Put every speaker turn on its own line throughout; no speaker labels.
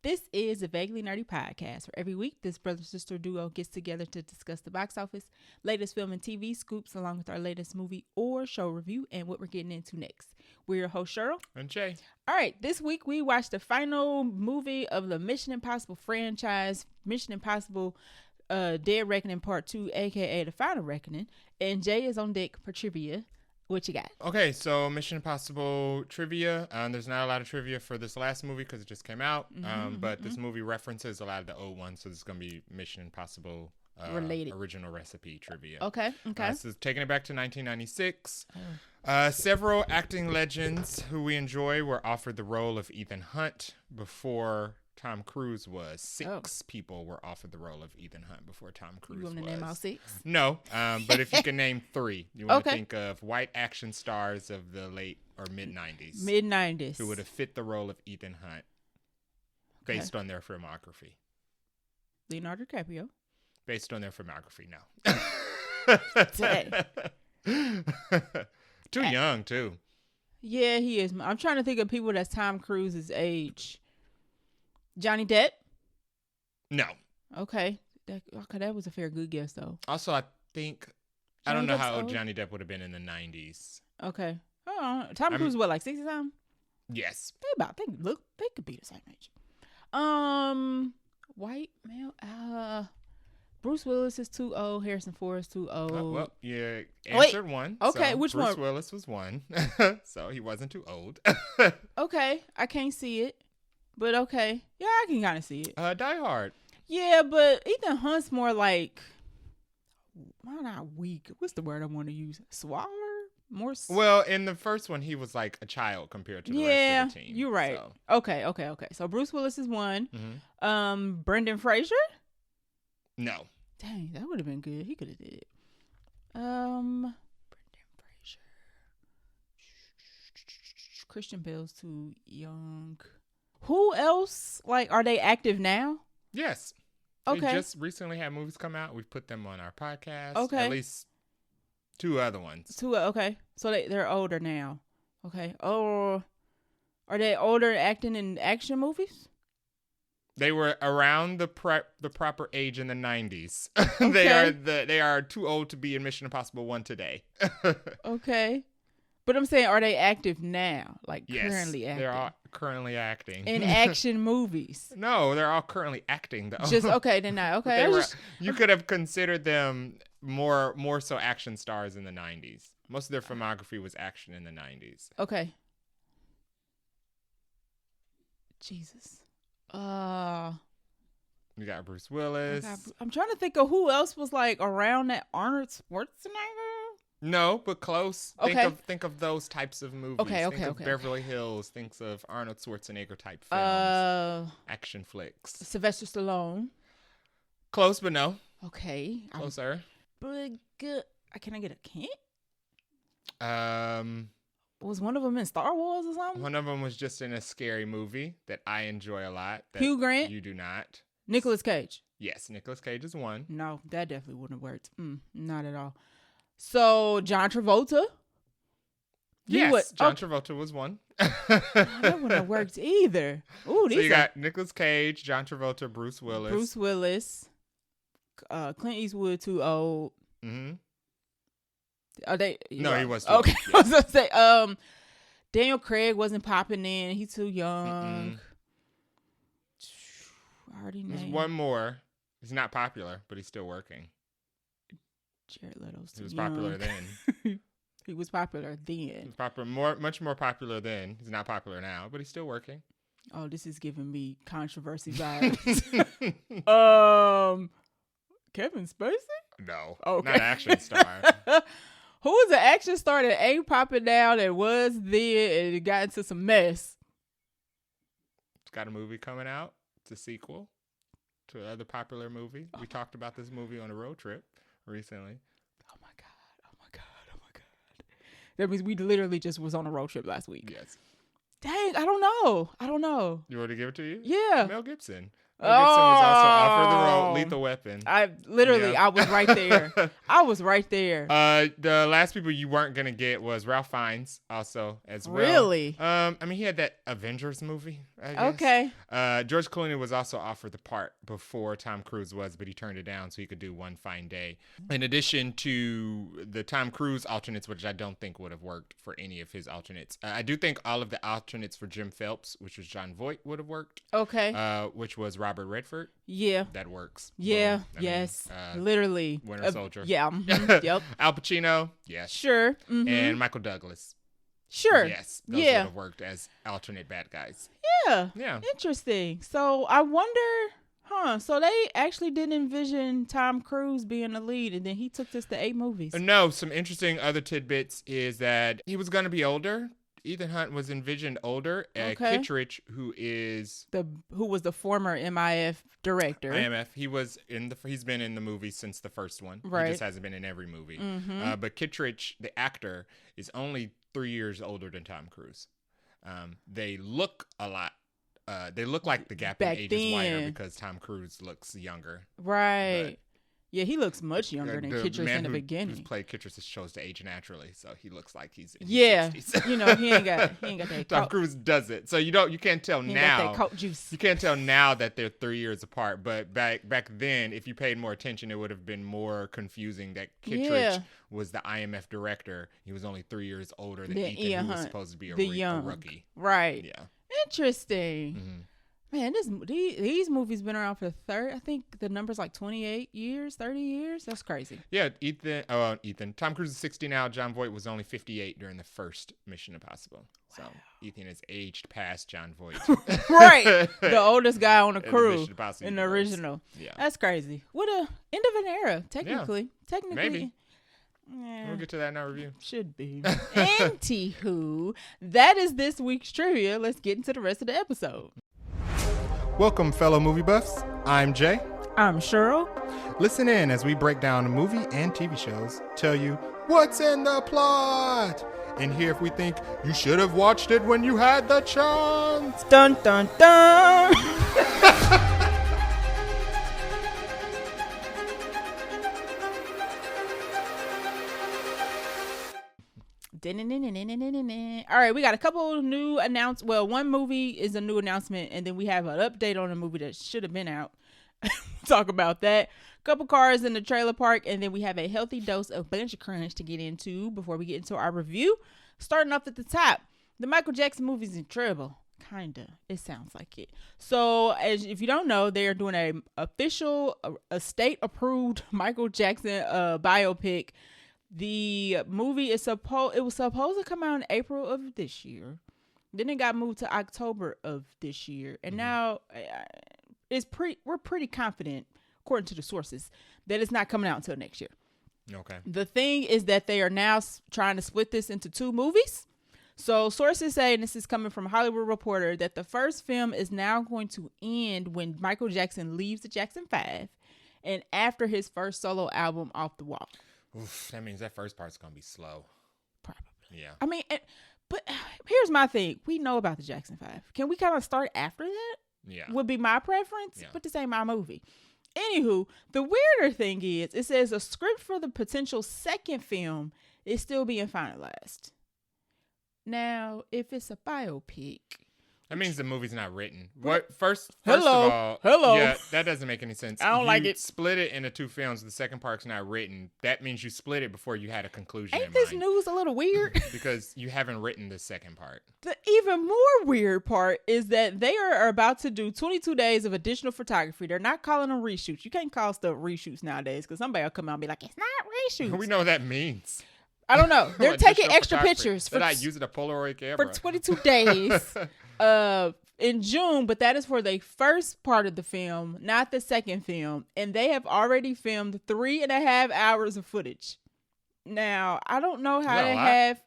This is a Vaguely Nerdy podcast where every week this brother-sister duo gets together to discuss the box office, latest film and TV scoops, along with our latest movie or show review and what we're getting into next. We're your host, Cheryl.
And Jay.
All right, this week we watched the final movie of the Mission Impossible franchise, Mission Impossible Dead Reckoning Part 2, a.k.a. The Final Reckoning. And Jay is on deck for trivia. What you got?
Okay, so Mission Impossible trivia. There's not a lot of trivia for this last movie because it just came out. But this movie references a lot of the old ones, so this is going to be Mission Impossible related original recipe trivia.
Okay.
So taking it back to 1996. Several acting legends who we enjoy were offered the role of Ethan Hunt before Tom Cruise was. Six people were offered the role of Ethan Hunt before Tom Cruise was.
You want to name all six?
No, but if you can name three, you want to think of white action stars of the late or mid-90s.
Mid-90s.
Who would have fit the role of Ethan Hunt based on their filmography.
Leonardo DiCaprio.
Based on their filmography,
no.
Too young, too.
Yeah, he is. I'm trying to think of people that's Tom Cruise's age. Johnny Depp?
No.
Okay. That was a fair good guess, though.
Also, I think, I don't know how old Johnny Depp would have been in the 90s.
Okay. Tom Cruise, what, like 60 something?
Yes.
They could be the same age. White male, Bruce Willis is too old. Harrison Ford is too old.
Well, you answered one.
Okay,
so
which
Bruce
one?
Bruce Willis was one, so he wasn't too old.
Okay, I can't see it, but okay. Yeah, I can kind of see it.
Die Hard.
Yeah, but Ethan Hunt's more like, why not weak? What's the word I want to use? Swaller?
Well, in the first one, he was like a child compared to the rest of the team.
You're right.
So.
Okay. So Bruce Willis is one. Mm-hmm. Brendan Fraser?
No.
Dang, that would have been good. He could have did it. Brendan Fraser. Christian Bale's too young. Who else? Like, are they active now?
Yes.
Okay.
They just recently had movies come out. We've put them on our podcast.
Okay.
At least two other ones.
Okay. So they're older now. Okay. Oh, are they older acting in action movies?
They were around the proper age in the 90s.
Okay.
They are too old to be in Mission Impossible 1 today.
Okay. But I'm saying, are they active now? Like,
yes,
currently active?
They're all currently acting.
In action movies?
No, they're all currently acting, though.
Just, okay, then not. Okay.
You could have considered them more so action stars in the 90s. Most of their filmography was action in the 90s.
Okay. Jesus.
You got Bruce Willis.
I'm trying to think of who else was like around that. Arnold Schwarzenegger?
No, but close.
Okay.
Think of those types of movies.
Okay.
Think of Beverly Hills. Think of Arnold Schwarzenegger type films. Action flicks.
Sylvester Stallone.
Close, but no.
Okay.
Closer.
But good. Can I get a hint? Was one of them in Star Wars or something?
One of them was just in a scary movie that I enjoy a lot. That
Hugh Grant?
You do not.
Nicolas Cage?
Yes, Nicolas Cage is one.
No, that definitely wouldn't have worked. Not at all. So, John Travolta?
Yes, John Travolta was one.
That wouldn't have worked either. Ooh,
so you got Nicolas Cage, John Travolta, Bruce Willis.
Clint Eastwood, too old.
Mm-hmm.
Are they?
No, he was too
okay.
old.
I was gonna say, Daniel Craig wasn't popping in. He's too young. I already named.
There's one more. He's not popular, but he's still working.
Jared Leto's too young.
He was popular then.
He was popular then.
He was popular, much more popular then. He's not popular now, but he's still working.
Oh, this is giving me controversy vibes. Kevin Spacey?
No,
okay.
Not action star.
Who was an action star that ain't popping now that was there and it got into some mess?
It's got a movie coming out. It's a sequel to another popular movie. We talked about this movie on a road trip recently.
Oh my god. That means we literally just was on a road trip last week.
Yes.
Dang, I don't know.
You want to give it to you?
Yeah.
Mel Gibson. was also offered the role Lethal Weapon.
I was right there. I was right there.
The last people you weren't gonna get was Ralph Fiennes, also as well.
Really?
I mean, he had that Avengers movie, I guess.
Okay.
George Clooney was also offered the part before Tom Cruise was, but he turned it down so he could do One Fine Day. In addition to the Tom Cruise alternates, which I don't think would have worked for any of his alternates. I do think all of the alternates for Jim Phelps, which was John Voight, would have worked.
Okay.
Which was Robert Redford.
Yeah.
That works.
Yeah. Yes. Literally.
Winter Soldier.
Yeah. Mm-hmm, yep.
Al Pacino. Yes.
Sure. Mm-hmm.
And Michael Douglas.
Sure.
Yes. Those would have worked as alternate bad guys.
Yeah.
Yeah.
Interesting. So I wonder, so they actually didn't envision Tom Cruise being the lead, and then he took this to 8 movies.
No, some interesting other tidbits is that he was going to be older. Ethan Hunt was envisioned older. Kittredge, who
was the former MIF director.
He's been in the movie since the first one.
Right.
He just hasn't been in every movie.
Mm-hmm.
But Kittredge, the actor, is only 3 years older than Tom Cruise. They look a lot. They look like the gap in age is wider because Tom Cruise looks younger.
Right. Yeah, he looks much younger than Kittredge in the beginning.
Who's played Kittredge chose to age naturally, so he looks like he's in his 60s.
He ain't got that.
Tom Cruise does it, so you can't tell now.
Got that Coke juice.
You can't tell now that they're 3 years apart, but back then, if you paid more attention, it would have been more confusing that Kittredge was the IMF director. He was only 3 years older than Ethan, who was supposed to be a rookie.
Right.
Yeah.
Interesting.
Mm-hmm.
Man, these movies been around for I think the number's like 28 years, 30 years. That's crazy.
Yeah, Tom Cruise is 60 now. John Voight was only 58 during the first Mission Impossible. So Ethan has aged past John Voight.
Right. The oldest guy on the crew in the original.
Yeah.
That's crazy. What a end of an era, technically.
Yeah.
Technically.
Maybe.
Yeah.
We'll get to that in our review.
Should be. Anywho, that is this week's trivia. Let's get into the rest of the episode.
Welcome, fellow movie buffs. I'm Jay.
I'm Cheryl.
Listen in as we break down movie and TV shows, tell you what's in the plot, and hear if we think you should have watched it when you had the chance.
Dun, dun, dun. All right, we got a couple new one movie is a new announcement, and then we have an update on a movie that should have been out. Talk about that. Couple cars in the trailer park, and then we have a healthy dose of Buncha Crunch to get into before we get into our review. Starting off at the top, the Michael Jackson movie's in trouble. Kinda. It sounds like it. So, if you don't know, they are doing a state-approved Michael Jackson biopic. The movie was supposed to come out in April of this year. Then it got moved to October of this year, and now we're pretty confident, according to the sources, that it's not coming out until next year.
Okay.
The thing is that they are now trying to split this into 2 movies. So sources say, and this is coming from Hollywood Reporter, that the first film is now going to end when Michael Jackson leaves the Jackson 5 and after his first solo album, Off the Wall.
Oof, that means that first part's gonna be slow.
Probably.
Yeah.
I mean, but here's my thing. We know about the Jackson 5. Can we kind of start after that?
Yeah.
Would be my preference,
yeah.
But this ain't my movie. Anywho, the weirder thing is, it says a script for the potential second film is still being finalized. Now, if it's a biopic,
that means the movie's not written. First
Hello.
of all,
yeah,
that doesn't make any sense.
I don't like it.
Split it into 2 films. The second part's not written. That means you split it before you had a conclusion.
Ain't this news a little weird?
Because you haven't written the second part.
The even more weird part is that they are about to do 22 days of additional photography. They're not calling them reshoots. You can't call stuff reshoots nowadays because somebody will come out and be like, it's not reshoots.
We know what that means.
I don't know. They're taking extra pictures.
They're not using a Polaroid camera.
For 22 days in June, but that is for the first part of the film, not the second film. And they have already filmed 3.5 hours of footage. Now, I don't know how they have...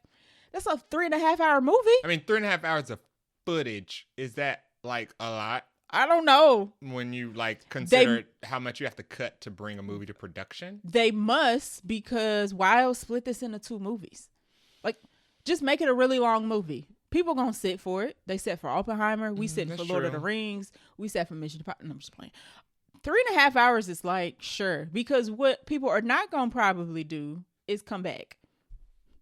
That's a 3.5 hour movie.
I mean, 3.5 hours of footage. Is that like a lot?
I don't know.
When you consider how much you have to cut to bring a movie to production?
They must, because why else split this into 2 movies? Just make it a really long movie. People gonna sit for it. They sit for Oppenheimer. We sitting for Lord of the
true.
Rings. We sat for Mission Impossible. No, I'm just playing. 3.5 hours is like, sure. Because what people are not gonna probably do is come back.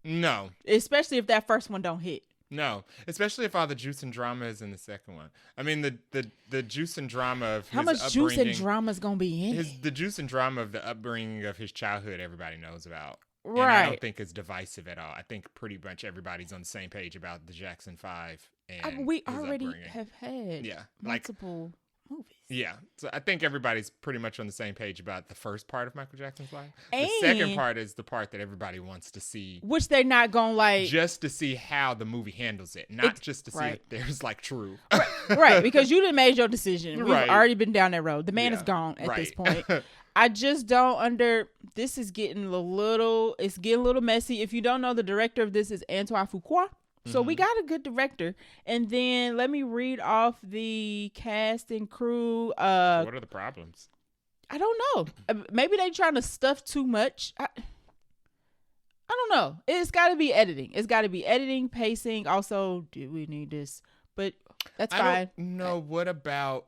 No.
Especially if that first one don't hit.
No. Especially if all the juice and drama is in the second one. I mean, the juice and drama of his
How much juice and
upbringing-
drama is gonna be in it?
the juice and drama of the upbringing of his childhood, everybody knows about.
Right.
And I don't think it's divisive at all. I think pretty much everybody's on the same page about the Jackson 5 and
We
his
already
upbringing.
have had multiple movies.
Yeah. So I think everybody's pretty much on the same page about the first part of Michael Jackson's life.
And
the second part is the part that everybody wants to see.
Which they're not gonna like.
Just to see how the movie handles it. Not just to see if there's like true.
Right, because you done made your decision. We've
Right.
already been down that road. The man is
Yeah.
gone at this
Right.
point. I just don't this is getting a little messy. If you don't know, the director of this is Antoine Fuqua. So we got a good director. And then let me read off the cast and crew.
What are the problems?
I don't know. Maybe they trying to stuff too much. I don't know. It's got to be editing. It's got to be editing, pacing. Also, do we need this? But that's fine.
I don't know. What about...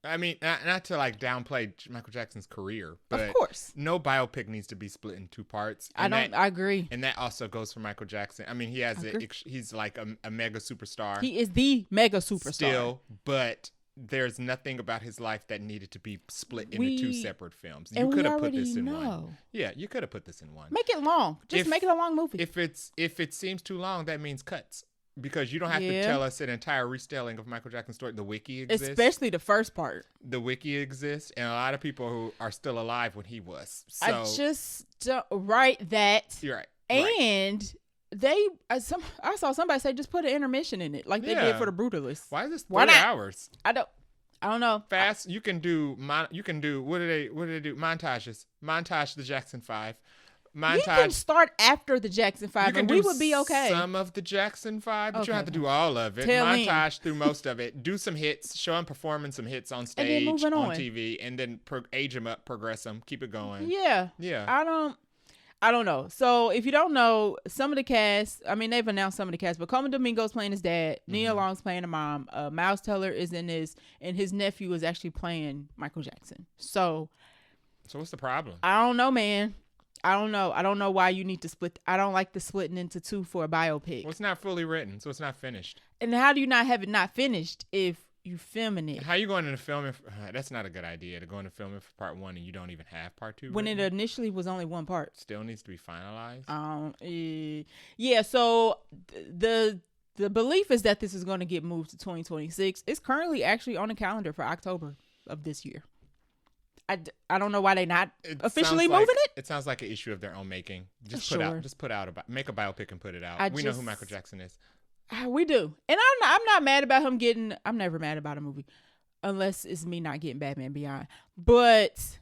I mean, not to like downplay Michael Jackson's career, but
of course,
no biopic needs to be split in two parts.
I agree.
And that also goes for Michael Jackson. I mean, he's like a mega superstar.
He is the mega superstar.
Still, but there's nothing about his life that needed to be split into two separate films. You could have put this in one. Yeah, you could have put this in one.
Make it long. Just make it a long movie.
If it seems too long, that means cuts. Because you don't have to tell us an entire retelling of Michael Jackson's story. The wiki exists.
Especially the first part.
The wiki exists, and a lot of people who are still alive when he was. So,
I just don't write that.
You're right.
And I saw somebody say just put an intermission in it, like they did for the Brutalists.
Why is this 30 hours?
I don't know.
Fast. You can do. What do they do? Montages. Montage the Jackson 5. Montage.
You can start after the Jackson 5 and we would be okay.
Some of the Jackson 5, but you don't have to do all of it. Montage through most of it. Do some hits. Show them performing some hits on stage, on TV, and then age them up, progress them, keep it going.
Yeah. I don't know. So if you don't know, some of the cast, I mean, they've announced some of the cast, but Coleman Domingo's playing his dad. Nia Long's playing the mom. Miles Teller is in this, and his nephew is actually playing Michael Jackson. So
what's the problem?
I don't know, man. I don't know. I don't know why you need to split. I don't like the splitting into two for a biopic.
Well, it's not fully written, so it's not finished.
And how do you not have it not finished if you filming it?
How you going into filming? That's not a good idea to go into filming for part 1 and you don't even have part 2
when
written.
it initially was only one part.
Still needs to be finalized.
Yeah. So the belief is that this is going to get moved to 2026. It's currently actually on the calendar for October of this year. I don't know why they not officially moving it.
It sounds like an issue of their own making. Make a biopic and put it out. We know who Michael Jackson is.
We do, and I'm not mad about him getting. I'm never mad about a movie, unless it's me not getting Batman Beyond. But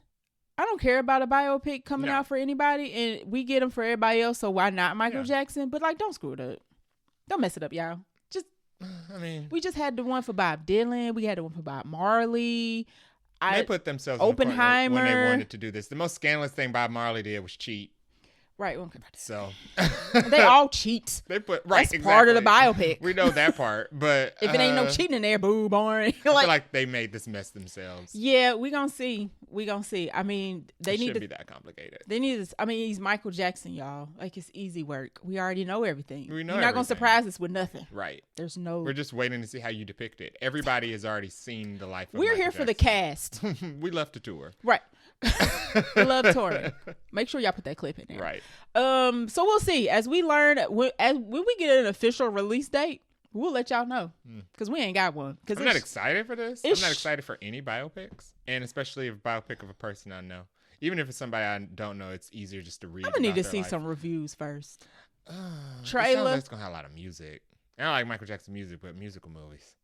I don't care about a biopic coming out for anybody, and we get them for everybody else. So why not Michael Jackson? But like, don't screw it up. Don't mess it up, y'all. We just had the one for Bob Dylan. We had the one for Bob Marley.
They put themselves
Oppenheimer
in the corner when they wanted to do this. The most scandalous thing Bob Marley did was cheat.
Right.
So
they all cheat. That's part of the biopic.
We know that part, but
if it ain't no cheating in there, boo, boring.
I feel like they made this mess themselves.
Yeah, we gonna see. I mean,
it shouldn't be that complicated.
They need to. I mean, he's Michael Jackson, y'all. Like, it's easy work. We already know everything.
We know.
You're not gonna surprise us with nothing.
Right.
There's no.
We're just waiting to see how you depict it. Everybody has already seen the life of
We're
Michael
here
Jackson.
for the cast.
We love to tour.
Right. We love touring. Make sure y'all put that clip in there.
Right.
So we'll see as we learn when we get an official release date. We'll let y'all know because we ain't got one.
I'm not excited for this. I'm not excited for any biopics, and especially a biopic of a person I know. Even if it's somebody I don't know, it's easier just to read.
I'm gonna need to see some reviews first.
Trailer. It sounds like it's gonna have a lot of music. I don't like Michael Jackson music, but musical movies.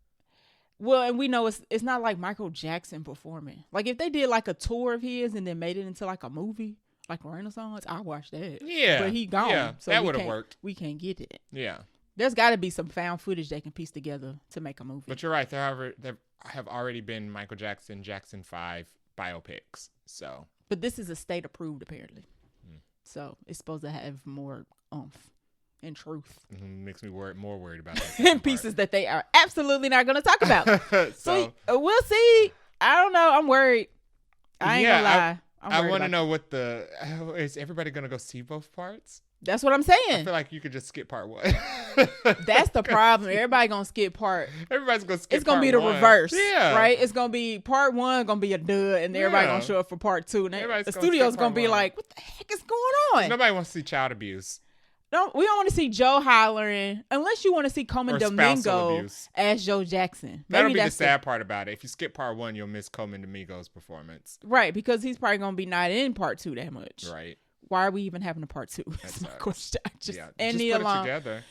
Well, and we know it's not like Michael Jackson performing. Like if they did like a tour of his and then made it into like a movie, like Renaissance, I watch that.
Yeah,
but he gone.
Yeah,
so
that would have worked.
We can't get it.
Yeah,
there's got to be some found footage they can piece together to make a movie.
But you're right. There have already been Michael Jackson 5 biopics. So,
but this is a state approved apparently. So it's supposed to have more oomph. in truth.
Makes me more worried about that.
In pieces that they are absolutely not going to talk about. So we'll see. I don't know. I'm worried. I ain't gonna lie.
I want to know what is everybody going to go see both parts?
That's what I'm saying.
I feel like you could just skip part 1.
That's the problem. Everybody gonna skip part.
Everybody's gonna skip.
It's gonna
part
be the
1.
reverse,
yeah.
right? It's gonna be part 1 gonna be a dud, and everybody gonna show up for part 2. And the studio's gonna be like, "What the heck is going on?"
Nobody wants to see child abuse.
No, we don't want to see Joe hollering unless you want to see Coleman Domingo as Joe Jackson.
That'll be the sad part about it. If you skip part 1, you'll miss Coleman Domingo's performance.
Right, because he's probably gonna be not in part 2 that much.
Right.
Why are we even having a part 2? That's my question.
And Nia Long. Together.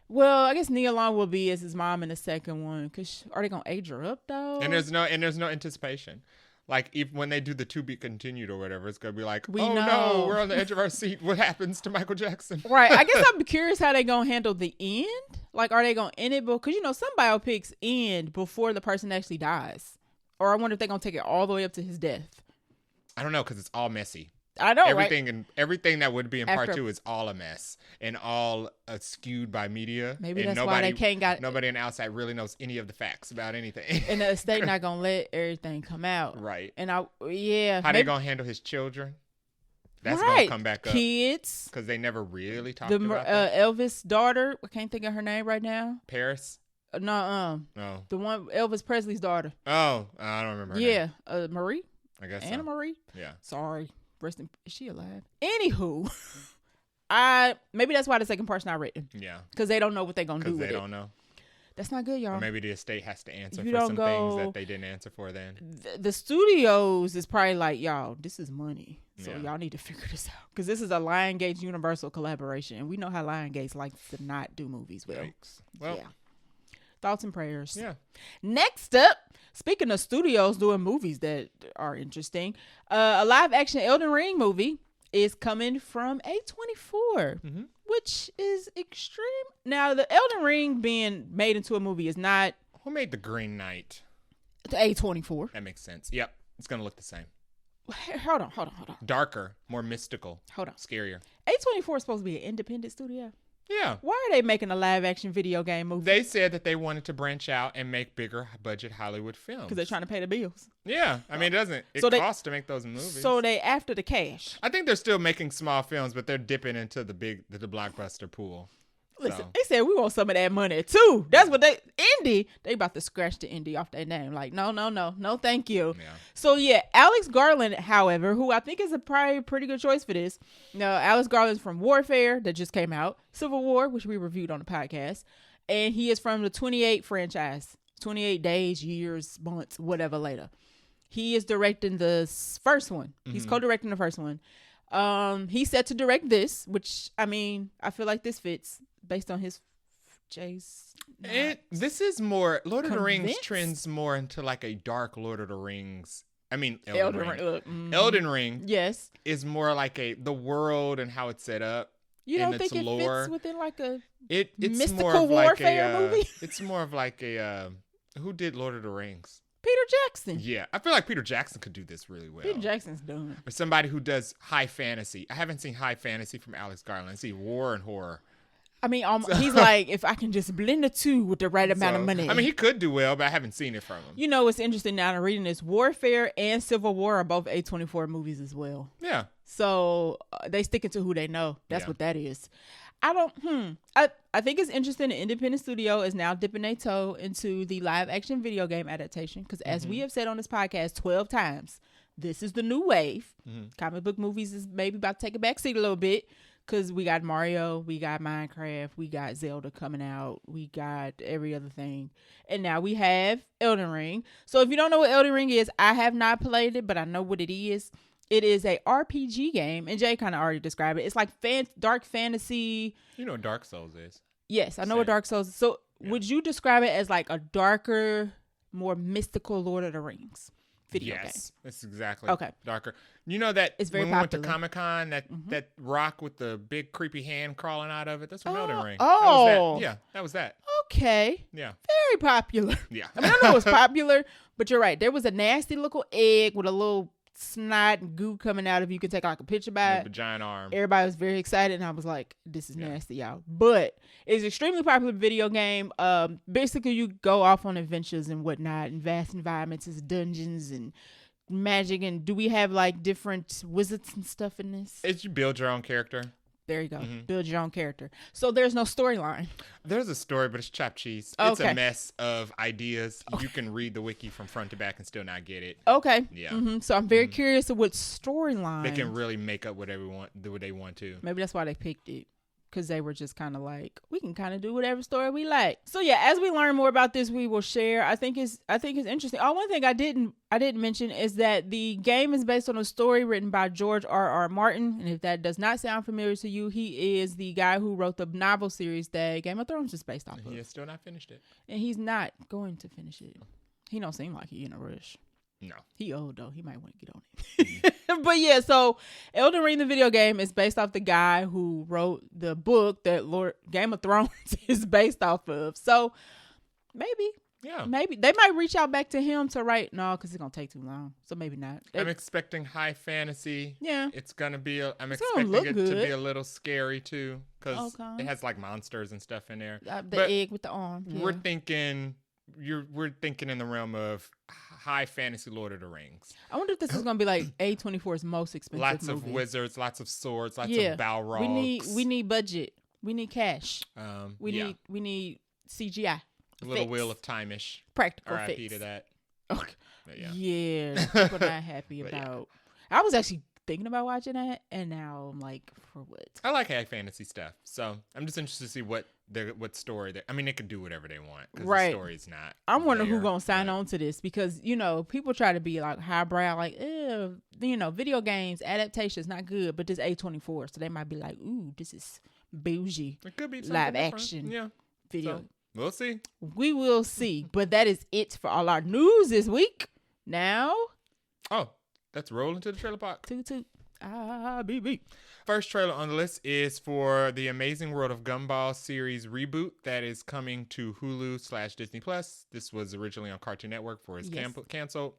Well, I guess Nia Long will be as his mom in the second one. Cause are they gonna age her up though?
And there's no anticipation. Like when they do the to be continued or whatever, it's gonna be like, no, we're on the edge of our seat. What happens to Michael Jackson?
Right. I guess I'm curious how they gonna handle the end. Like, are they gonna end it? Because some biopics end before the person actually dies. Or I wonder if they're gonna take it all the way up to his death.
I don't know, because it's all messy.
I know,
everything
right?
And everything that would be in part 2 is all a mess and all skewed by media.
Maybe
and
that's why they can't
nobody on the outside really knows any of the facts about anything.
And the estate not gonna let everything come out,
right?
And
how they gonna handle his children? That's gonna come back up.
Kids,
because they never really talked about
that. Elvis' daughter. I can't think of her name right now.
Paris.
No. The one Elvis Presley's daughter.
Oh, I don't remember. Her name.
Marie.
I guess
Anna
so.
Marie.
Yeah.
Sorry. Is she alive? Anywho, maybe that's why the second part's not written.
Yeah.
Because they don't know what they're gonna do with it.
Because they don't know.
That's not good, y'all.
Or maybe the estate has to answer for some things that they didn't answer for then.
The studios is probably like, y'all, this is money. So y'all need to figure this out. Because this is a Lionsgate Universal collaboration. And we know how Lionsgate likes to not do movies well.
Yikes. Well,
yeah. Thoughts and prayers.
Yeah.
Next up, speaking of studios doing movies that are interesting, a live action Elden Ring movie is coming from A24, which is extreme. Now, the Elden Ring being made into a movie is not...
Who made The Green Knight?
The A24.
That makes sense. Yep. It's going to look the same.
Hold on.
Darker, more mystical.
Hold on.
Scarier.
A24 is supposed to be an independent studio.
Yeah.
Why are they making a live action video game movie?
They said that they wanted to branch out and make bigger budget Hollywood films.
Because they're trying to pay the bills.
Yeah. I mean, it costs to make those movies.
So they after the cash.
I think they're still making small films, but they're dipping into the blockbuster pool.
Listen, they said we want some of that money too. That's what they about to scratch the indie off their name. Like, no, thank you.
Yeah.
So yeah, Alex Garland, however, who I think is probably a pretty good choice for this. Now, Alex Garland's from Warfare that just came out, Civil War, which we reviewed on the podcast, and he is from the 28 franchise, 28 days, years, months, whatever later. He is directing the first one. He's co-directing the first one. He's set to direct this, which I mean, I feel like this fits based on his Jay's.
This is more Lord of the Rings trends more into like a dark Lord of the Rings. I mean, Elden Ring. Elden Ring,
yes,
is more like the world and how it's set up.
You don't think it fits within like it's mystical
more of
warfare movie?
It's more of like who did Lord of the Rings?
Peter Jackson.
Yeah, I feel like Peter Jackson could do this really well.
Peter Jackson's done.
Or somebody who does high fantasy. I haven't seen high fantasy from Alex Garland. I see war and horror.
I mean, he's like, if I can just blend the two with the right amount of money.
I mean, he could do well, but I haven't seen it from him.
You know what's interesting now? I'm reading this. Warfare and Civil War are both A24 movies as well.
Yeah.
So they sticking to who they know. That's what that is. I think it's interesting. The independent studio is now dipping their toe into the live action video game adaptation. Because as we have said on this podcast 12 times, this is the new wave. Comic book movies is maybe about to take a backseat a little bit. Because we got Mario, we got Minecraft, we got Zelda coming out, we got every other thing. And now we have Elden Ring. So if you don't know what Elden Ring is, I have not played it, but I know what it is. It is a RPG game, and Jay kind of already described it. It's like dark fantasy.
You know what Dark Souls is?
Yes, I know what Dark Souls is. So would you describe it as like a darker, more mystical Lord of the Rings video game?
Yes, that's exactly darker. You know that
it's very
when we went to
popular.
Comic-Con, that rock with the big creepy hand crawling out of it, that's from Elden Ring.
Oh.
That was that.
Okay.
Yeah.
Very popular.
Yeah.
I mean, I know it was popular, but you're right. There was a nasty little egg with a little snot and goo coming out of you. You can take like a picture by
With a giant arm.
Everybody was very excited, and I was like, this is nasty, y'all. But it's an extremely popular video game. Basically, you go off on adventures and whatnot, and vast environments, is dungeons and magic. And do we have like different wizards and stuff in this?
It's you build your own character.
There you go. Build your own character. So there's no storyline.
There's a story, but it's chopped cheese.
Okay.
It's a mess of ideas. You can read the wiki from front to back and still not get it.
Okay.
Yeah.
So I'm very curious of what storyline.
They can really make up whatever they want to.
Maybe that's why they picked it. Because they were just kind of like, we can kind of do whatever story we like. So yeah, as we learn more about this, we will share. I think it's interesting. Oh, one thing I didn't mention is that the game is based on a story written by George R.R. Martin. And if that does not sound familiar to you, he is the guy who wrote the novel series that Game of Thrones is based off of.
He has still not finished it.
And he's not going to finish it. He don't seem like he in a rush.
No.
He old though. He might want to get on it. But yeah, so Elden Ring, the video game, is based off the guy who wrote the book that Game of Thrones is based off of. So maybe they might reach out back to him to write. No, because it's gonna take too long. So maybe not.
I'm expecting high fantasy.
Yeah,
it's gonna be. I'm expecting it to be a little scary too, because it has like monsters and stuff in there.
The egg with the arm. Yeah.
We're thinking in the realm of high fantasy Lord of the Rings.
I wonder if this is gonna be like A24's most expensive
lots
movie.
of wizards, lots of swords, lots of Balrogs.
We need budget. We need cash. We need CGI.
A little Wheel of Time-ish.
Practical
R.I.P.
fix.
to that.
Okay.
Yeah.
People not happy about. I was actually thinking about watching that, and now I'm like, for what?
I like high fantasy stuff, so I'm just interested to see what story they can do whatever they want, because the story's not.
I'm wondering who's gonna sign on to this, because people try to be like highbrow, like video games adaptations not good, but this A24, so they might be like, ooh, this is bougie.
It could be
live action video.
So, we'll see.
We will see. But that is it for all our news this week. Now,
let's roll into the trailer park.
Toot toot. BB.
First trailer on the list is for the Amazing World of Gumball series reboot that is coming to Hulu/Disney Plus. This was originally on Cartoon Network before it's canceled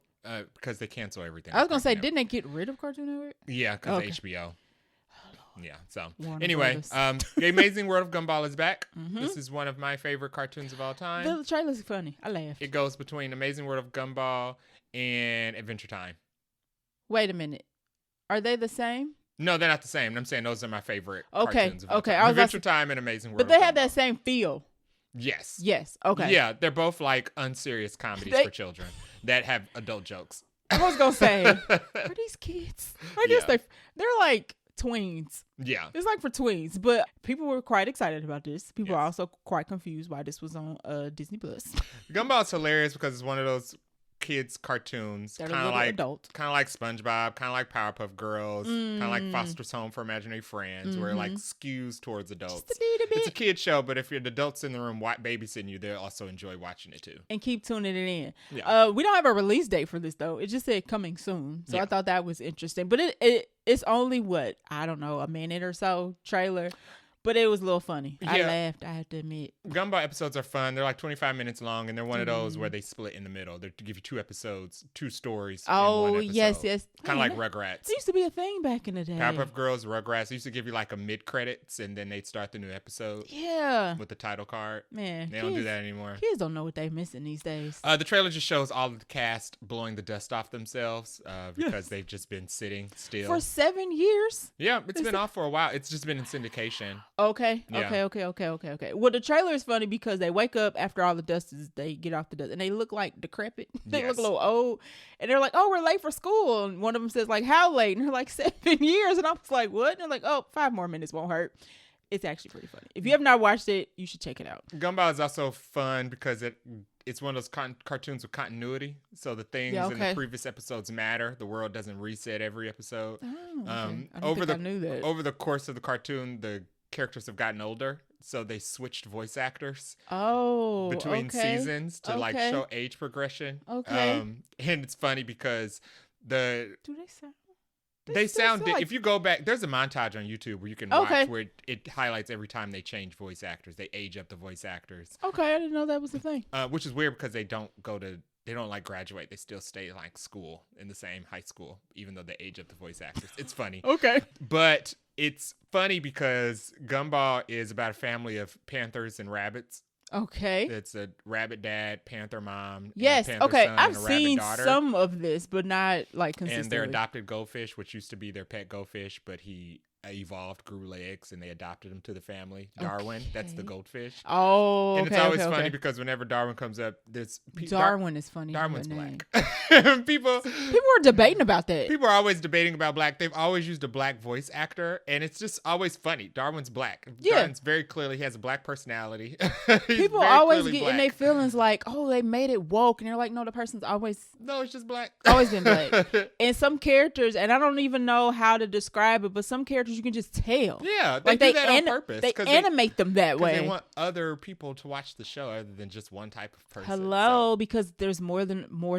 because they cancel everything.
I was going to say, didn't they get rid of Cartoon Network?
Yeah, because of HBO. Yeah, so anyway, the Amazing World of Gumball is back. This is one of my favorite cartoons of all time.
The trailer's funny. I laughed.
It goes between Amazing World of Gumball and Adventure Time.
Wait a minute. Are they the same?
No, they're not the same. I'm saying those are my favorite cartoons of all time. Adventure Time and Amazing World.
But they have that same feel.
Yes.
Okay.
Yeah, they're both like unserious comedies for children that have adult jokes.
I was gonna say, are these kids? I guess they're like tweens.
Yeah.
It's like for tweens, but people were quite excited about this. People are also quite confused why this was on Disney Plus.
Gumball's hilarious because it's one of those kids cartoons, kind of like SpongeBob, kind of like Powerpuff Girls, kind of like Foster's Home for Imaginary Friends, where it like skews towards adults.
Just a little bit.
It's a kid show, but if you're the adults in the room babysitting you, they'll also enjoy watching it too.
And keep tuning it in.
Yeah.
We don't have a release date for this though. It just said coming soon, so I thought that was interesting. But it's only a minute or so trailer. But it was a little funny. I laughed, I have to admit.
Gumball episodes are fun. They're like 25 minutes long, and they're one of those where they split in the middle. They give you 2 episodes, 2 stories in one episode.
Yes.
Kind of like Rugrats.
It used to be a thing back in the day.
Powerpuff Girls, Rugrats. They used to give you like a mid-credits, and then they'd start the new episode.
Yeah.
With the title card.
Man.
They don't do that anymore.
Kids don't know what they're missing these days.
The trailer just shows all of the cast blowing the dust off themselves because they've just been sitting still.
For 7 years?
Yeah, it's been off for a while. It's just been in syndication.
Okay.
Yeah.
Okay. Well, the trailer is funny because they wake up after all the dust they get off the dust, and they look like decrepit. They look a little old, and they're like, "Oh, we're late for school." And one of them says, "Like, how late?" And they're like, 7 years. And I was like, "What?" And they're like, "Oh, 5 more minutes won't hurt." It's actually pretty funny. If you have not watched it, you should check it out.
Gumball is also fun because it's one of those cartoons with continuity. So the things in the previous episodes matter. The world doesn't reset every episode.
Oh, okay. I knew that.
Over the course of the cartoon, the characters have gotten older, so they switched voice actors between seasons to like show age progression. And it's funny because
do they sound?
They sound like... If you go back, there's a montage on YouTube where you can watch where it highlights every time they change voice actors. They age up the voice actors.
Okay, I didn't know that was a thing.
Which is weird because they don't go to they don't like graduate. They still stay like school in the same high school, even though they age up the voice actors. It's funny.
Okay.
But it's funny because Gumball is about a family of panthers and rabbits.
Okay.
It's a rabbit dad, panther mom.
Yes.
And a panther
Okay.
son,
I've
and a rabbit
seen
daughter.
some of this, but not like consistently.
And their adopted goldfish, which used to be their pet goldfish, but he evolved, grew legs, and they adopted him to the family. Darwin, that's the goldfish.
Oh, okay.
And it's always
okay,
funny
okay.
because whenever Darwin comes up, there's
Darwin is funny.
Darwin's
name.
black. People
are debating about that.
People are always debating about black. They've always used a black voice actor, and it's just always funny. Darwin's black.
Yeah.
Darwin's very clearly, he has a black personality.
People always get in their feelings like, oh, they made it woke. And you're like, no, the person's always...
No, it's just black.
Always been black. And some characters, and I don't even know how to describe it, but some characters you can just tell.
Yeah, they do that on purpose.
They animate them that way.
They want other people to watch the show other than just one type of person.
Hello, because there's more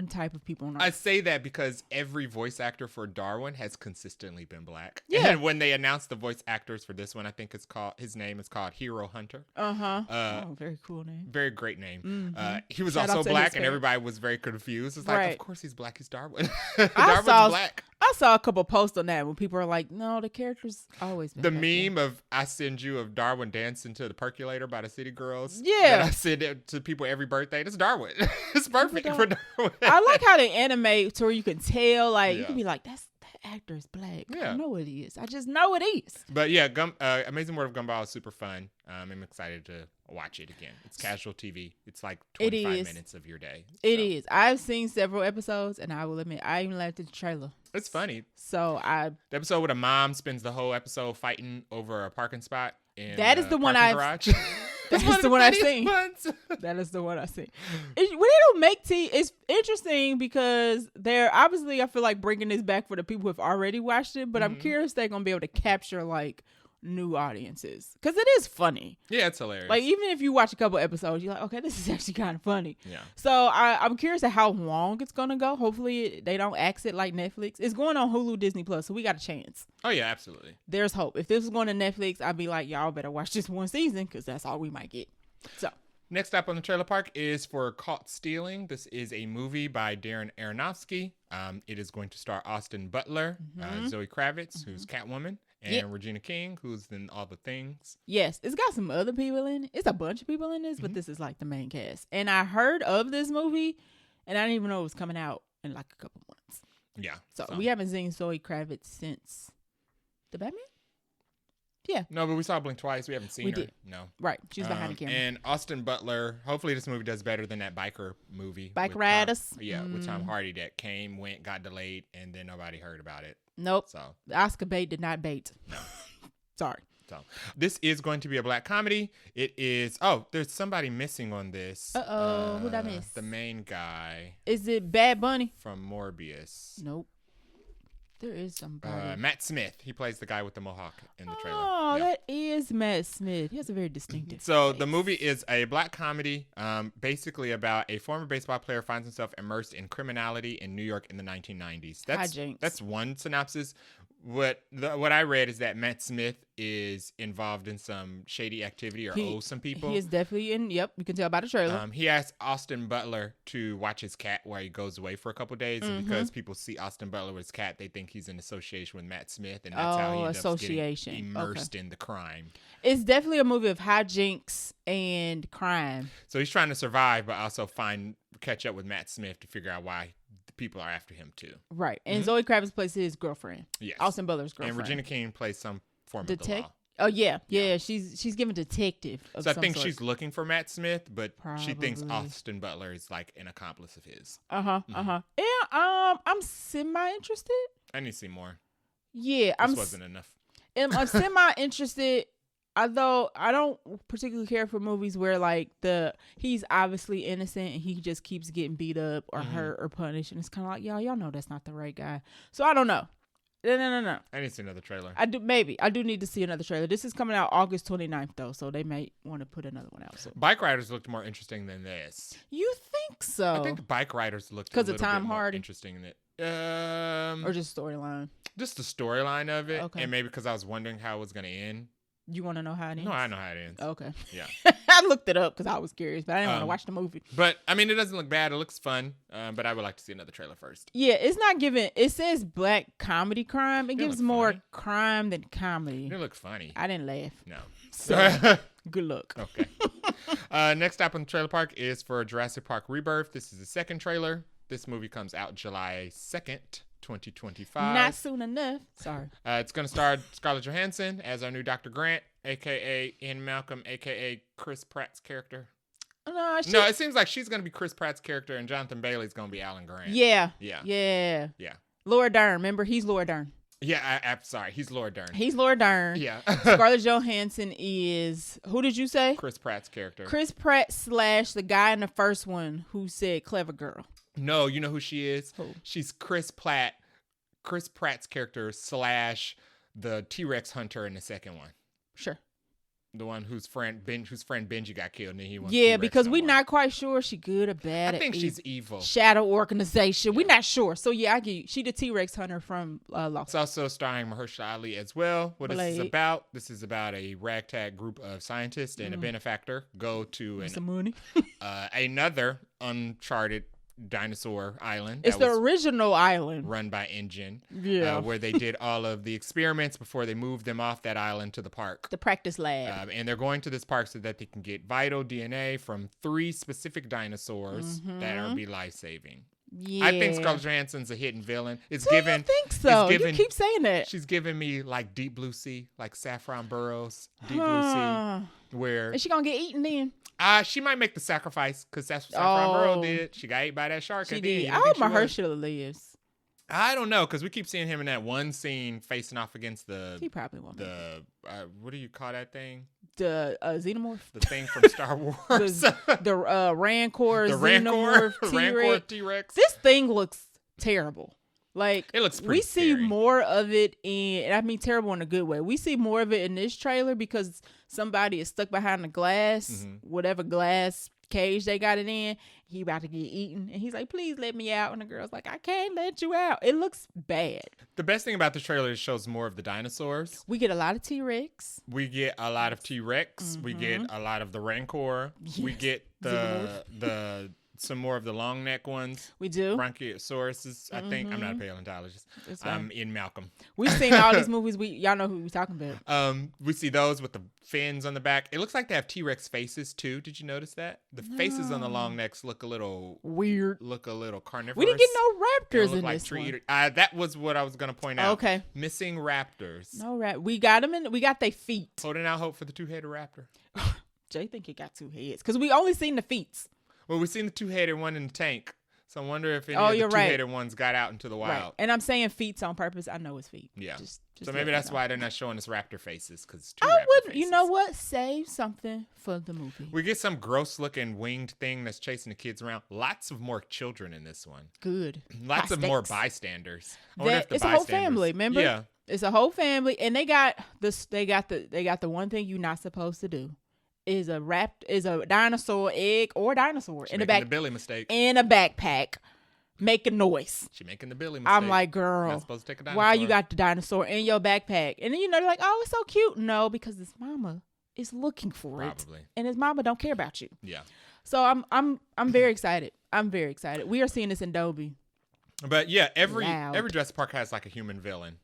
type of people on Earth.
I say that because every voice actor for Darwin has consistently been black.
Yeah.
And when they announced the voice actors for this one, I think his name is called Hero Hunter.
Very cool name.
Very great name.
Mm-hmm.
He was
Shout out
also
to
black,
his
and
face.
everybody was very confused. It's like,
Right.
of course he's black. He's Darwin. Darwin's black.
I saw a couple posts on that when people are like, no, the character's always been
The
black.
meme of I send you of Darwin dancing to the percolator by the City Girls.
Yeah.
That I send it to people every birthday. That's Darwin. It's perfect for Darwin.
I like how they animate to where you can tell, like, you
Yeah.
can be like, that actor is black.
Yeah.
I know it is. I just know it is.
But yeah, Amazing World of Gumball is super fun. I'm excited to watch it again. It's casual TV. It's like 25 minutes of your day.
It is. I've seen several episodes, and I will admit, I even laughed at the trailer.
It's funny.
So
The episode where the mom spends the whole episode fighting over a parking spot.
That is the one
garage.
That's the one I've seen. That is the one I've seen. When they don't make tea, it's interesting because they're obviously, I feel like bringing this back for the people who have already watched it, but I'm curious they're going to be able to capture like new audiences because it is funny.
Yeah, it's hilarious.
Like even if you watch a couple episodes, you're like, okay, this is actually kind of funny.
Yeah.
So I'm curious at how long it's going to go. Hopefully they don't axe it like Netflix. It's going on Hulu, Disney Plus, so we got a chance.
Oh yeah, absolutely.
There's hope. If this was going to Netflix, I'd be like, y'all better watch this one season because that's all we might get. So
next up on the trailer park is for Caught Stealing. This is a movie by Darren Aronofsky. It is going to star Austin Butler, Zoe Kravitz, who's Catwoman, and Regina King, who's in All the Things.
Yes, it's got some other people in it. It's a bunch of people in this, but this is like the main cast. And I heard of this movie, and I didn't even know it was coming out in like a couple months.
Yeah.
So we haven't seen Zoe Kravitz since the Batman? Yeah.
No, but we saw Blink twice. We haven't seen her.
Did.
No.
Right. She's behind the camera.
And Austin Butler, hopefully this movie does better than that biker movie.
Bike
with
Riders?
with Tom Hardy that came, went, got delayed, and then nobody heard about it.
Nope.
So
The Oscar bait did not bait.
No.
Sorry.
So this is going to be a black comedy. It is. There's somebody missing on this.
Who'd I miss?
The main guy.
Is it Bad Bunny?
From Morbius.
Nope. There is somebody.
Matt Smith. He plays the guy with the mohawk in the trailer.
Oh, that is Matt Smith. He has a very distinctive
So
face.
the movie is a black comedy, basically about a former baseball player finds himself immersed in criminality in New York in the 1990s. That's one synopsis. What I read is that Matt Smith is involved in some shady activity or owes some people.
He is definitely in. Yep, you can tell by the trailer.
He asked Austin Butler to watch his cat while he goes away for a couple days, and because people see Austin Butler with his cat, they think he's in association with Matt Smith, and that's how he ends up getting immersed in the crime.
It's definitely a movie of hijinks and crime.
So he's trying to survive, but also catch up with Matt Smith to figure out why people are after him too.
Right. And Zoe Kravitz plays his girlfriend.
Yes.
Austin Butler's girlfriend.
And Regina King plays some form of the law.
Oh yeah. She's given detective.
So I think she's looking for Matt Smith, but she thinks Austin Butler is like an accomplice of his.
Yeah. I'm semi interested.
I need to see more.
Yeah.
This wasn't enough.
I'm semi interested. Although I don't particularly care for movies where like he's obviously innocent and he just keeps getting beat up or hurt or punished, and it's kind of like y'all know that's not the right guy. So I don't know. No.
I need to see another trailer.
I do need to see another trailer. This is coming out August 29th though, so they may want to put another one out soon.
Bike Riders looked more interesting than this.
You think so?
I think Bike Riders looked
because
a
of
little
Tom
bit more
Hardy
interesting than it.
Or just storyline.
Just the storyline of it,
Okay.
and maybe because I was wondering how it was going to end.
You want to know how it ends?
No, I know how it ends.
Okay.
Yeah.
I looked it up because I was curious, but I didn't want to watch the movie.
But, I mean, it doesn't look bad. It looks fun. But I would like to see another trailer first.
Yeah, it's not giving... It says black comedy crime. It gives more
funny.
crime than comedy.
It looks funny.
I didn't laugh.
No.
So, good luck.
Okay. Next up on the trailer park is for Jurassic Park Rebirth. This is the second trailer. This movie comes out July 2nd, 2025.
Not soon enough. Sorry.
It's going to star Scarlett Johansson as our new Dr. Grant, a.k.a. Ian Malcolm, a.k.a. Chris Pratt's character.
No,
it seems like she's going to be Chris Pratt's character and Jonathan Bailey's going to be Alan Grant.
Yeah.
Yeah.
Yeah.
Yeah.
Laura Dern. Remember? He's Laura Dern.
Yeah, I'm sorry. He's Laura Dern.
He's Laura Dern.
Yeah.
Scarlett Johansson is... Who did you say?
Chris Pratt's character.
Chris Pratt / the guy in the first one who said clever girl.
No, you know who she is?
Who?
She's Chris Pratt's character / the T-Rex hunter in the second one.
Sure.
The one whose friend Benji got killed and then he wants
Yeah,
T-Rex
because we're
somewhere.
not quite sure she good or bad.
I think she's evil.
Shadow organization. We're not sure. So yeah, I get you. She the T-Rex hunter from Lost.
It's also starring Mahershala Ali as well. What
Blade.
this is about a ragtag group of scientists and a benefactor go to
Some money.
another uncharted dinosaur island.
It's the original island
run by InGen.
Yeah.
Where they did all of the experiments before they moved them off that island to the park.
the practice lab.
And they're going to this park so that they can get vital DNA from 3 specific dinosaurs that are be life-saving.
Yeah.
I think Scarlett Johansson's a hidden villain.
You think so? You keep saying that.
She's giving me like Deep Blue Sea, like Saffron Burrows, Deep Blue Sea, where
is she gonna get eaten then?
she might make the sacrifice because that's what Saffron Burrow did. She got ate by that shark.
She
at the
did.
end.
I hope Mahershala lives.
I don't know because we keep seeing him in that one scene facing off against
He probably won't.
What do you call that thing?
The xenomorph.
The thing from Star Wars.
the Rancor.
The
Rancor.
Rancor T-Rex.
This thing looks terrible. Like
it looks pretty
we see
scary.
more of it and I mean terrible in a good way. We see more of it in this trailer because somebody is stuck behind the glass, whatever glass cage they got it in. He about to get eaten and he's like, please let me out. And the girl's like, I can't let you out. It looks bad.
The best thing about the trailer is it shows more of the dinosaurs.
We get a lot of T-Rex.
We get a lot of T-Rex. We get a lot of the Rancor. Yes. We get the some more of the long neck ones.
We do.
Bronchiosauruses, I think. I'm not a paleontologist. I'm in Malcolm.
We've seen all these movies. Y'all know who we're talking about.
We see those with the fins on the back. It looks like they have T-Rex faces too. Did you notice that? The faces on the long necks look a little
weird.
Look a little carnivorous.
We didn't get no raptors in
like
this one.
Eater. That was what I was going to point out.
Okay.
Missing raptors.
No we got them we got their feet.
Holding out hope for the 2-headed raptor.
Jay think it got 2 heads because we only seen the feet.
Well, we've seen the 2-headed one in the tank. So I wonder if any of the 2-headed ones got out into the wild.
Right. And I'm saying feet on purpose. I know it's feet.
Yeah.
Just
so maybe that's why they're not showing us raptor faces because
you know what? Save something for the movie.
We get some gross looking winged thing that's chasing the kids around. Lots of more children in this one.
Good.
Lots of more bystanders.
It's a whole family, remember?
Yeah.
It's a whole family. And they got the one thing you're not supposed to do. Is a dinosaur egg or dinosaur in the back.
The Billy mistake.
In a backpack, making noise.
She making the Billy mistake.
I'm like, girl,
not supposed to take a dinosaur.
why you got the dinosaur in your backpack? And then they're like, oh, it's so cute. No, because his mama is looking for it, and his mama don't care about you.
Yeah.
So I'm very excited. I'm very excited. We are seeing this in Dolby.
But yeah, every Jurassic Park has like a human villain.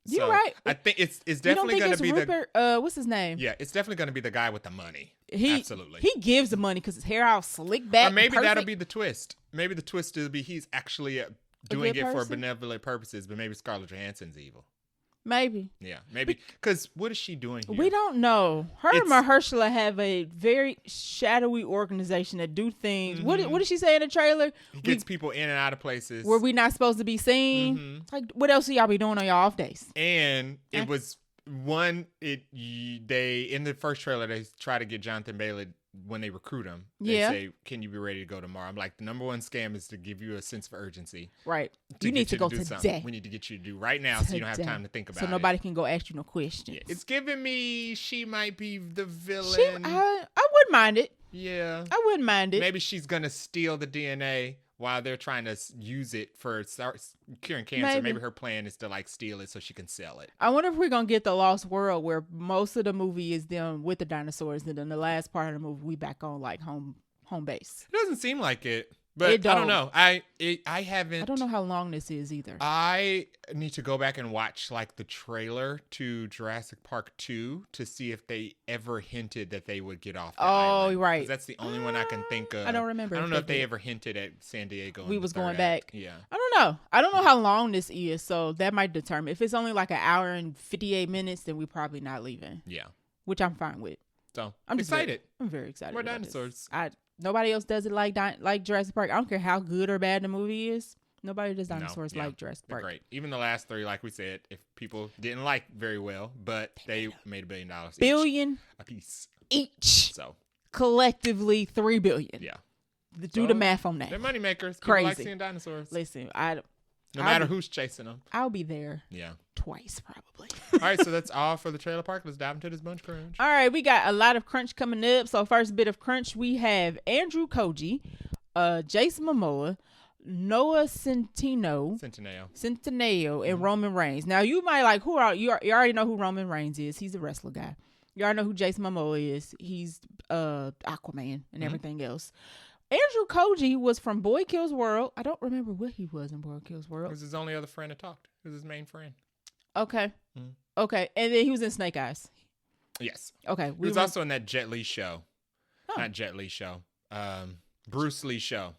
You're right.
I think it's definitely going to be
Rupert, what's his name?
Yeah, it's definitely going to be the guy with the money. Absolutely.
He gives the money because his hair all slick back.
Or maybe that'll be the twist. Maybe the twist will be he's actually doing it for benevolent purposes, but maybe Scarlett Johansson's evil.
Maybe.
Yeah, maybe. Because what is she doing here?
We don't know. Her and Mahershala have a very shadowy organization that do things. What did she say in the trailer?
He gets people in and out of places.
Where we not supposed to be seen. Like, what else do y'all be doing on your off days?
And it was in the first trailer, they try to get Jonathan Bailey when they recruit him. They say, can you be ready to go tomorrow? I'm like, the number one scam is to give you a sense of urgency.
Right. You need to go today.
Something. We need to get you to do right now so you don't have time to think about it.
So nobody can go ask you no questions.
Yeah. It's giving me she might be the villain.
I wouldn't mind it.
Yeah.
I wouldn't mind it.
Maybe she's going to steal the DNA while they're trying to use it for curing cancer. Maybe her plan is to like steal it so she can sell it.
I wonder if we're gonna get the Lost World where most of the movie is them with the dinosaurs, and then the last part of the movie we back on like home base.
It doesn't seem like it. But I don't know. I haven't.
I don't know how long this is either.
I need to go back and watch like the trailer to Jurassic Park 2 to see if they ever hinted that they would get off the island.
Right. 'Cause
that's the only one I can think of.
I don't remember.
I don't know if they ever hinted at San Diego.
We was going back.
Yeah.
I don't know. I don't know how long this is, so that might determine. If it's only like an hour and 58 minutes, then we're probably not leaving.
Yeah.
Which I'm fine with.
So I'm excited.
I'm very excited.
More dinosaurs.
Nobody else does it like Jurassic Park. I don't care how good or bad the movie is. Nobody does dinosaurs like Jurassic Park.
Great. Even the last 3, like we said, if people didn't like very well, but they made $1 billion.
Billion
a piece
each.
So
collectively $3 billion.
Yeah.
Do the math on that.
They're money makers.
Crazy.
People like seeing dinosaurs.
Listen,
no matter who's chasing them.
I'll be there.
Yeah.
Twice probably.
All right, so that's all for the trailer park. Let's dive into this Buncha Crunch.
All right, we got a lot of crunch coming up. So first bit of crunch, we have Andrew Koji, Jason Momoa, Noah Centineo, and Roman Reigns. Now you might like you already know who Roman Reigns is. He's a wrestler guy. You already know who Jason Momoa is. He's Aquaman and everything else. Andrew Koji was from Boy Kills World. I don't remember what he was in Boy Kills World.
It was his only other friend that talked. It was his main friend.
Okay. Okay. And then he was in Snake Eyes.
Yes.
Okay.
He was also in that Jet Li show. Not Jet Li show. Bruce Lee show.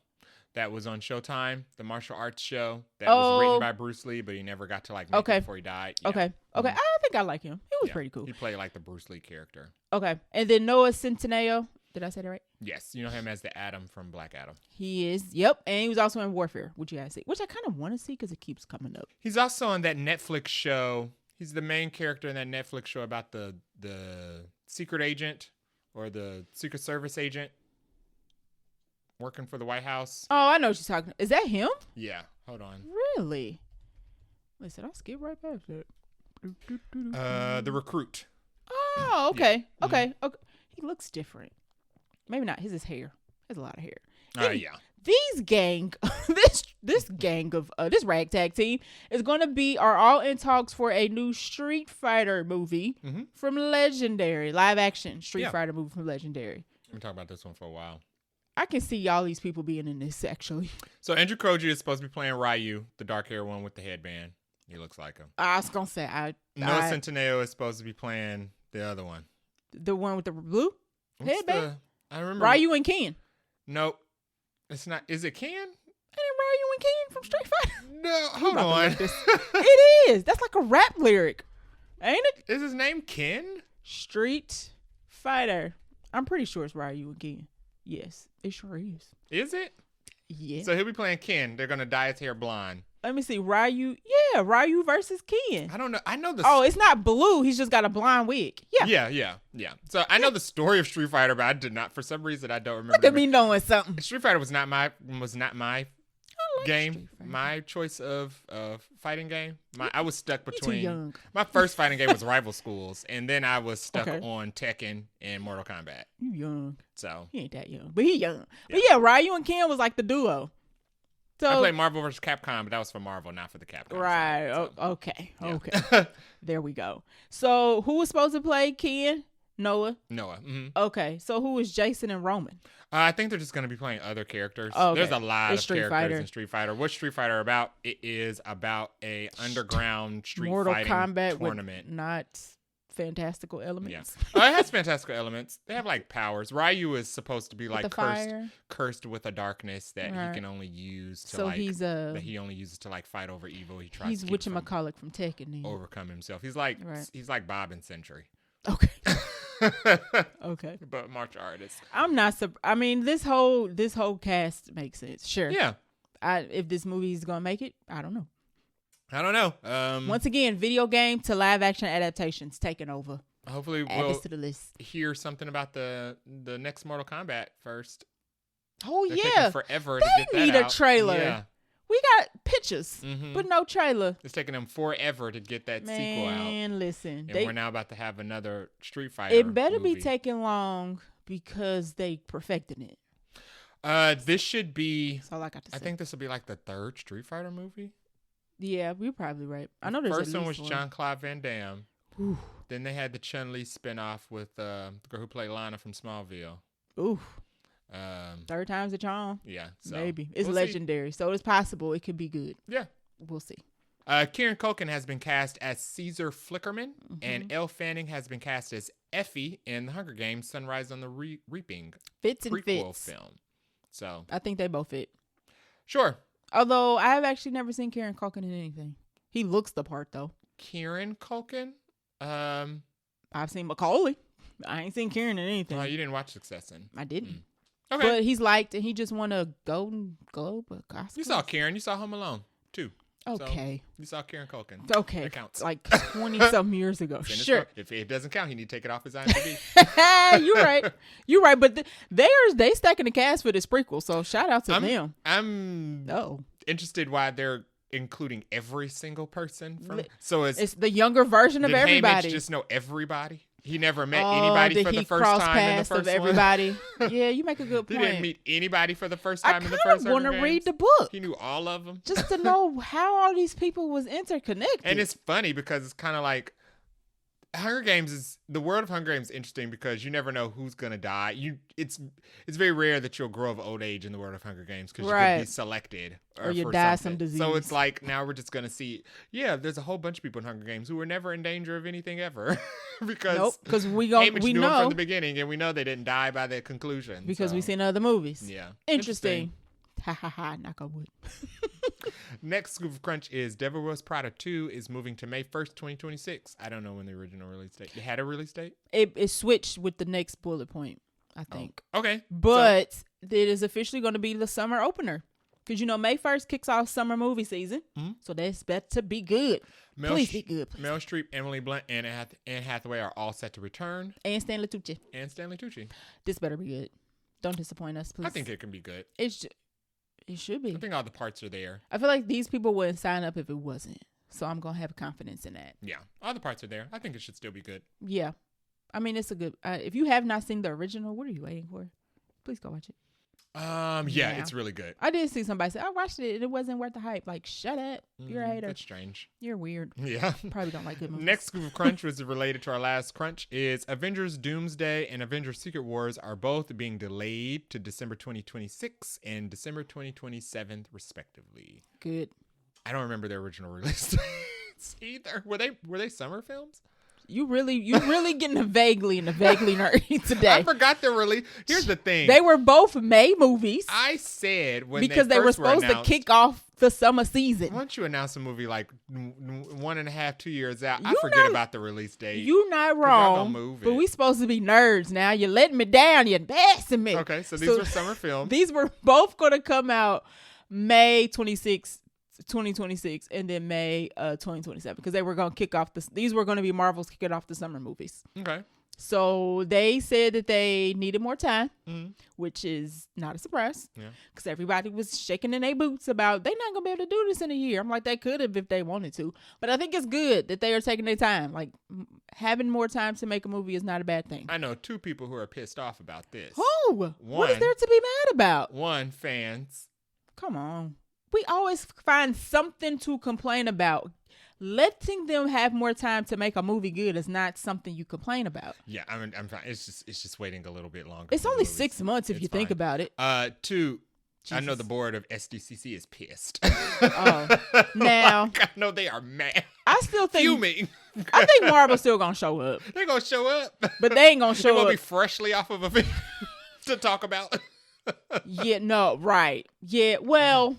That was on Showtime, the martial arts show that was written by Bruce Lee, but he never got to like make it before he died. Yeah.
Okay. I think I like him. He was pretty cool.
He played like the Bruce Lee character.
Okay. And then Noah Centineo. Did I say that right?
Yes. You know him as the Adam from Black Adam.
He is. Yep. And he was also in Warfare, which you guys see, which I kind of want to see because it keeps coming up.
He's also on that Netflix show. He's the main character in that Netflix show about the secret agent or the Secret Service agent working for the White House.
Oh, I know what you're talking. Is that him?
Yeah. Hold on.
Really? Listen, I'll skip right past that.
The Recruit.
Oh, okay.
Yeah.
Okay. He looks different. Maybe not. His hair. He has a lot of hair.
Yeah.
This ragtag team are all in talks for a new Street Fighter movie from Legendary, live action Street Fighter movie from Legendary.
We've been talking about this one for a while.
I can see all these people being in this actually.
So Andrew Koji is supposed to be playing Ryu, the dark hair one with the headband. He looks like him.
I was gonna say
Noah Centineo is supposed to be playing the other one.
The one with the blue headband?
I remember.
Ryu and Ken.
Nope. It's not. Is it Ken?
Ain't it Ryu and Ken from Street Fighter?
No, hold on.
It is. That's like a rap lyric. Ain't it?
Is his name Ken?
Street Fighter. I'm pretty sure it's Ryu and Ken. Yes, it sure is.
Is it?
Yeah.
So he'll be playing Ken. They're going to dye his hair blonde.
Let me see. Ryu. Yeah, Ryu versus Ken.
I don't know. I know the.
Oh, it's not blue. He's just got a blonde wig. Yeah.
Yeah. So I know the story of Street Fighter, but I did not. For some reason, I don't remember.
Look at me knowing something.
Street Fighter was not my game. My choice of fighting game. I was stuck between.
Too young.
My first fighting game was Rival Schools, and then I was stuck on Tekken and Mortal Kombat.
You young.
So
he ain't that young, but he young. Yeah. But yeah, Ryu and Ken was like the duo. So,
I played Marvel vs. Capcom, but that was for Marvel, not for the Capcom.
Right.
Side, so.
Okay. There we go. So who was supposed to play Ken? Noah.
Mm-hmm.
Okay. So who is Jason and Roman?
I think they're just going to be playing other characters.
Okay.
There's a lot of characters
Fighter.
in Street Fighter. What's Street Fighter about? It is about a underground street
Mortal
fighting
Kombat
tournament.
With not fantastical elements.
Yeah. It has fantastical elements. They have like powers. Ryu is supposed to be like cursed with a darkness that he can only use to that he only uses to like fight over evil. He's
whatchamacallit from Tekken.
Overcome himself. He's like Bob in Century.
Okay. Okay.
But martial artist.
I'm not. I mean, this whole cast makes sense. Sure.
Yeah.
If this movie is gonna make it, I don't know.
Once
again, video game to live action adaptations taking over.
Hopefully, we'll to the list. Hear something about the next Mortal Kombat first.
Oh,
They're taking forever to get that out.
They need a trailer. Yeah. We got pictures, but no trailer.
It's taking them forever to get that sequel out.
Man, listen.
And we're now about to have another Street Fighter
It better
movie.
be taking long because they perfecting it.
This should be.
That's all I got to say.
I think this will be like the third Street Fighter movie.
Yeah, you're probably right. I know there's
first
at
one
least
was Jean-Claude Van Damme.
Ooh.
Then they had the Chun-Li spinoff with the girl who played Lana from Smallville.
Ooh. Third time's the charm.
Yeah. So
maybe. It's
we'll
legendary. So it's possible it could be good.
Yeah.
We'll see.
Kieran Culkin has been cast as Caesar Flickerman, and Elle Fanning has been cast as Effie in The Hunger Games: Sunrise on the Reaping
fits and
prequel
fits.
film. So
I think they both fit.
Sure.
Although I have actually never seen Kieran Culkin in anything. He looks the part though.
Kieran Culkin?
I've seen Macaulay. I ain't seen Kieran in anything.
Oh, you didn't watch Succession.
I didn't.
Okay.
But he's liked, and he just won a Golden Globe or Oscar.
You saw Kieran. You saw Home Alone, too.
Okay.
So you saw Kieran Culkin.
Okay.
That counts.
Like 20-something years ago. Sure.
If it doesn't count, he need to take it off his IMDb.
You're right. You're right. But they stacking the cast for this prequel, so shout out to them.
I'm interested why they're including every single person. So it's
the younger version of everybody.
Haymitch just know everybody. He never met anybody for the first time in the first
of everybody. Yeah, you make a good point.
He didn't meet anybody for the first time in the first
I want to read the book.
He knew all of them.
Just to know how all these people was interconnected.
And it's funny because it's kind of like the world of Hunger Games is interesting because you never know who's gonna die. It's very rare that you'll grow of old age in the world of Hunger Games because you could be selected
or you die some disease.
So it's like now we're just gonna see. Yeah, there's a whole bunch of people in Hunger Games who were never in danger of anything ever because
we
know
them
from the beginning and we know they didn't die by the conclusion
because we've seen other movies.
Yeah,
interesting. Ha ha ha! Knock on wood.
Next scoop of crunch is Devil Wears Prada 2 is moving to May 1st, 2026. I don't know when the original release date. It had a release date?
It switched with the next bullet point, I think.
Oh, okay.
But it is officially going to be the summer opener. Because, May 1st kicks off summer movie season. Mm-hmm. So that's better to be good. Please be good. Please.
Meryl Streep, Emily Blunt, and Anne Hathaway are all set to return.
And Stanley Tucci. This better be good. Don't disappoint us, please.
I think it can be good.
It should be.
I think all the parts are there.
I feel like these people wouldn't sign up if it wasn't. So I'm going to have confidence in that.
Yeah. All the parts are there. I think it should still be good.
Yeah. I mean, it's a good... if you have not seen the original, what are you waiting for? Please go watch it.
Yeah, it's really good.
I did see somebody say, I watched it and it wasn't worth the hype. Like, shut up. You're a hater.
That's strange.
You're weird.
Yeah.
Probably don't like good movies.
Next group of crunch was related to our last crunch is Avengers Doomsday and Avengers Secret Wars are both being delayed to December 2026 and December 2027 respectively.
Good.
I don't remember their original release dates either. Were they summer films?
You really getting vaguely nerdy today.
I forgot their release. Here's the thing.
They were both May movies.
I said
because they were supposed to kick off the summer season.
Once you announce a movie like 1.5, 2 years out, I forget about the release date.
You're not wrong. But we supposed to be nerds now. You're letting me down. You're embarrassing me.
Okay, so these were summer films.
These were both going to come out May 26th. 2026 and then May 2027 because they were going to kick off these were going to be Marvel's kicking off the summer movies.
Okay.
So they said that they needed more time, which is not a surprise because everybody was shaking in their boots about they're not going to be able to do this in a year. I'm like, they could have if they wanted to, but I think it's good that they are taking their time. Like having more time to make a movie is not a bad thing.
I know two people who are pissed off about this.
Who? What is there to be mad about?
One, fans.
Come on. We always find something to complain about. Letting them have more time to make a movie good is not something you complain about.
Yeah, I'm fine. It's just waiting a little bit longer.
It's only 6 months if you think about it.
Two,
Jesus.
I know the board of SDCC is pissed.
Now
I know they are mad.
I still think
fuming.
I think Marvel's still gonna show up.
They're gonna show up,
but they ain't gonna show up.
They're gonna be freshly off of a video to talk about.
Yeah, no, right. Yeah, well,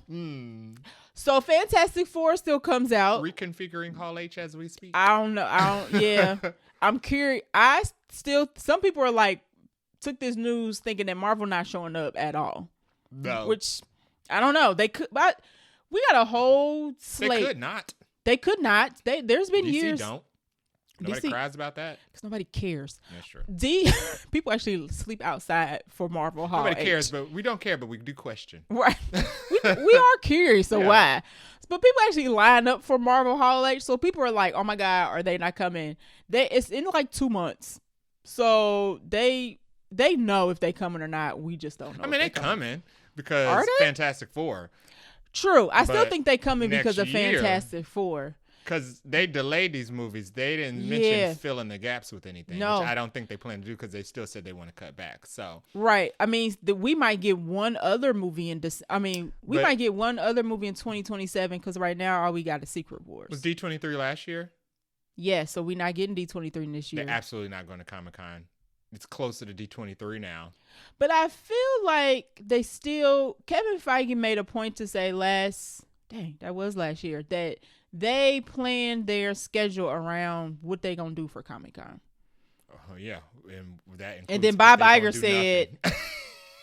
so Fantastic Four still comes out.
Reconfiguring Hall H as we speak.
I don't know. Yeah. I'm curious. Some people are like, took this news thinking that Marvel not showing up at all.
No.
Which, I don't know. They could, but we got a whole slate. They could not. There's been
DC
years.
Don't. Nobody cries about that.
Because nobody cares.
That's true.
People actually sleep outside for Marvel Hall
Nobody
H.
cares, but we don't care, but we do question.
Right. we are curious, so why? But people actually line up for Marvel Hall H, so people are like, oh my God, are they not coming? It's in like 2 months. So they know if they coming or not. We just don't know.
I mean, they coming because Fantastic Four.
True. I still think they coming because of Fantastic Four.
Because they delayed these movies. They didn't mention filling the gaps with anything, which I don't think they plan to do because they still said they want to cut back. So
right. I mean, we might get one other movie in this. I mean, we might get one other movie in 2027 because right now all we got is Secret Wars.
Was D23 last year?
Yeah, so we're not getting D23 this year.
They're absolutely not going to Comic-Con. It's closer to D23 now.
But I feel like they still... Kevin Feige made a point to say that was last year, that they planned their schedule around what they going to do for Comic-Con.
Oh, yeah.
And then Bob Iger said...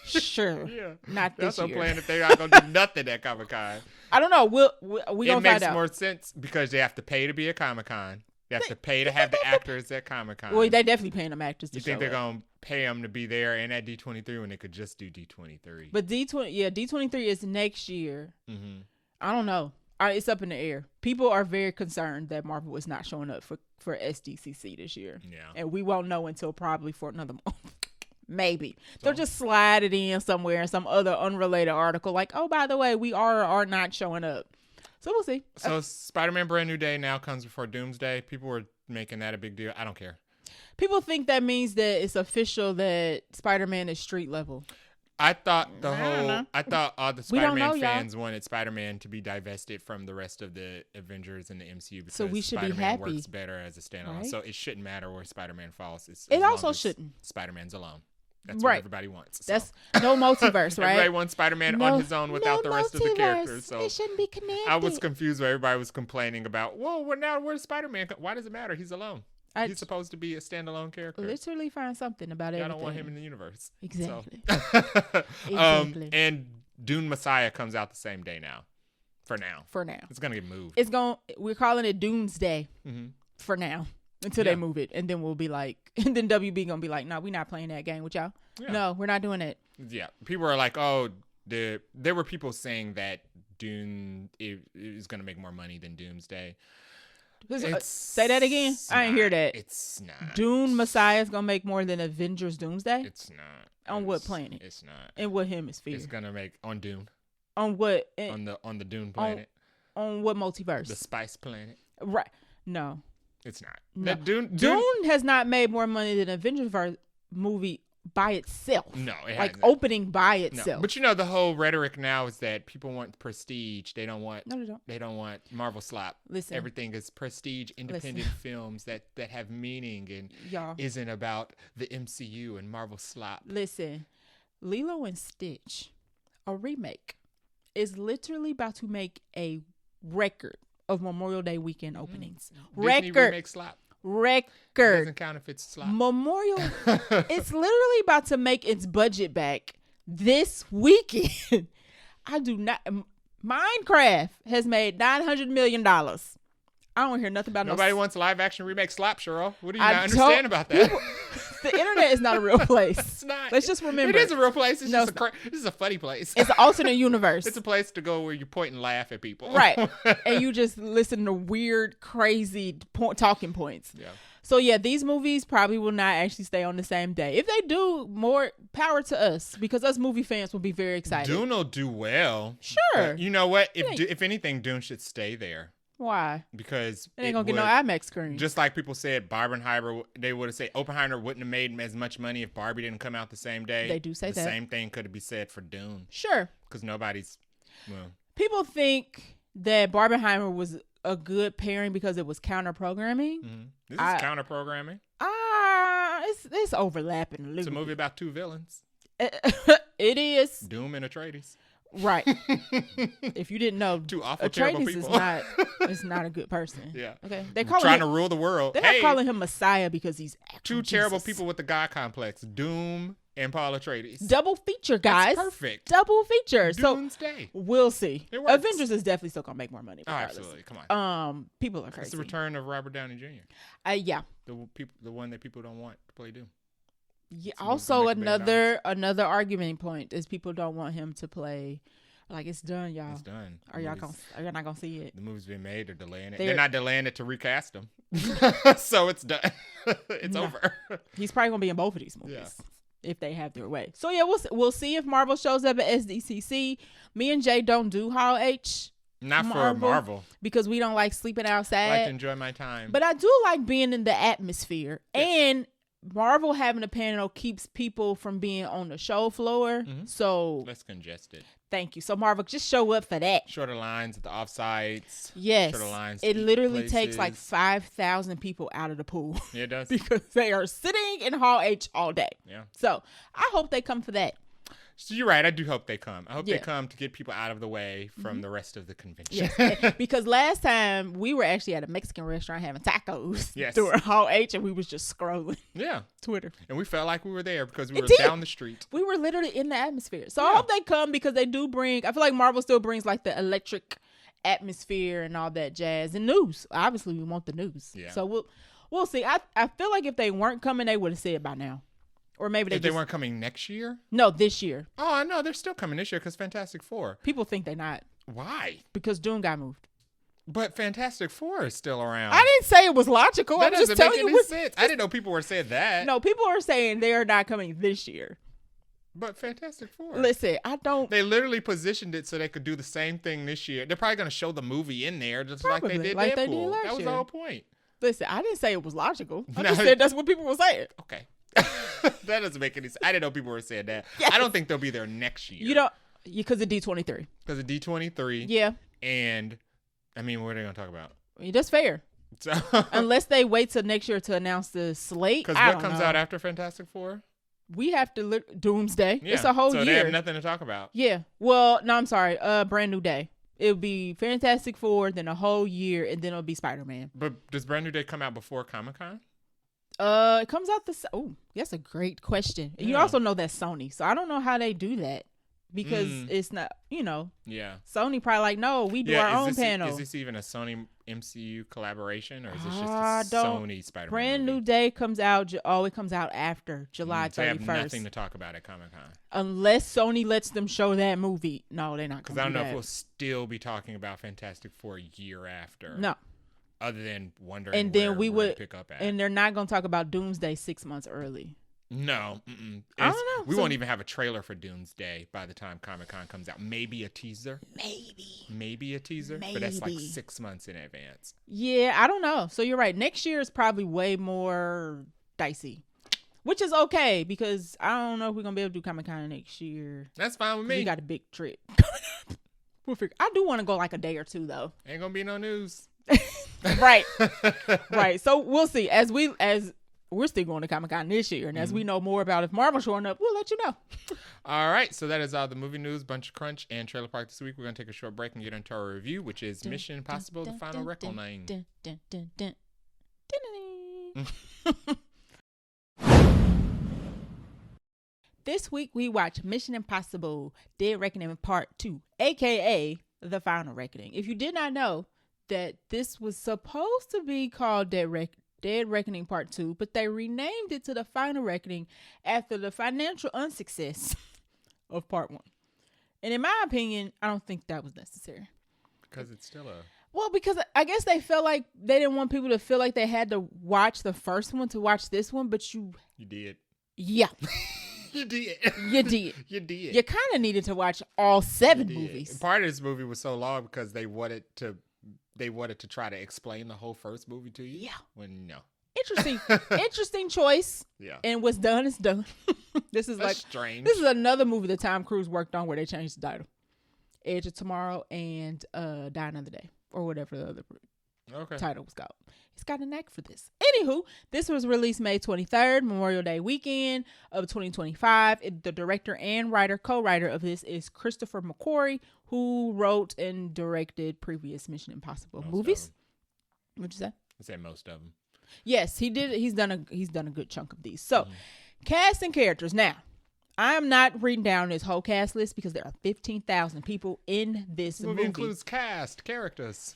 Sure. Yeah. Not this year.
That's a plan if they're not going to do nothing at Comic-Con.
I don't know. We going to find out. It
makes more sense because they have to pay to be at Comic-Con. They have to pay to have the actors at Comic-Con.
Well, they definitely paying them actors to show up.
You think they're going to pay them to be there and at D23 when they could just do D23?
But D23 is next year. Mm-hmm. I don't know. It's up in the air. People are very concerned that Marvel is not showing up for SDCC this year. Yeah. And we won't know until probably for another month. Maybe. They'll just slide it in somewhere in some other unrelated article like, oh, by the way, we are or not showing up. So we'll see.
So Spider-Man Brand New Day now comes before Doomsday. People were making that a big deal. I don't care.
People think that means that it's official that Spider-Man is street level.
I thought all the Spider-Man fans wanted Spider-Man to be divested from the rest of the Avengers and the MCU because
so we should
Spider-Man
be happy.
Works better as a standalone. Right? So it shouldn't matter where Spider-Man falls.
It also shouldn't.
Spider-Man's alone. That's what everybody wants. So.
That's no multiverse, right?
Everybody wants Spider-Man on his own without the rest of the characters. So
it shouldn't be connected.
I was confused when everybody was complaining about, where's Spider-Man? Why does it matter? He's alone. He's supposed to be a standalone character.
Literally find something about everything.
I don't want him in the universe.
Exactly.
So. Exactly. And Dune Messiah comes out the same day now. For now. It's going to get moved.
We're calling it Doomsday for now. Until they move it. And then we'll be like, and then WB gonna be like, no, we're not playing that game with y'all. Yeah. No, we're not doing it.
Yeah. People are like, there were people saying that Dune is gonna make more money than Doomsday.
Say that again? I didn't hear that.
It's not.
Dune Messiah is gonna make more than Avengers Doomsday?
It's not.
On what planet?
It's not.
In what hemisphere?
It's gonna make on Dune.
On what?
On the Dune planet.
On what multiverse?
The Spice Planet.
Right. No.
It's not.
No. Dune has not made more money than Avengers movie by itself.
No, it
like
hasn't.
Opening by itself.
No. But the whole rhetoric now is that people want prestige. They don't want.
No, they don't.
They don't want Marvel slop.
Listen,
everything is prestige, independent films that have meaning and isn't about the MCU and Marvel slop.
Listen, Lilo and Stitch, a remake, is literally about to make a record of Memorial Day weekend openings.
Disney remake slap.
Record.
Doesn't count if it's slap.
Memorial. It's literally about to make its budget back this weekend. I do not. Minecraft has made $900 million. I don't hear nothing about
nobody wants live action remake slap, Cheryl. What do you not understand about that?
The internet is not a real place.
It's not.
Let's just remember.
It is a real place. It's just this is a funny place.
It's an alternate universe.
It's a place to go where you point and laugh at people.
Right. And you just listen to weird, crazy talking points.
Yeah.
So, these movies probably will not actually stay on the same day. If they do, more power to us because us movie fans will be very excited.
Dune will do well.
Sure.
You know what? If anything, Dune should stay there.
Why?
Because
it ain't gonna get no IMAX screen.
Just like people said, Barbenheimer, they would have said Oppenheimer wouldn't have made as much money if Barbie didn't come out the same day.
They do say that.
The same thing could be said for Dune.
Sure.
Because nobody's. Well.
People think that Barbenheimer was a good pairing because it was counter programming.
Mm-hmm. This is counter programming.
It's overlapping.
It's a movie about two villains.
It is.
Doom and Atreides.
Right. If you didn't know,
two awful terrible people.
is not a good person.
Yeah.
Okay. They call
trying to rule the world.
They're not calling him Messiah because he's
two terrible people with the God complex. Doom and Paul Atreides.
Double feature, guys.
That's perfect.
Double feature.
Doomsday.
So we'll see.
It works.
Avengers is definitely still gonna make more money.
Oh, absolutely. Come on.
People are crazy.
It's the return of Robert Downey Jr.
Yeah.
The one that people don't want to play Doom.
Yeah. Also, another argument point is people don't want him to play. Like, it's done, y'all.
It's done.
Are y'all not gonna see it?
The movie's been made. They're delaying it. They're not delaying it to recast him. So it's done. It's over.
He's probably gonna be in both of these movies.
Yeah.
if they have their way. So yeah, we'll see if Marvel shows up at SDCC. Me and Jay don't do Hall H.
Not for Marvel.
Because we don't like sleeping outside.
I like to enjoy my time.
But I do like being in the atmosphere. Yes. And Marvel having a panel keeps people from being on the show floor. Mm-hmm. So
less congested.
Thank you. So Marvel, just show up for that.
Shorter lines at the offsites.
Yes.
Shorter lines.
It literally takes like 5,000 people out of the pool.
Yeah, it does.
Because they are sitting in Hall H all day.
Yeah.
So I hope they come for that.
So you're right. I do hope they come. I hope they come to get people out of the way from the rest of the convention.
Yes. Because last time we were actually at a Mexican restaurant having tacos during Hall H, and we was just scrolling.
Yeah.
Twitter.
And we felt like we were there because we were down the street.
We were literally in the atmosphere. So I hope they come because they do bring, I feel like Marvel still brings like the electric atmosphere and all that jazz and news. Obviously we want the news. Yeah. So we'll see. I feel like if they weren't coming, they would have said by now. Or maybe
they weren't coming next year?
No, this year.
Oh, I know. They're still coming this year because Fantastic Four.
People think they're not.
Why?
Because Doom got moved.
But Fantastic Four is still around.
I didn't say it was logical.
That
I'm just telling you
what sense. I didn't know people were saying that.
No, people are saying they are not coming this year.
But Fantastic Four.
Listen, I don't.
They literally positioned it so they could do the same thing this year. They're probably going to show the movie in there just like they did Deadpool. That was the whole point.
Listen, I didn't say it was logical. I just said that's what people were saying.
Okay. That doesn't make any sense. I didn't know people were saying that. Yes. I don't think they'll be there next year.
You don't, because of D23.
Because of D23.
Yeah.
And, I mean, what are they going to talk about?
That's fair. So, unless they wait till next year to announce the slate.
Because what comes out after Fantastic Four?
We have to Doomsday. Yeah. It's a whole year.
So they have nothing to talk about.
Yeah. Well, no, I'm sorry. Brand New Day. It'll be Fantastic Four, then a whole year, and then it'll be Spider-Man.
But does Brand New Day come out before Comic-Con?
It comes out that's a great question. Yeah. You also know that's Sony, so I don't know how they do that because it's not,
Yeah.
Sony probably like, no, we do our own panel.
Is this even a Sony MCU collaboration, or is this just a Sony Spider-Man
Brand
movie?
New Day comes out. It comes out after July 31st.
They have nothing to talk about at Comic-Con.
Unless Sony lets them show that movie. No, they're not.
Because I don't know if we'll still be talking about Fantastic Four a year after.
No.
Other than wondering
and then we would
pick up at.
And they're not going to talk about Doomsday 6 months early.
No.
I don't know.
We won't even have a trailer for Doomsday by the time Comic-Con comes out. Maybe a teaser. Maybe a teaser. Maybe. But that's like 6 months in advance.
Yeah, I don't know. So you're right. Next year is probably way more dicey. Which is okay because I don't know if we're going to be able to do Comic-Con next year.
That's fine with me.
We got a big trip. We'll figure. I do want to go like a day or two though.
Ain't going to be no news.
Right. So we'll see as we're still going to Comic-Con this year, and as we know more about if Marvel's showing up, we'll let you know.
All right, so that is all the movie news, Buncha Crunch, and Trailer Park this week. We're going to take a short break and get into our review, which is Mission Impossible: The Final Reckoning.
This week we watched Mission Impossible: Dead Reckoning Part 2, aka The Final Reckoning. If you did not know that this was supposed to be called Dead Reckoning Part 2, but they renamed it to The Final Reckoning after the financial unsuccess of Part 1. And in my opinion, I don't think that was necessary.
Because it's still
because I guess they felt like they didn't want people to feel like they had to watch the first one to watch this one, but you did. Yeah.
You did.
You did.
You did.
You kind of needed to watch all 7 movies.
Part of this movie was so long because they wanted to try to explain the whole first movie to you.
Yeah.
When no.
Interesting choice.
Yeah.
And what's done is done. That's
strange.
This is another movie that Tom Cruise worked on where they changed the title. Edge of Tomorrow and Die Another Day, or whatever the other title was called. He's got a knack for this. Anywho, this was released May 23rd, Memorial Day weekend of 2025. The director and co-writer of this is Christopher McQuarrie, who wrote and directed previous Mission Impossible movies. What'd you say?
I said most of them.
Yes, he did. He's done a good chunk of these. So, cast and characters. Now, I am not reading down this whole cast list because there are 15,000 people in this movie.
Movie includes cast, characters.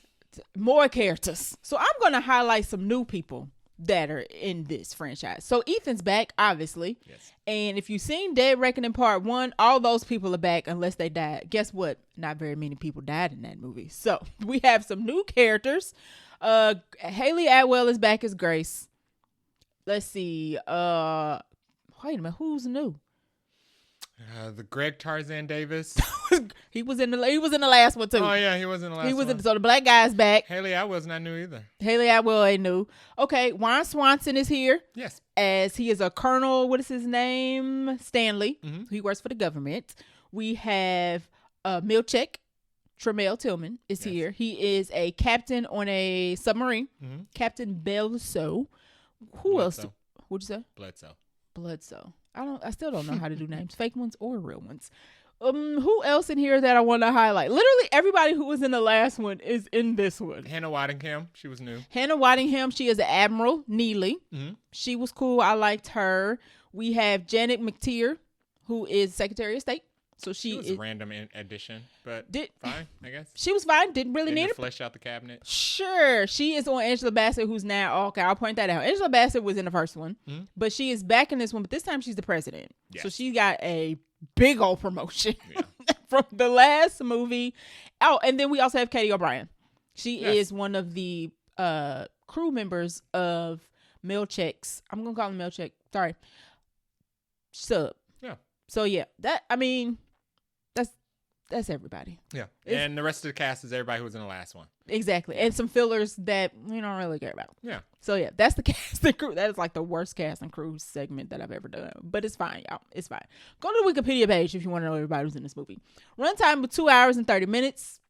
More characters. So I'm going to highlight some new people that are in this franchise. So Ethan's back, obviously.
Yes. And
if you've seen Dead Reckoning Part 1, all those people are back unless they died. Guess what? Not very many people died in that movie. So we have some new characters. Haley Atwell is back as Grace. Let's see. Wait a minute, who's new?
The Greg Tarzan Davis.
He was in the last one too.
Oh yeah, he was in the last one.
So the black guy's back.
Haley Atwell's not new either.
Haley Atwell ain't new. Okay, Juan Swanson is here.
Yes.
As he is a colonel. What is his name? Stanley.
Mm-hmm.
He works for the government. We have Milchek. Tremel Tillman is here. He is a captain on a submarine. Mm-hmm. Captain Belso. Who else? What'd you say? Bledsoe. I still don't know how to do names, fake ones or real ones. Who else in here that I want to highlight? Literally everybody who was in the last one is in this one.
Hannah Waddingham, she was new.
Hannah Waddingham, she is an Admiral Neely. Mm-hmm. She was cool. I liked her. We have Janet McTeer, who is Secretary of State. So she
was
is
a random addition, but fine, I guess.
She was fine. Didn't really need to
flesh out the cabinet.
Sure. She is on Angela Bassett, who's now, okay, I'll point that out. Angela Bassett was in the first one, but she is back in this one, but this time she's the president. Yes. So she got a big old promotion from the last movie. Oh, and then we also have Katie O'Brien. She is one of the crew members of Milchek's. I'm going to call him Milchek. Sorry. Sub. Yeah. So, yeah. That's everybody.
Yeah. And the rest of the cast is everybody who was in the last one.
Exactly. And some fillers that we don't really care about. Yeah. So, yeah, that's the cast and crew. That is like the worst cast and crew segment that I've ever done. But it's fine, y'all. It's fine. Go to the Wikipedia page if you want to know everybody who's in this movie. Runtime of 2 hours and 30 minutes.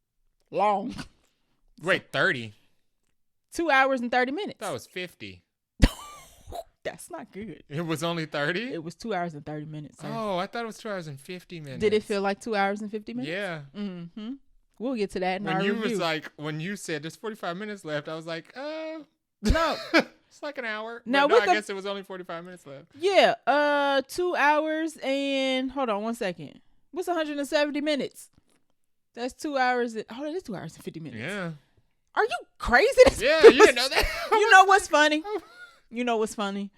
Long.
Wait, 30?
2 hours and 30 minutes.
That was 50.
That's not good.
It was only 30?
It was 2 hours and 30 minutes. Sir.
Oh, I thought it was 2 hours and 50 minutes.
Did it feel like 2 hours and 50 minutes?
Yeah.
Mm-hmm. We'll get to that in our review.
When you said there's 45 minutes left, I was like, no. It's like an hour.
Now,
I guess it was only 45 minutes left.
Yeah. 2 hours and, hold on one second. What's 170 minutes? That's 2 hours. That is 2 hours and 50 minutes.
Yeah.
Are you crazy?
Yeah, you didn't know that.
You know what's funny? You know what's funny?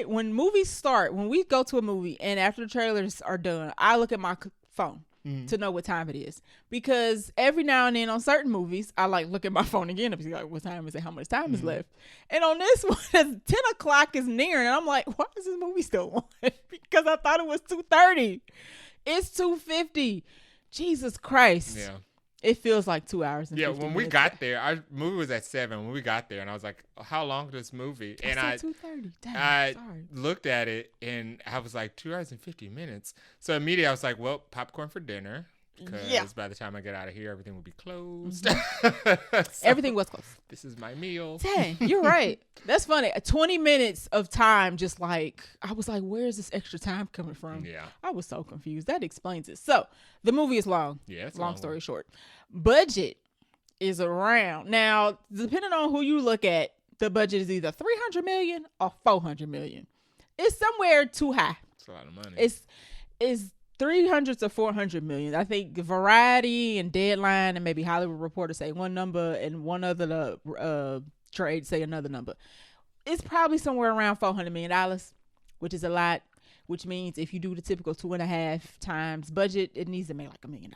When movies start, when we go to a movie and after the trailers are done, I look at my phone to know what time it is. Because every now and then on certain movies, I look at my phone again and be like, what time is it? How much time is left? And on this one, 10 o'clock is near and I'm like, why is this movie still on? Because I thought it was 2:30. It's 2:50. Jesus Christ. Yeah. It feels like 2 hours and 50 minutes.
When we got there, our movie was at 7 when we got there, and I was like, how long is this movie? And I
2:30. Damn,
I looked at it, and I was like, 2 hours and 50 minutes. So immediately I was like, well, popcorn for dinner, because by the time I get out of here, everything will be closed. So
everything was closed.
This is my meal.
Dang, you're right. That's funny. 20 minutes of time, just I was like, where is this extra time coming from? Yeah. I was so confused. That explains it. So the movie is long. Yeah, it's long story short. Budget is around. Now, depending on who you look at, the budget is either $300 million or $400 million. It's somewhere too high.
It's a lot of money.
It's 300 to 400 million. I think Variety and Deadline and maybe Hollywood Reporter say one number and one other trade say another number. It's probably somewhere around $400 million, which is a lot, which means if you do the typical 2.5 times budget, it needs to make like $1 million.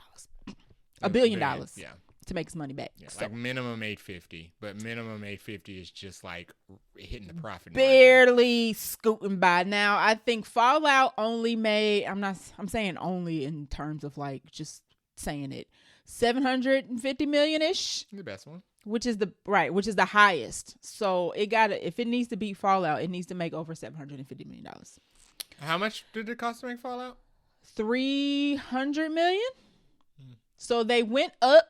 $1 billion. Yeah. To make its money back. Yeah,
so, like minimum 850, but minimum 850 is just like hitting the profit
barely margin. Scooting by. Now, I think Fallout only made, I'm saying only in terms of just saying it, 750 million-ish.
The best one.
Which is the highest. So if it needs to beat Fallout, it needs to make over $750 million.
How much did it cost to make Fallout?
$300 million. So they went up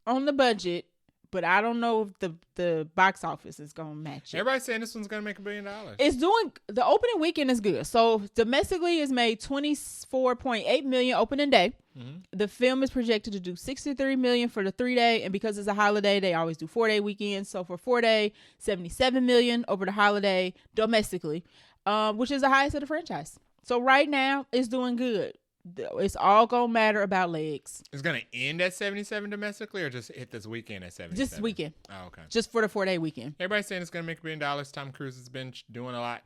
on the budget, but I don't know if the box office is going to match it.
Everybody's saying this one's going to make $1 billion.
The opening weekend is good. So domestically it's made $24.8 million opening day. Mm-hmm. The film is projected to do $63 million for the 3-day. And because it's a holiday, they always do 4-day weekends. So for 4-day, $77 million over the holiday domestically, which is the highest of the franchise. So right now it's doing good. It's all gonna matter about legs.
It's gonna end at 77 domestically, or just hit this weekend at 77?
Just this weekend.
Oh, okay.
Just for the 4-day weekend.
Everybody's saying it's gonna make $1 billion. Tom Cruise has been doing a lot.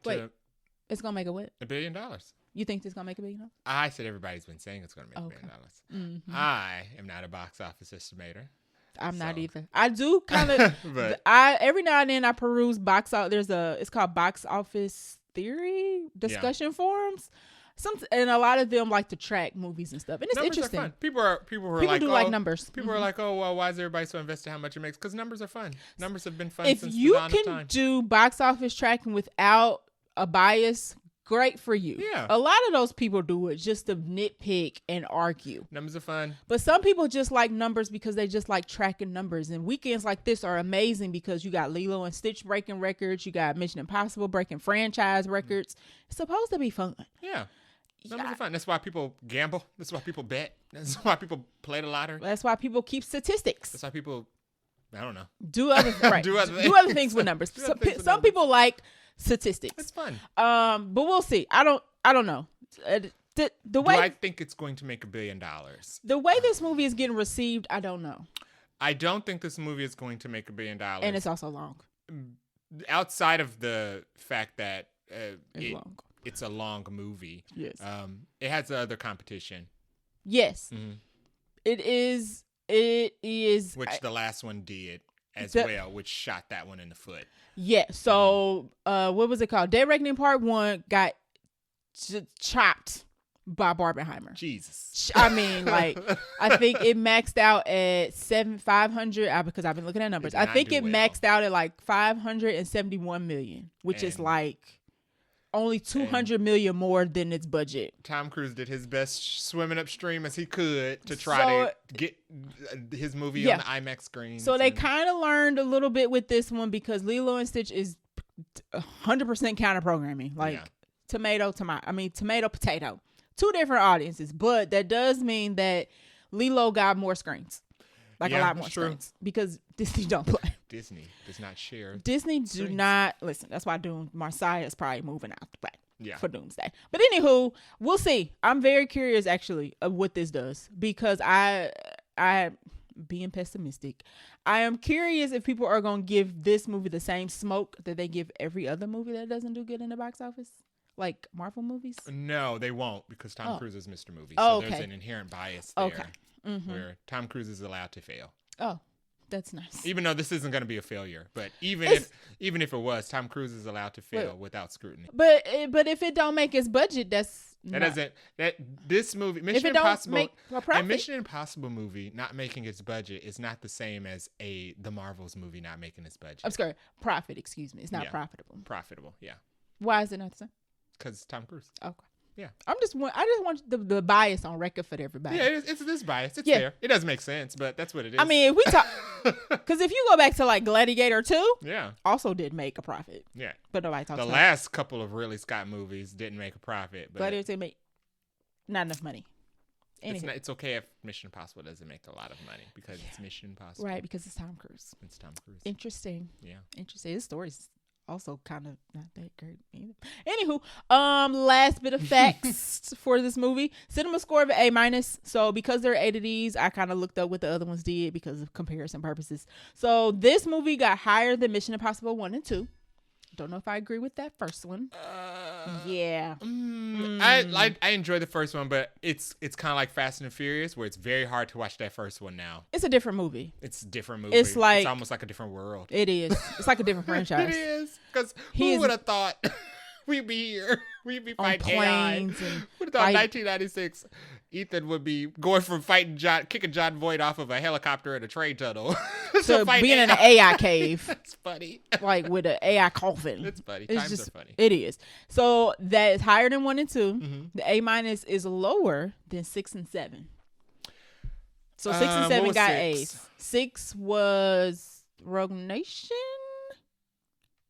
It's gonna make a what?
$1 billion.
You think it's gonna make $1 billion?
I said everybody's been saying it's gonna make $1 billion. Mm-hmm. I am not a box office estimator.
I'm not either. I do kind of, but every now and then I peruse box out. It's called Box Office theory discussion forums. And a lot of them like to track movies and stuff, and it's
numbers
interesting.
Are fun. People like,
do like numbers.
People are like, oh, well, why is everybody so invested? How much it makes? Because numbers are fun. Numbers have been fun
if
since
you
the dawn of
can
time.
do box office tracking without a bias, great for you.
Yeah.
A lot of those people do it just to nitpick and argue.
Numbers are fun.
But some people just like numbers because they just like tracking numbers. And weekends like this are amazing because you got Lilo and Stitch breaking records. You got Mission Impossible breaking franchise records. It's supposed to be fun.
Yeah. Numbers are fun. That's why people gamble. That's why people bet. That's why people play the lottery.
That's why people keep statistics.
That's why people, I don't know.
Do other things with numbers. Some people like statistics.
It's fun.
But we'll see. I don't know. The way
I think it's going to make $1 billion.
The way this movie is getting received, I don't know.
I don't think this movie is going to make $1 billion.
And it's also long.
Outside of the fact that
it's long.
It's a long movie.
Yes.
It has other competition.
Yes.
Mm-hmm.
It is.
Which the last one did as well, which shot that one in the foot.
Yeah. So, what was it called? Dead Reckoning Part 1 got chopped by Barbenheimer.
Jesus.
I mean, like, I think it maxed out at 500 because I've been looking at numbers. I think it maxed out at like 571 million, which is like only 200 million more than its budget.
Tom Cruise did his best swimming upstream as he could to try to get his movie on the IMAX screen.
So they kind of learned a little bit with this one because Lilo and Stitch is 100% counter programming. Like tomato, potato. Two different audiences, but that does mean that Lilo got more screens. Like a lot more screens. Because Disney don't play.
Disney does not share.
Disney do not listen. That's why Marseille is probably moving out the way for Doomsday. But anywho, we'll see. I'm very curious actually of what this does because I being pessimistic, I am curious if people are going to give this movie the same smoke that they give every other movie that doesn't do good in the box office. Like Marvel movies?
No, they won't because Tom Cruise is Mr. Movie.
So
there's an inherent bias there where Tom Cruise is allowed to fail. Oh,
that's nice.
Even though this isn't going to be a failure, but even if it was, Tom Cruise is allowed to fail without scrutiny.
But if it don't make its budget, this
movie Mission Impossible a Mission Impossible movie not making its budget is not the same as the Marvels movie not making its budget.
I'm sorry, profit. Excuse me, it's not profitable.
Profitable, yeah.
Why is it not the same?
Because Tom Cruise.
Okay.
Yeah.
I just want the bias on record for everybody.
Yeah, it's this bias. It's there. It doesn't make sense, but that's what it is.
I mean, if we talk, because if you go back to like Gladiator 2, also did make a profit.
Yeah.
But nobody talks about it.
The last couple of Ridley Scott movies didn't make a profit. But
Gladiator 2 made not enough money.
It's okay if Mission Impossible doesn't make a lot of money because it's Mission Impossible.
Right, because it's Tom Cruise.
It's Tom Cruise.
Interesting.
Yeah.
Interesting. His story's also kind of not that great either. Anywho, last bit of facts for this movie. Cinema score of A-. So because there are 8 of these, I kind of looked up what the other ones did because of comparison purposes. So this movie got higher than Mission Impossible 1 and 2. Don't know if I agree with that first one.
I enjoy the first one, but it's kind of like Fast and Furious, where it's very hard to watch that first one now.
It's a different movie.
It's a different movie.
It's
almost like a different world.
It is. It's like a different franchise.
It is. Because who would have thought we'd be here? We'd be fighting AI. Who would have thought 1996 Ethan would be going from kicking John Voight off of a helicopter in a train tunnel
to being in an AI cave.
That's funny.
Like with an AI coffin.
It's funny. Times are funny.
It is. So that is higher than 1 and 2.
Mm-hmm.
The A- is lower than 6 and 7. So 6 and 7 got
6?
A's. 6 was Rogue Nation?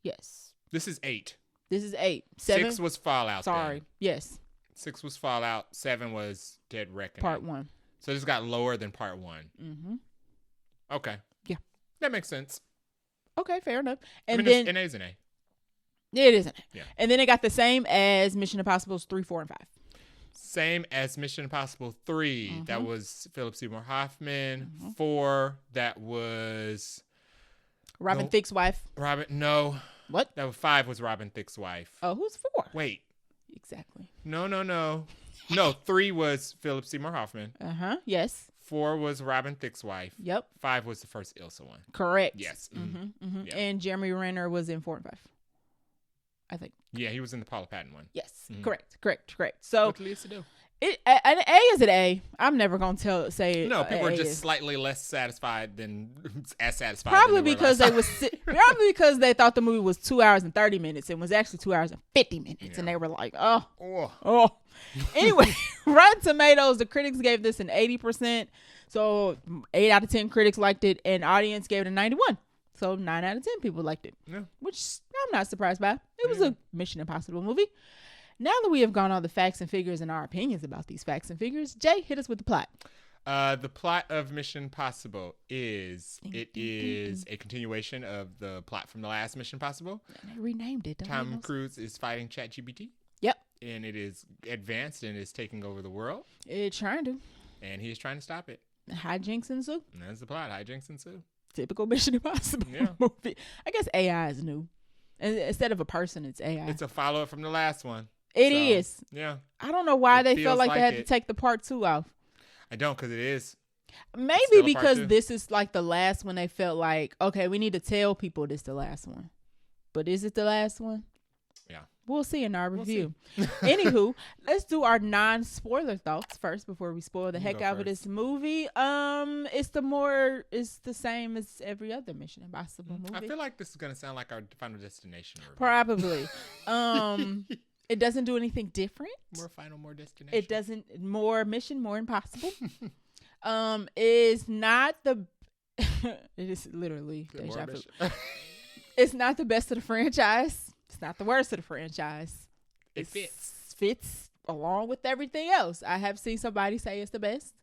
Yes.
This is 8.
This is 8. 7?
6 was Fallout.
Sorry.
Then.
Yes.
6 was Fallout. 7 was Dead Reckoning.
Part 1.
So this got lower than Part 1.
Mm-hmm.
Okay.
Yeah.
That makes sense.
Okay, fair enough. And
an A's an A.
It is an A.
Yeah.
And then it got the same as Mission Impossible 3, 4, and 5.
Same as Mission Impossible 3.
Mm-hmm.
That was Philip Seymour Hoffman.
Mm-hmm.
4. That was
Robin Thicke's wife.
No.
What?
That was 5 was Robin Thicke's wife.
Oh, who's 4?
Wait.
Exactly.
No. No, 3 was Philip Seymour Hoffman.
Yes.
4 was Robin Thicke's wife.
Yep.
5 was the first Ilsa one.
Correct.
Yes.
Mm-hmm.
Yeah.
And Jeremy Renner was in 4 and 5. I think.
Yeah, he was in the Paula Patton one.
Yes, correct. So
what did Lisa do?
An A is an A. I'm never gonna say
no. People are just
is.
Slightly less satisfied than as satisfied.
Probably
than they
because probably because they thought the movie was 2 hours and 30 minutes and was actually 2 hours and 50 minutes, and they were like, oh. Anyway, Rotten Tomatoes, the critics gave this an 80%. So 8 out of 10 critics liked it, and audience gave it a 91. So 9 out of 10 people liked it, which I'm not surprised by. It was a Mission Impossible movie. Now that we have gone on the facts and figures and our opinions about these facts and figures, Jay, hit us with the plot.
The plot of Mission Impossible is a continuation of the plot from the last Mission Impossible.
And they renamed it.
Tom Cruise is fighting ChatGPT.
Yep.
And it is advanced and is taking over the world.
It's trying to.
And he's trying to stop it.
Hijinks ensue.
And that's the plot. Hijinks ensue.
Typical Mission Impossible movie. I guess AI is new. Instead of a person, it's AI.
It's a follow-up from the last one.
It is.
Yeah.
I don't know why they felt like they had to take the part 2 off.
I don't, because it is.
Maybe because this is like the last one. They felt like, okay, we need to tell people this is the last one. But is it the last one?
Yeah.
We'll see in our review. Anywho, let's do our non-spoiler thoughts first before we spoil the heck out of this movie. It's the same as every other Mission Impossible movie.
I feel like this is gonna sound like our Final Destination review.
Probably. It doesn't do anything different.
More Final, more Destination.
It doesn't. More Mission, more Impossible. Is not the. It is literally deja vu. It's not the best of the franchise. It's not the worst of the franchise.
It fits.
Fits along with everything else. I have seen somebody say it's the best.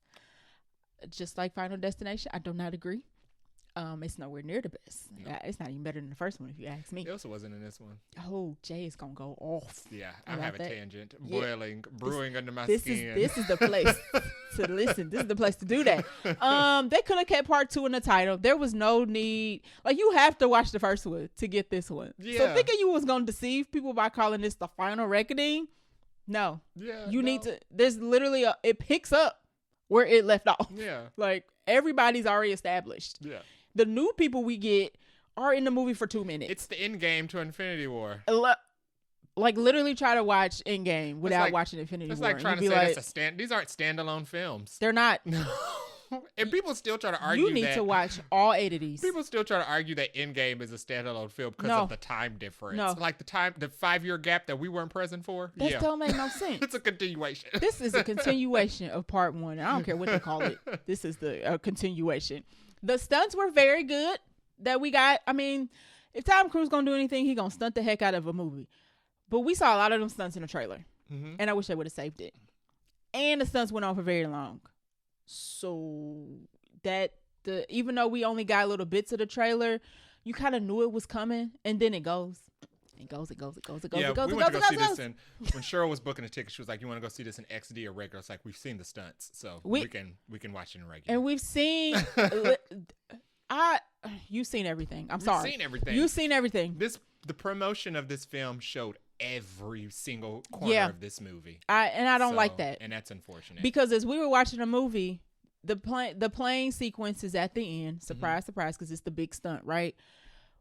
Just like Final Destination. I do not agree. It's nowhere near the best. No. It's not even better than the first one, if you ask me.
It also wasn't in this one.
Oh, Jay is gonna go off.
Yeah, I have a tangent brewing under my skin.
This is the place to listen. This is the place to do that. They could have kept part 2 in the title. There was no need. Like, you have to watch the first one to get this one. Yeah. So thinking you was gonna deceive people by calling this the Final Reckoning, no. Yeah. You need to. There's literally it picks up where it left off. Yeah. Like, everybody's already established. Yeah. The new people we get are in the movie for 2 minutes.
It's the end game to Infinity War.
Like, literally try to watch Endgame without watching Infinity War.
It's like trying to say these aren't standalone films.
They're not.
And people still try to argue that.
You need to watch all 8 of these.
People still try to argue that Endgame is a standalone film because of the time difference. No. Like the 5-year gap that we weren't present for.
That don't make no sense.
It's a continuation.
This is a continuation of part 1. I don't care what they call it. This is the continuation. The stunts were very good that we got. I mean, if Tom Cruise gonna do anything, he gonna stunt the heck out of a movie. But we saw a lot of them stunts in the trailer. Mm-hmm. And I wish they would have saved it. And the stunts went on for very long. So even though we only got little bits of the trailer, you kind of knew it was coming, and then it goes. It goes.
We went to go see this, and when Cheryl was booking a ticket, she was like, "You want to go see this in XD or regular?" It's like, we've seen the stunts, so we can watch it in regular.
And we've seen. You've seen everything. I'm sorry.
You've seen everything.
You've seen everything.
The promotion of this film showed every single corner of this movie.
I don't like that,
and that's unfortunate.
Because as we were watching a movie, the plane sequence is at the end. Surprise, surprise, because it's the big stunt, right?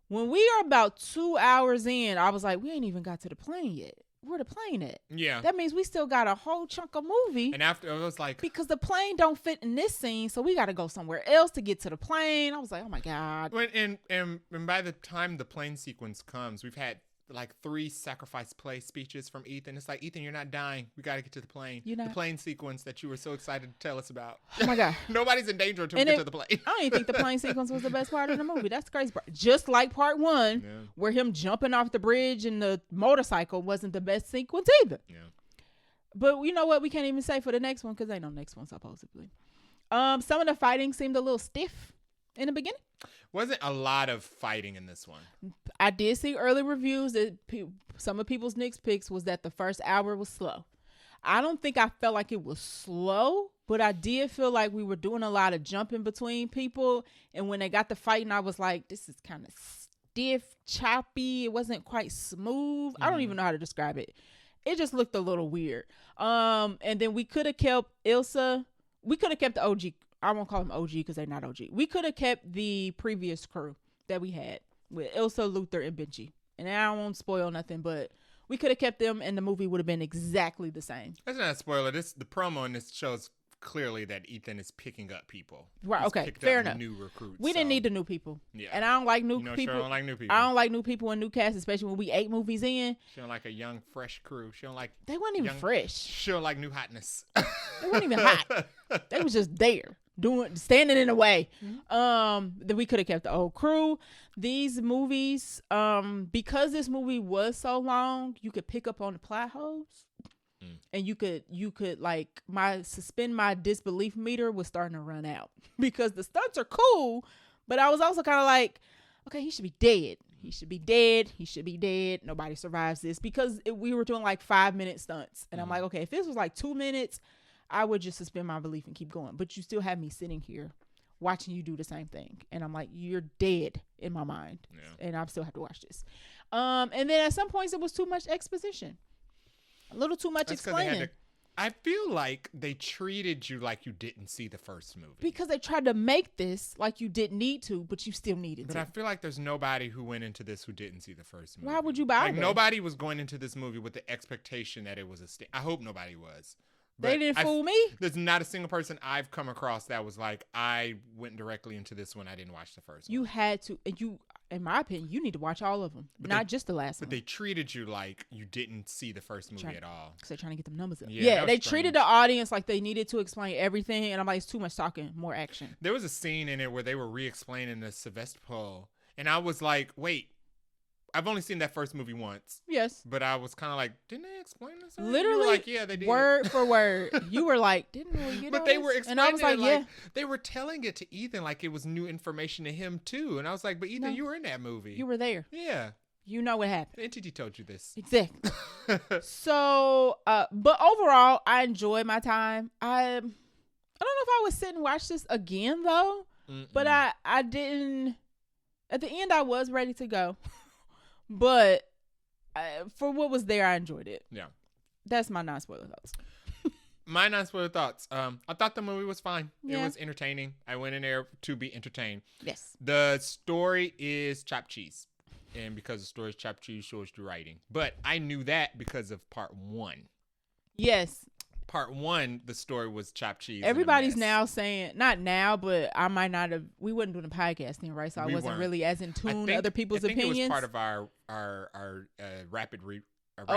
When we are about 2 hours in, I was like, we ain't even got to the plane yet. Where the plane at? Yeah. That means we still got a whole chunk of movie.
And after, it was like...
Because the plane don't fit in this scene, so we got to go somewhere else to get to the plane. I was like, oh, my God.
And by the time the plane sequence comes, we've had like 3 sacrifice play speeches from Ethan. It's like, Ethan, you're not dying. We got to get to the plane. The plane sequence that you were so excited to tell us about.
Oh my God.
Nobody's in danger until we get to the plane.
I don't even think the plane sequence was the best part of the movie. That's crazy. Just like part 1, where him jumping off the bridge and the motorcycle wasn't the best sequence either. Yeah. But you know what? We can't even say for the next one because ain't no next one supposedly. Some of the fighting seemed a little stiff in the beginning.
Wasn't a lot of fighting in this one.
I did see early reviews that some of people's nitpicks was that the first hour was slow. I don't think I felt like it was slow, but I did feel like we were doing a lot of jumping between people. And when they got to fighting, I was like, this is kind of stiff, choppy. It wasn't quite smooth. I don't even know how to describe it. It just looked a little weird. And then we could have kept Ilsa. We could have kept the OG. I won't call them OG because they're not OG. We could have kept the previous crew that we had with Ilsa, Luther, and Benji and I don't want to spoil nothing, but we could have kept them and the movie would have been exactly the same.
That's not a spoiler. The promo in this shows clearly that Ethan is picking up people.
Right.
He's
Okay.
picked
Fair
up
enough.
New recruits.
We didn't need the new people.
Yeah.
And I don't like new people.
Sure don't like new people.
I don't like new people and new cast, especially when we 8 movies in.
She don't like a young, fresh crew. She don't like.
They weren't even fresh.
She don't like new hotness.
They weren't even hot. They was just there, standing in the way. That we could have kept the old crew. These movies, because this movie was so long, you could pick up on the plot holes. And you could like suspend my disbelief meter was starting to run out because the stunts are cool, but I was also kind of like, okay, he should be dead. He should be dead. He should be dead. Nobody survives this because we were doing like 5-minute stunts. And I'm like, okay, if this was like 2 minutes, I would just suspend my belief and keep going. But you still have me sitting here watching you do the same thing. And I'm like, you're dead in my mind. Yeah. And I still have to watch this. And then at some points it was too much exposition. A little too much explaining.
I feel like they treated you like you didn't see the first movie.
Because they tried to make this like you didn't need to, but you still needed to.
But I feel like there's nobody who went into this who didn't see the first movie.
Why would you bother?
Like nobody was going into this movie with the expectation that it was I hope nobody was. But
they didn't fool me.
There's not a single person I've come across that was like, I went directly into this when I didn't watch the first one.
You had to, in my opinion, you need to watch all of them, not just the last one.
But they treated you like you didn't see the first movie at all.
Because they're trying to get them numbers up.
Yeah,
they treated the audience like they needed to explain everything, and I'm like, it's too much talking, more action.
There was a scene in it where they were re-explaining the Sevastopol, and I was like, wait, I've only seen that first movie once.
Yes.
But I was kind of like, didn't they explain this already?
Literally,
you were like, yeah, they did.
Word for word. You were like, didn't we get
But they were explaining
and I was like,
yeah. They were telling it to Ethan like it was new information to him, too. And I was like, but Ethan, you were in that movie.
You were there.
Yeah.
You know what happened.
The entity told you this.
Exactly. So, but overall, I enjoyed my time. I don't know if I would sit and watch this again, though. But I didn't. At the end, I was ready to go. But for what was there, I enjoyed it.
Yeah.
That's my non-spoiler thoughts.
My non-spoiler thoughts. I thought the movie was fine.
Yeah.
It was entertaining. I went in there to be entertained.
Yes.
The story is chopped cheese. And because the story is chopped cheese, shows the writing. But I knew that because of part 1.
Yes.
Part 1, the story was chopped cheese.
Everybody's now saying, not now, but I might not have, we wasn't doing a podcast then, right? So I wasn't really as in tune to other people's opinions.
I think it was part of our rapid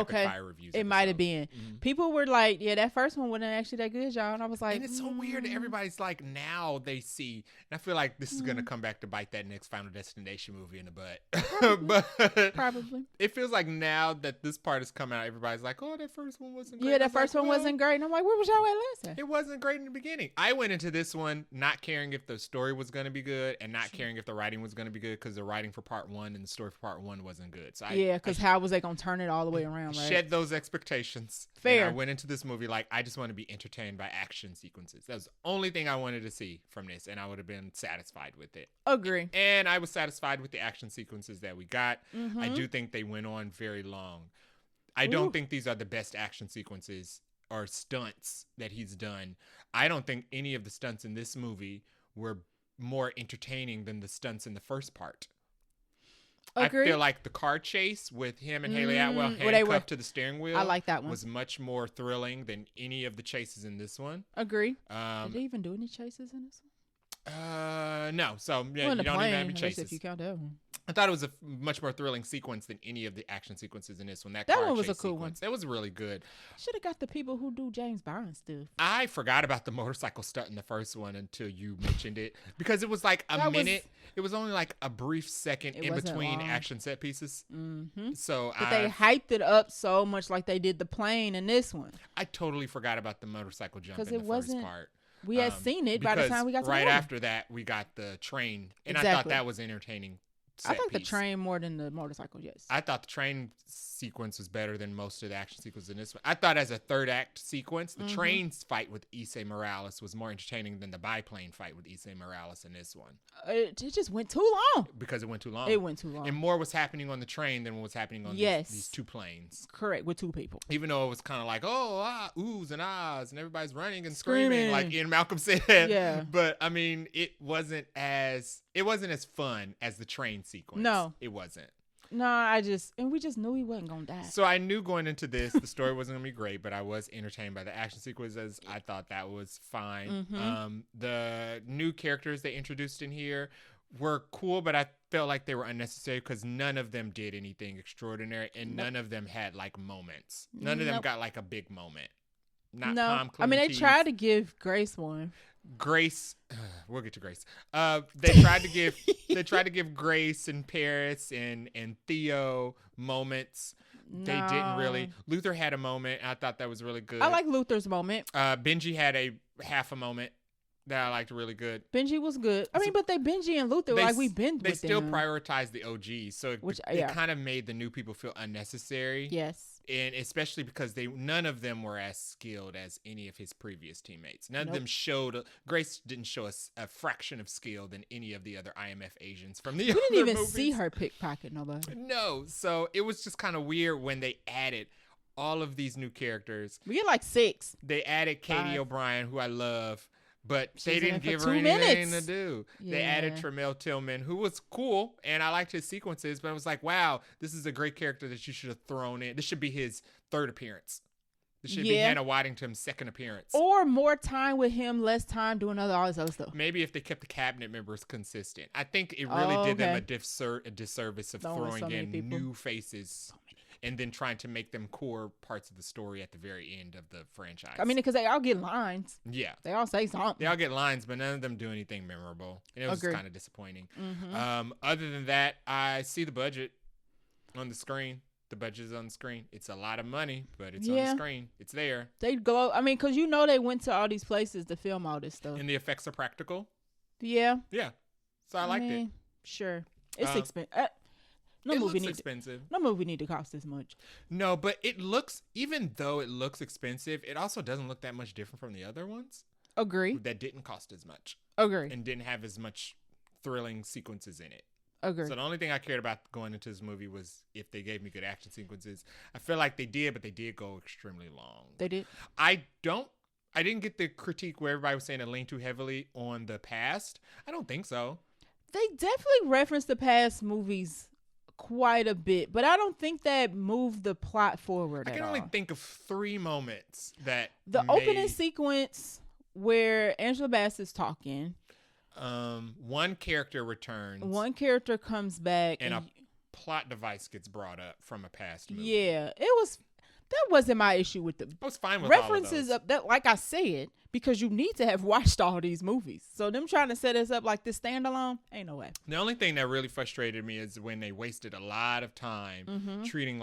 fire reviews.
It might have been. Mm-hmm. People were like, yeah, that first one wasn't actually that good, y'all. And I was like,
and it's so weird that everybody's like, now they see, and I feel like this is going to come back to bite that next Final Destination movie in the butt.
Probably.
It feels like now that this part has come out, everybody's like, oh, that first one wasn't great.
Yeah, that first one wasn't great. And I'm like, where was y'all at last time?
It wasn't great in the beginning. I went into this one not caring if the story was going to be good and not caring if the writing was going to be good because the writing for part 1 and the story for part 1 wasn't good. So
because how was they going to turn it all the way around, right?
Shed those expectations.
Fair.
And I went into this movie like I just want to be entertained by action sequences. That was the only thing I wanted to see from this, and I would have been satisfied with it.
Agree.
And I was satisfied with the action sequences that we got.
Mm-hmm.
I do think they went on very long. I don't think these are the best action sequences or stunts that he's done. I don't think any of the stunts in this movie were more entertaining than the stunts in the first part.
Agreed.
I feel like the car chase with him and Haley Atwell handcuffed to the steering wheel.
I like that one.
Was much more thrilling than any of the chases in this one.
Agree. Did they even do any chases in this one?
No. So yeah, you don't even have any chases.
If you count that one.
I thought it was a much more thrilling sequence than any of the action sequences in this one. That
one was a cool
sequence, one. That was really good.
Should have got the people who do James Bond stuff.
I forgot about the motorcycle stunt in the first one until you mentioned it because it was like a minute. It was only like a brief second in between action set pieces.
Mm-hmm.
So
they hyped it up so much, like they did the plane in this one.
I totally forgot about the motorcycle jump in the first part.
We had seen it by the time we got to
right after that, we got the train, and I thought that was entertaining. I think
the train more than the motorcycle. Yes,
I thought the train sequence was better than most of the action sequences in this one. I thought as a third act sequence, the train's fight with Issei Morales was more entertaining than the biplane fight with Issei Morales in this one.
It just went too long.
Because it went too long.
It went too long.
And more was happening on the train than what was happening on these two planes.
Correct, with two people.
Even though it was kind of like, oohs and ahs, and everybody's running and screaming, like Ian Malcolm said.
Yeah.
But, I mean, it wasn't as fun as the train sequence.
No.
It wasn't.
No, we just knew he wasn't gonna die.
So I knew going into this, the story wasn't gonna be great, but I was entertained by the action sequences. I thought that was fine. The new characters they introduced in here were cool, but I felt like they were unnecessary because none of them did anything extraordinary, and none of them had like moments. None of them got like a big moment. Tom
I mean, they tried to give Grace one.
Grace, we'll get to Grace. They tried to give Grace and Paris and Theo moments. No. They didn't really. Luther had a moment. I thought that was really good.
I like Luther's moment.
Benji had a half a moment that I liked really good.
Benji was good. I mean, but Benji and Luther, we've been with them.
They still prioritized the OG, so it kind of made the new people feel unnecessary.
Yes.
And especially because none of them were as skilled as any of his previous teammates. None of them Grace didn't show us a fraction of skill than any of the other IMF agents from the other movies.
We didn't even see her pickpocket nobody.
No. So it was just kind of weird when they added all of these new characters.
We get like 6.
They added Katie O'Brien, who I love. But they didn't give her anything to do. Yeah. They added Tremel Tillman, who was cool, and I liked his sequences, but I was like, wow, this is a great character that you should have thrown in. This should be his 3rd appearance. This should be Hannah Waddington's 2nd appearance.
Or more time with him, less time doing all this other stuff.
Maybe if they kept the cabinet members consistent. I think it really did them a disservice of throwing in new faces. And then trying to make them core parts of the story at the very end of the franchise.
I mean, because they all get lines.
Yeah.
They all say something.
They all get lines, but none of them do anything memorable. And it was kind of disappointing. Other than that, I see the budget on the screen. The budget is on the screen. It's a lot of money, but it's on the screen. It's there.
They go, I mean, because they went to all these places to film all this stuff.
And the effects are practical.
Yeah.
Yeah. So I liked it.
Sure. It's expensive.
It looks expensive.
No movie need to cost this much.
No, but even though it looks expensive, it also doesn't look that much different from the other ones.
Agree.
That didn't cost as much.
Agree.
And didn't have as much thrilling sequences in it.
Agree.
So the only thing I cared about going into this movie was if they gave me good action sequences. I feel like they did, but they did go extremely long.
They did.
I didn't get the critique where everybody was saying it leaned too heavily on the past. I don't think so.
They definitely referenced the past movies quite a bit, but I don't think that moved the plot forward.
I can only think of 3 moments that
opening sequence where Angela Bassett's talking.
One character returns.
One character comes back,
and a plot device gets brought up from a past movie.
Yeah, that wasn't my issue with the.
I was fine with
references
all of
that, like I said, because you need to have watched all these movies. So them trying to set us up like this standalone, ain't no way.
The only thing that really frustrated me is when they wasted a lot of time treating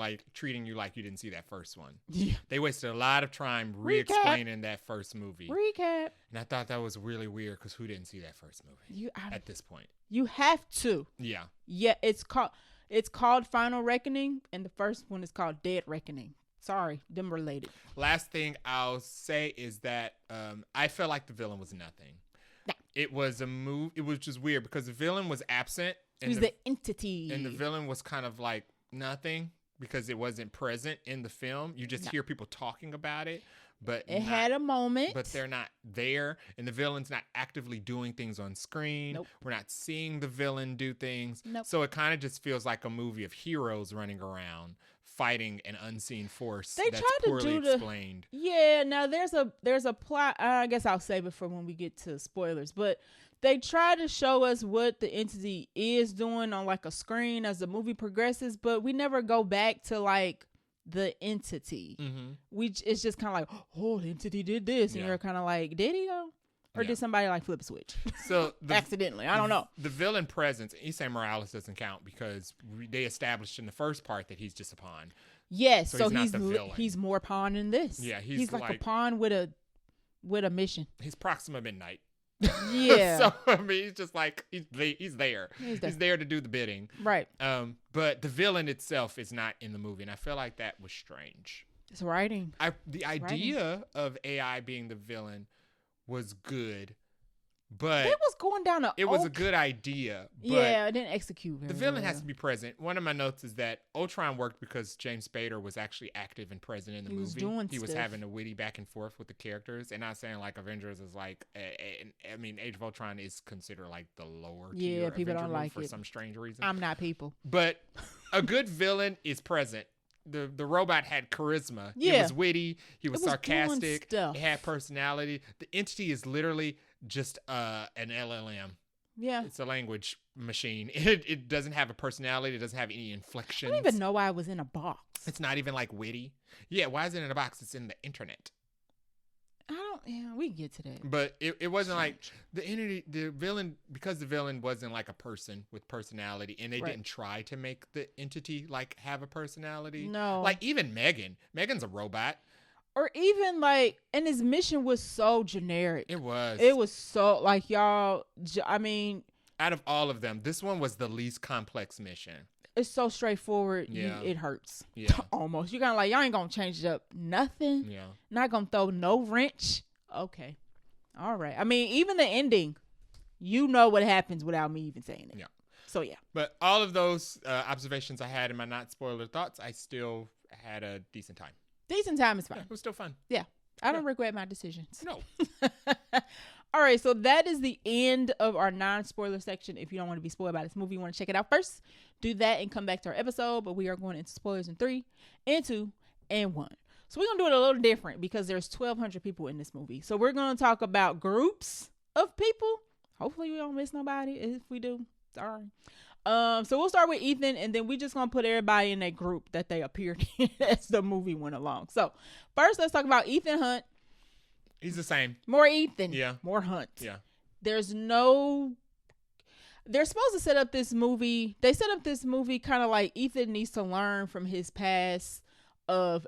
you like you didn't see that first one. Yeah. They wasted a lot of time re-explaining that first movie.
Recap.
And I thought that was really weird because who didn't see that first movie at this point?
You have to.
Yeah.
Yeah, it's called Final Reckoning, and the first one is called Dead Reckoning. Sorry, them related.
Last thing I'll say is that I felt like the villain was nothing. Nah. It was it was just weird because the villain was absent.
He was the entity.
And the villain was kind of like nothing because it wasn't present in the film. You just hear people talking about it. But
it had a moment.
But they're not there. And the villain's not actively doing things on screen.
Nope.
We're not seeing the villain do things.
Nope.
So it kind of just feels like a movie of heroes running around fighting an unseen force that's poorly explained.
Yeah, now there's a plot. I guess I'll save it for when we get to spoilers. But they try to show us what the entity is doing on like a screen as the movie progresses, but we never go back to like the entity. It's just kind of like, oh, the entity did this, and you're kind of like, did he though? Or did somebody like flip a switch?
So
accidentally, I don't know.
The villain presence, Isai Morales doesn't count because they established in the first part that he's just a pawn.
Yes, so
he's
more pawn in this.
Yeah,
he's like a pawn with a mission.
He's Proxima Midnight.
Yeah.
So I mean, he's just like he's there. He's there to do the bidding.
Right.
But the villain itself is not in the movie, and I feel like that was strange.
It's writing.
The idea of AI being the villain was good, but
it was going down
it was a good idea. But
yeah, it didn't execute very
the villain
well.
has to be present. One of my notes is that Ultron worked because James Spader was actually active and present in the movie. He was having a witty back and forth with the characters, and not saying like Avengers is like. I mean, Age of Ultron is considered like the lower tier.
Yeah, people
Avenger
don't like
for
it
some strange reason.
I'm not people,
but A good villain is present. The robot had charisma.
Yeah.
It was witty. He was sarcastic.
It
had personality. The entity is literally just an LLM.
Yeah.
It's a language machine. It doesn't have a personality. It doesn't have any inflections.
I don't even know why it was in a box.
It's not even like witty. Yeah, why is it in a box? It's in the internet.
We can get to that.
But it wasn't like the villain, because the villain wasn't like a person with personality, and they didn't try to make the entity like have a personality.
No.
Like even Megan's a robot.
Or even like, and his mission was so generic.
It was.
It was so like, y'all, I mean.
Out of all of them, this one was the least complex mission.
It's so straightforward.
Yeah.
It hurts.
Yeah.
Almost. You're kind of like, y'all ain't going to change it up. Nothing.
Yeah.
Not going to throw no wrench. Okay. All right. I mean, even the ending, you know what happens without me even saying it.
Yeah.
So, yeah.
But all of those observations I had in my not spoiler thoughts, I still had a decent time.
Decent time is fine.
Yeah, it was still fun.
Yeah. I don't regret my decisions.
No.
All right. So that is the end of our non-spoiler section. If you don't want to be spoiled by this movie, you want to check it out first, do that and come back to our episode. But we are going into spoilers in 3 and 2 and 1. So we're going to do it a little different because there's 1,200 people in this movie. So we're going to talk about groups of people. Hopefully we don't miss nobody. If we do, sorry. So we'll start with Ethan, and then we just gonna put everybody in that group that they appeared in as the movie went along. So first, let's talk about Ethan Hunt.
He's the same.
More Ethan.
Yeah.
More Hunt.
Yeah.
They're supposed to set up this movie. They set up this movie kind of like Ethan needs to learn from his past of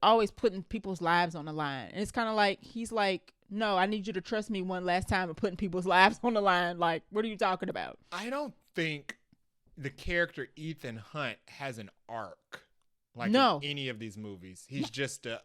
always putting people's lives on the line. And it's kind of like, he's like, no, I need you to trust me one last time of putting people's lives on the line. Like, what are you talking about?
I don't think the character Ethan Hunt has an arc like in any of these movies. He's just a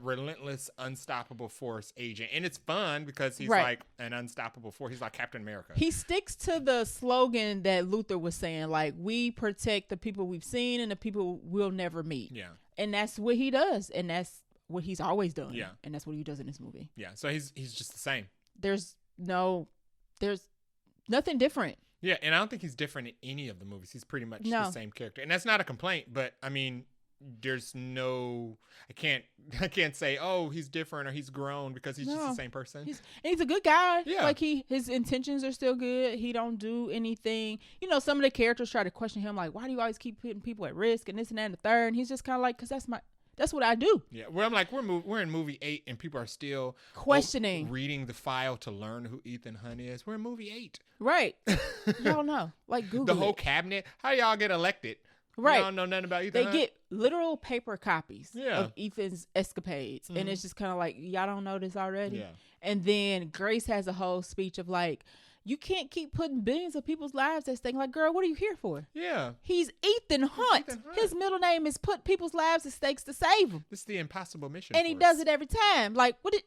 relentless, unstoppable force agent. And it's fun because he's like an unstoppable force. He's like Captain America.
He sticks to the slogan that Luther was saying, like, we protect the people we've seen and the people we'll never meet.
Yeah.
And that's what he does. And that's what he's always done.
Yeah.
And that's what he does in this movie.
Yeah. So he's just the same.
There's nothing different.
Yeah, and I don't think he's different in any of the movies. He's pretty much the same character. And that's not a complaint, but I mean, there's no, I can't say, oh, he's different or he's grown because he's just the same person.
He's a good guy.
Yeah.
Like his intentions are still good. He don't do anything. You know, some of the characters try to question him, like, why do you always keep putting people at risk and this and that and the third? And he's just kind of like, because that's what I do.
Yeah, where I'm like, we're in movie 8 and people are still
questioning,
reading the file to learn who Ethan Hunt is. We're in movie 8.
Right. Y'all know. Like, Google
the whole cabinet. How y'all get elected?
Right.
Y'all know nothing about Ethan Hunt?
They get literal paper copies
Yeah.
of Ethan's escapades. And it's just kind of like, y'all don't know this already?
Yeah.
And then Grace has a whole speech of like, you can't keep putting billions of people's lives at stake. Like, girl, what are you here for?
Yeah.
He's Ethan Hunt. His middle name is put people's lives at stakes to save them.
This is the impossible mission.
And he does it every time. Like, what did...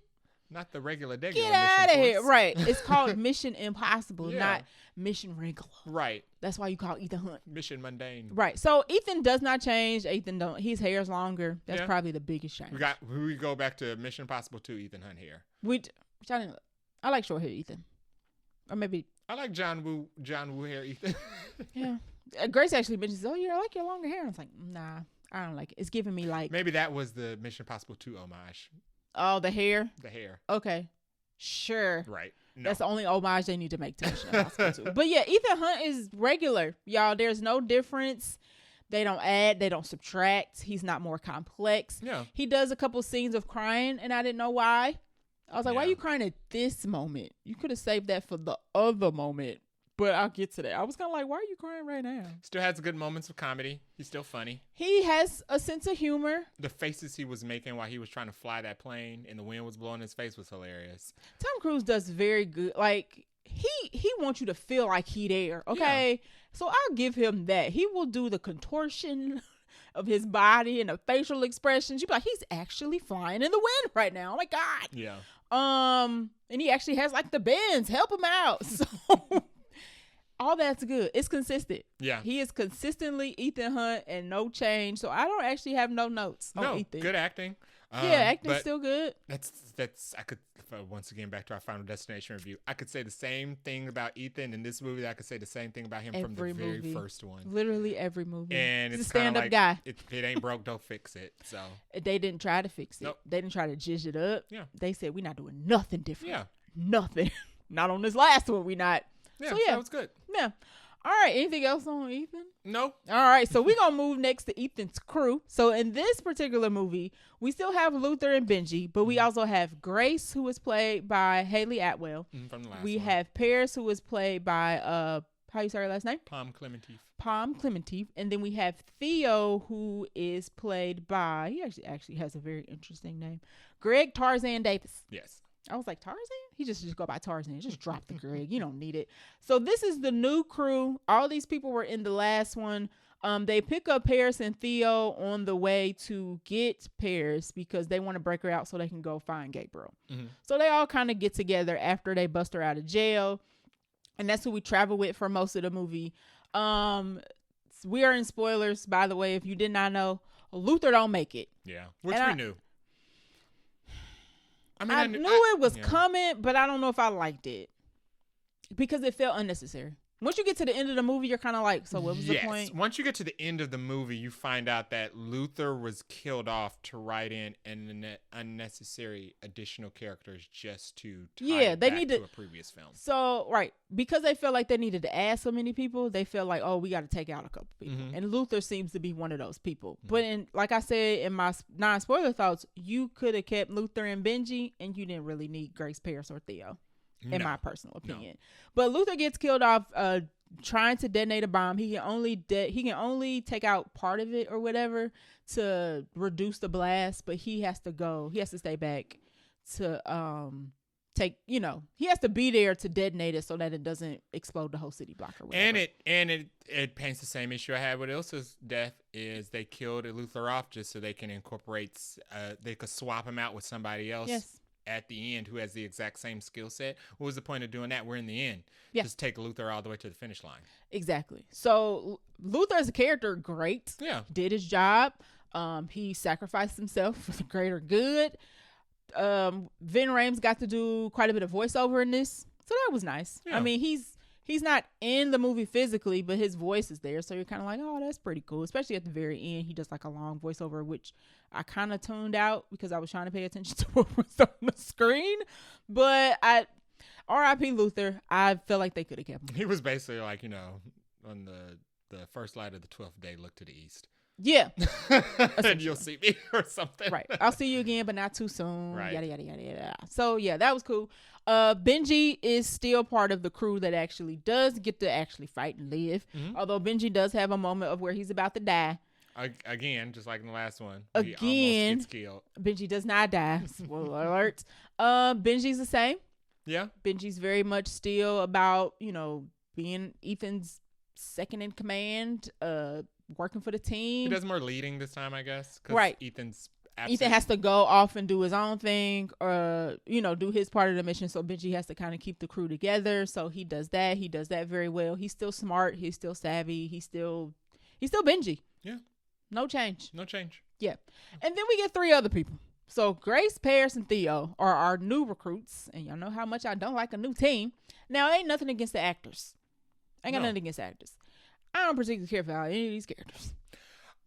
Not the regular Get
out of here. Right. It's called Mission Impossible,
Yeah.
not Mission Regular.
Right.
That's why you call Ethan Hunt.
Mission Mundane.
Right. So Ethan does not change. His hair's longer. That's probably the biggest change.
We go back to Mission Impossible 2 Ethan Hunt here.
I like short hair Ethan. Or maybe...
I like John Woo hair Ethan.
Yeah. Grace actually mentions, oh, yeah, I like your longer hair. And I was like, nah, I don't like it. It's giving me like...
Maybe that was the Mission Impossible 2 homage.
Oh, the hair?
The hair.
Okay. Sure.
Right. No.
That's the only homage they need to make to Mission Impossible 2. But yeah, Ethan Hunt is regular. Y'all, there's no difference. They don't add. They don't subtract. He's not more complex.
Yeah.
He does a couple scenes of crying, and I didn't know why. I was like, why are you crying at this moment? You could have saved that for the other moment. But I'll get to that. I was kind of like, why are you crying right now?
Still has good moments of comedy. He's still funny.
He has a sense of humor.
The faces he was making while he was trying to fly that plane and the wind was blowing his face was hilarious.
Tom Cruise does very good. Like, he wants you to feel like he there. Okay? Yeah. So I'll give him that. He will do the contortion of his body and the facial expressions. You'd be like, he's actually flying in the wind right now. Oh my God.
Yeah.
And he actually has like the bends. Help him out. So all that's good. It's consistent.
Yeah.
He is consistently Ethan Hunt and no change. So I don't actually have no notes on Ethan.
Good acting.
Acting's still good.
That's I could once again back to our Final Destination review. I could say the same thing about Ethan in this movie. I could say the same thing about him from the very first one.
Literally every movie.
And
He's
it's
a stand-up
like,
guy.
If it ain't broke, don't fix it. So
they didn't try to fix it.
Nope.
They didn't try to jizz it up.
Yeah.
They said we're not doing nothing different.
Yeah.
Nothing. Not on this last one. We not.
Yeah.
So
that was good.
Yeah. All right. Anything else on Ethan?
No.
All right. So we're going to move next to Ethan's crew. So in this particular movie, we still have Luther and Benji, but we also have Grace, who is played by Haley Atwell.
From the last
we
one.
have Paris, who is played by, how you say her last name?
Palm Clementif.
Palm Clementif. And then we have Theo, who is played by, he actually has a very interesting name, Greg Tarzan Davis.
Yes.
I was like, Tarzan? He just go by Tarzan. Just drop the Greg. You don't need it. So this is the new crew. All these people were in the last one. They pick up Paris and Theo on the way to get Paris because they want to break her out so they can go find Gabriel. Mm-hmm. So they all kind of get together after they bust her out of jail. And that's who we travel with for most of the movie. We are in spoilers, by the way. If you did not know, Luther don't make it.
Yeah, which we knew.
I knew it was coming, but I don't know if I liked it because it felt unnecessary. Once you get to the end of the movie, you're kind of like, so what was the point?
Once you get to the end of the movie, you find out that Luther was killed off to write in an unnecessary additional characters just to tie they need to a previous film.
So, right, because they felt like they needed to add so many people, they felt like, oh, we got to take out a couple people. Mm-hmm. And Luther seems to be one of those people. Mm-hmm. But like I said in my non-spoiler thoughts, you could have kept Luther and Benji, and you didn't really need Grace, Paris, or Theo. In my personal opinion. But Luther gets killed off trying to detonate a bomb. He can only take out part of it or whatever to reduce the blast, but he has to stay back to he has to be there to detonate it so that it doesn't explode the whole city block or whatever.
And it paints the same issue I had with Ilsa's death is they killed Luther off just so they can they could swap him out with somebody else.
Yes.
At the end, who has the exact same skill set. What was the point of doing that? We're in the end.
Yeah.
Just take Luther all the way to the finish line.
Exactly. So Luther as a character, great.
Yeah.
Did his job. He sacrificed himself for the greater good. Vin Rames got to do quite a bit of voiceover in this. So that was nice. Yeah. I mean, he's not in the movie physically, but his voice is there. So you're kind of like, oh, that's pretty cool. Especially at the very end, he does like a long voiceover, which I kind of tuned out because I was trying to pay attention to what was on the screen. But R.I.P. Luther, I feel like they could have kept him.
He was basically like, on the first light of the 12th day, look to the east.
Yeah.
And you'll see me or something.
Right. I'll see you again, but not too soon.
Right.
Yada, yada, yada, yada. So, yeah, that was cool. Benji is still part of the crew that actually does get to actually fight and live. Mm-hmm. Although Benji does have a moment of where he's about to die.
Again, just like in the last one.
Again,
he almost gets killed.
Benji does not die. Spoiler alert. Benji's the same.
Yeah.
Benji's very much still about, being Ethan's second in command, working for the team.
He does more leading this time, I guess.
Right.
Ethan's absent.
Ethan has to go off and do his own thing or, do his part of the mission. So Benji has to kind of keep the crew together. So he does that. He does that very well. He's still smart. He's still savvy. He's still Benji.
Yeah.
No change.
No change.
Yeah. And then we get 3 other people. So Grace, Paris, and Theo are our new recruits. And y'all know how much I don't like a new team. Now, ain't nothing against the actors. I ain't got nothing against actors. I don't particularly care for any of these characters.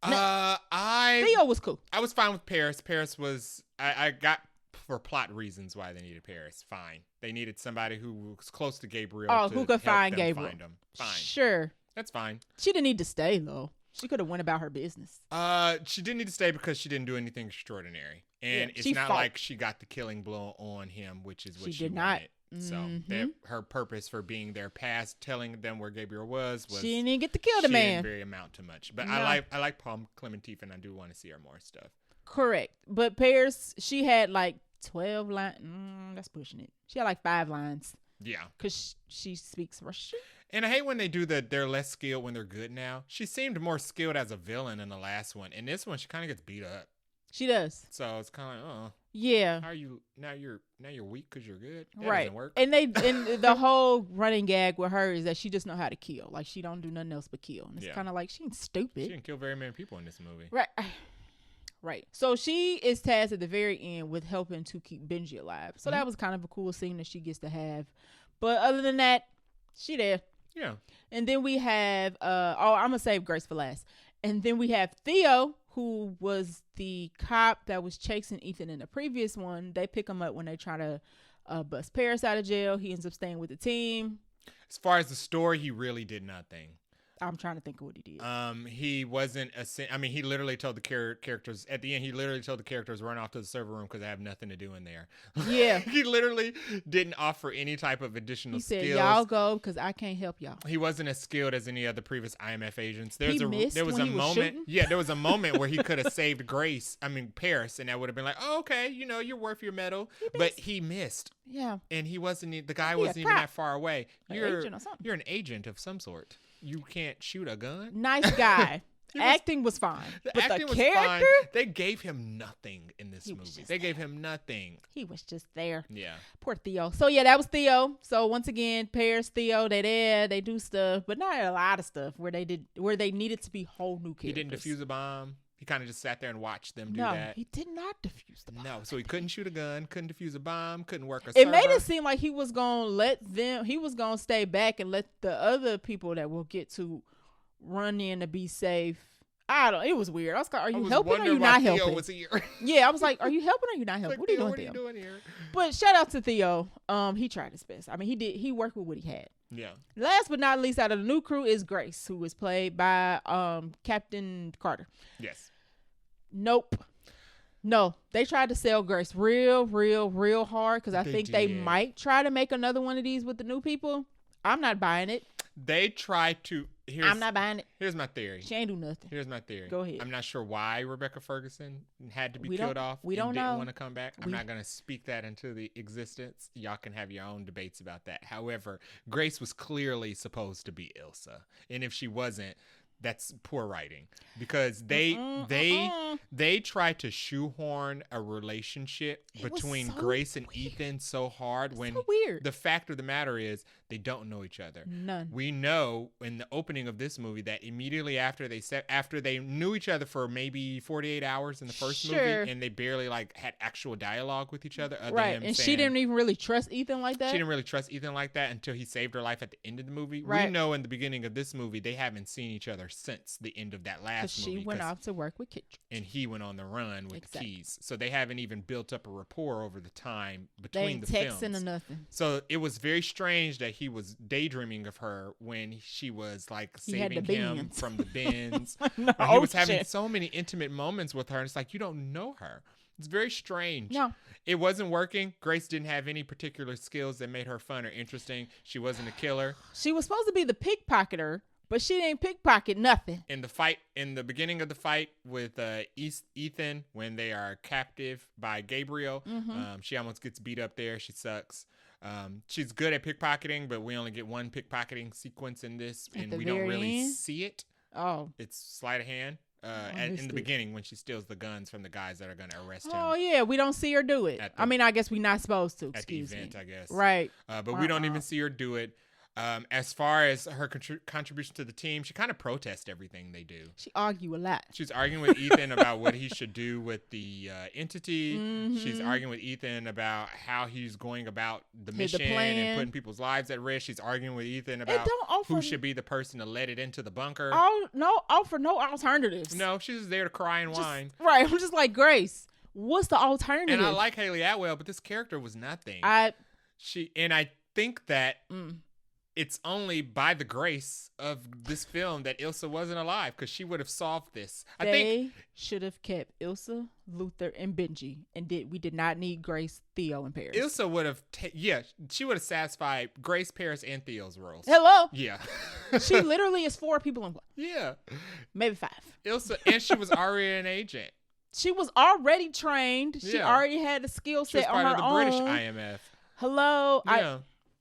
Theo was cool.
I was fine with Paris. Paris was, I got for plot reasons why they needed Paris. Fine. They needed somebody who was close to Gabriel.
Oh, who could find Gabriel.
Find him. Fine.
Sure.
That's fine.
She didn't need to stay, though. She could have went about her business.
She didn't need to stay because she didn't do anything extraordinary. And it's not like she got the killing blow on him, which is what she did wanted. So her purpose for being there past telling them where Gabriel was
she didn't get to kill the man.
She didn't really amount to much. But no. I like Palm Clementif, and I do want to see her more stuff.
Correct. But Paris, she had like 12 lines. That's pushing it. She had like 5 lines.
Yeah.
Because she speaks Russian.
And I hate when they do they're less skilled when they're good now. She seemed more skilled as a villain in the last one. In this one, she kind of gets beat up.
She does.
So it's kind of like,
yeah.
How are you now? You're weak because you're good. That
right.
doesn't work.
And the whole running gag with her is that she just know how to kill. Like she don't do nothing else but kill. And it's kind of like she ain't stupid.
She didn't kill very many people in this movie.
Right. Right. So she is tasked at the very end with helping to keep Benji alive. So that was kind of a cool scene that she gets to have. But other than that, she there.
Yeah.
And then we have I'm gonna save Grace for last. And then we have Theo, who was the cop that was chasing Ethan in the previous one. They pick him up when they try to bust Paris out of jail. He ends up staying with the team.
As far as the story, he really did nothing.
I'm trying to think of what he did.
He wasn't he literally told the characters at the end. He literally told the characters run off to the server room because I have nothing to do in there.
Yeah.
He literally didn't offer any type of additional skills.
He said, "Y'all go because I can't help y'all."
He wasn't as skilled as any other previous IMF agents. There was
a moment.
Yeah, there was a moment where he could have saved Paris, and that would have been like, oh, okay, you're worth your medal. But he missed.
Yeah.
And he wasn't. The guy wasn't even that far away. You're an agent of some sort. You can't shoot a gun.
Nice guy. Acting was fine. But the character? Fine.
They gave him nothing in this movie. They gave him nothing.
He was just there.
Yeah.
Poor Theo. So yeah, that was Theo. So once again, Paris, Theo, they there. They do stuff, but not a lot of stuff where they needed to be whole new characters.
He didn't defuse a bomb. He kind of just sat there and watched them do that.
No, he did not defuse the bomb.
No, so he couldn't shoot a gun, couldn't defuse a bomb, couldn't work a
server.
It
made it seem like he was going to stay back and let the other people that we'll get to run in to be safe. It was weird. I was like, are you helping or are you not helping?
Was here.
Yeah, I was like, are you helping or are you not helping?
Like,
what are you doing,
What are you doing here?
But shout out to Theo. He tried his best. He worked with what he had.
Yeah.
Last but not least, out of the new crew is Grace, who was played by Captain Carter.
Yes.
Nope. No, they tried to sell Grace real hard because I think they might try to make another one of these with the new people. I'm not buying it.
They tried to.
I'm not buying it.
Here's my theory.
She ain't do nothing.
Here's my theory.
Go ahead.
I'm not sure why Rebecca Ferguson had to be killed off.
We don't know.
Didn't want to come back. I'm not going to speak that into the existence. Y'all can have your own debates about that. However, Grace was clearly supposed to be Ilsa, and if she wasn't, that's poor writing because they tried to shoehorn a relationship between Grace and Ethan so hard when
weird.
The fact of the matter is they don't know each other.
None.
We know in the opening of this movie that immediately after they knew each other for maybe 48 hours in the first movie and they barely had actual dialogue with each other.
Right, and she didn't even really trust Ethan like that.
She didn't really trust Ethan like that until he saved her life at the end of the movie.
Right.
We know in the beginning of this movie they haven't seen each other since the end of that last movie.
She went off to work with Kitchen.
And he went on the run with the keys. So they haven't even built up a rapport over the time between the films.
They ain't texting or nothing.
So it was very strange that he was daydreaming of her when she was saving him from the bins.
No,
he was having so many intimate moments with her. And it's like, you don't know her. It's very strange.
No.
It wasn't working. Grace didn't have any particular skills that made her fun or interesting. She wasn't a killer.
She was supposed to be the pickpocketer, but she didn't pickpocket nothing.
In the beginning of the fight with Ethan, when they are captive by Gabriel, she almost gets beat up there. She sucks. She's good at pickpocketing, but we only get one pickpocketing sequence in this, and we don't really see it.
Oh.
It's sleight of hand. In the beginning when she steals the guns from the guys that are going to arrest him.
Oh, yeah. We don't see her do it. I guess we're not supposed to.
At the event, I guess.
Right.
But we don't even see her do it. As far as her contribution to the team, she kind of protests everything they do.
She argue a lot.
She's arguing with Ethan about what he should do with the entity. Mm-hmm. She's arguing with Ethan about how he's going about the mission and putting people's lives at risk. She's arguing with Ethan about who should be the person to let it into the bunker.
Offer no alternatives.
No, she's just there to cry and whine.
Right. I'm just like, Grace, what's the alternative?
And I like Haley Atwell, but this character was nothing. I think that it's only by the grace of this film that Ilsa wasn't alive, because she would have solved this.
They should have kept Ilsa, Luther, and Benji, and we did not need Grace, Theo, and Paris.
Ilsa would have, she would have satisfied Grace, Paris, and Theo's roles.
Hello?
Yeah.
She literally is 4 people in one.
Yeah.
Maybe 5.
Ilsa, and she was already an agent.
She was already trained. She already had a skill set on her own. She was part of the British
IMF.
Hello?
Yeah.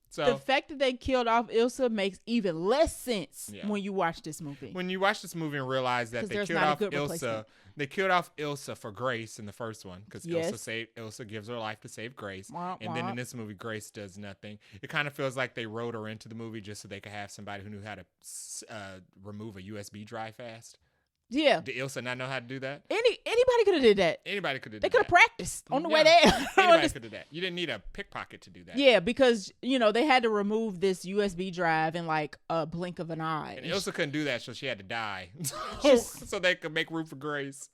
So,
the fact that they killed off Ilsa makes even less sense when you watch this movie.
When you watch this movie and realize that they killed off Ilsa, they killed off Ilsa for Grace in the first one, because Ilsa gives her life to save Grace, and then in this movie, Grace does nothing. It kind of feels like they wrote her into the movie just so they could have somebody who knew how to remove a USB drive fast.
Yeah.
Did Ilsa not know how to do that?
Anybody could have did that.
Anybody could have.
They could have practiced on the way there.
Anybody could have did that. You didn't need a pickpocket to do that.
Yeah, because they had to remove this USB drive in like a blink of an eye.
And Ilsa couldn't do that, so she had to die, so they could make room for Grace.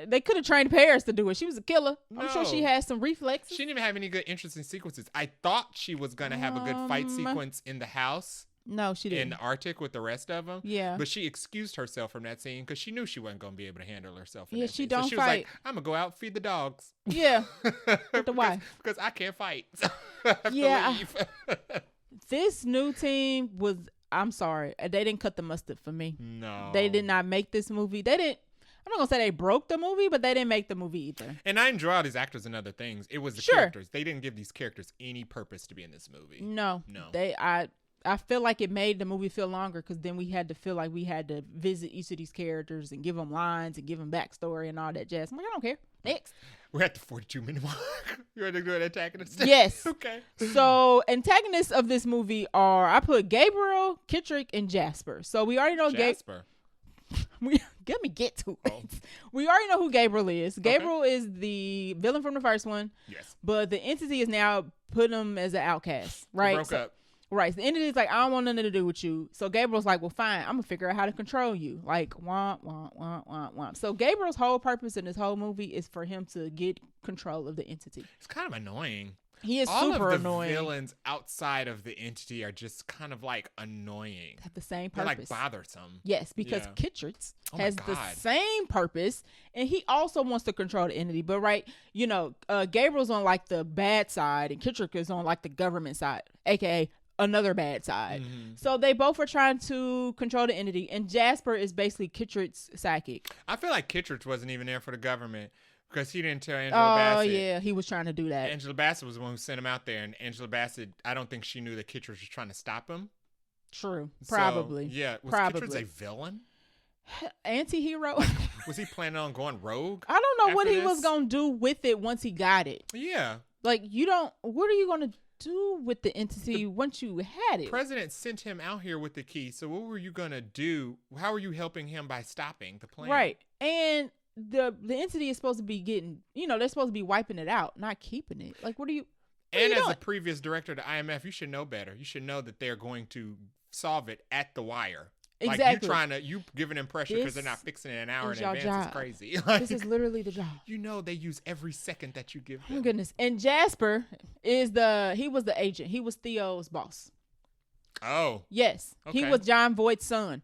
They could have trained Paris to do it. She was a killer. I'm sure she had some reflexes.
She didn't even have any good interesting sequences. I thought she was gonna have a good fight sequence in the house.
No, she didn't.
In the Arctic with the rest of them.
Yeah.
But she excused herself from that scene because she knew she wasn't going to be able to handle herself.
Yeah, she
don't
fight.
So she was like, I'm going to go out and feed the dogs.
Yeah. With the wife.
Because I can't fight. So I have to leave.
This new team was, I'm sorry, they didn't cut the mustard for me.
No.
They did not make this movie. I'm not going to say they broke the movie, but they didn't make the movie either.
And I enjoy all these actors and other things. It was the characters. They didn't give these characters any purpose to be in this movie.
No. I feel like it made the movie feel longer because then we had to feel like we had to visit each of these characters and give them lines and give them backstory and all that jazz. I'm like, I don't care. Next.
We're at the 42-minute mark. You ready to do an antagonist?
Yes.
Okay.
So antagonists of this movie are, I put Gabriel, Kittrick, and Jasper. So we already know
Jasper.
Let me get to it. Oh. We already know who Gabriel is. Gabriel is the villain from the first one.
Yes.
But the entity is now putting him as an outcast, right?
Broke up.
Right. So the entity is like, I don't want nothing to do with you. So Gabriel's like, well, fine. I'm going to figure out how to control you. Like, womp, womp, womp, womp, womp. So Gabriel's whole purpose in this whole movie is for him to get control of the entity.
It's kind of annoying.
He is
all
super
of the
annoying.
Villains outside of the entity are just kind of like annoying.
Have the same purpose.
They're like bothersome.
Yes, because Kittrick has the
God.
same purpose, and he also wants to control the entity. But Gabriel's on like the bad side, and Kittrick is on like the government side, aka another bad side. Mm-hmm. So they both are trying to control the entity, and Jasper is basically Kittrick's sidekick.
I feel like Kittrick wasn't even there for the government because he didn't tell Angela Bassett.
Oh, yeah, he was trying to do that.
Angela Bassett was the one who sent him out there, and Angela Bassett, I don't think she knew that Kittrick was trying to stop him.
True. Probably.
So, yeah. Was Kittrick a villain?
Anti-hero?
Was he planning on going rogue?
I don't know what he was going to do with it once he got it.
Yeah.
Like, what are you going to do with the entity once you had it?
The president sent him out here with the key, so what were you going to do? How are you helping him by stopping the plan?
Right. And the entity is supposed to be getting, they're supposed to be wiping it out, not keeping it. Like, what are you
And as
doing?
a previous director of the IMF, you should know better. You should know that they're going to solve it at the wire.
Exactly.
Like you give an impression because they're not fixing it an hour in advance.
Job.
It's crazy.
This is literally the job.
They use every second that you give them.
Oh my goodness. And Jasper he was the agent. He was Theo's boss.
Oh.
Yes. Okay. He was John Voight's son.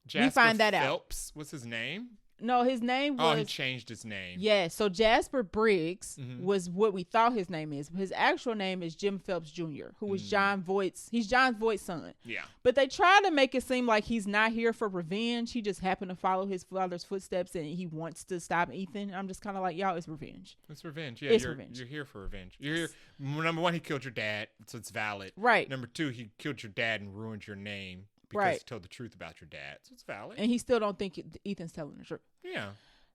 Jasper
we find that
Phelps was his name?
No, his name was...
Oh, he changed his name.
Yeah, so Jasper Briggs was what we thought his name is. His actual name is Jim Phelps Jr., who was John Voight's son.
Yeah.
But they try to make it seem like he's not here for revenge. He just happened to follow his father's footsteps and he wants to stop Ethan. I'm just kind of like, y'all, it's revenge.
It's revenge. Yeah, you're here for revenge. You're here. Number one, he killed your dad, so it's valid.
Right.
Number two, he killed your dad and ruined your name. Because he told the truth about your dad. So it's valid.
And he still don't think Ethan's telling the truth.
Yeah.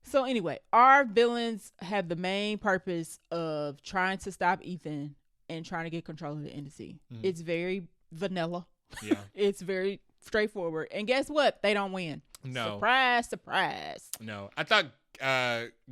So anyway, our villains have the main purpose of trying to stop Ethan and trying to get control of the entity. It's very vanilla.
Yeah.
It's very straightforward. And guess what? They don't win.
No.
Surprise, surprise.
No. I thought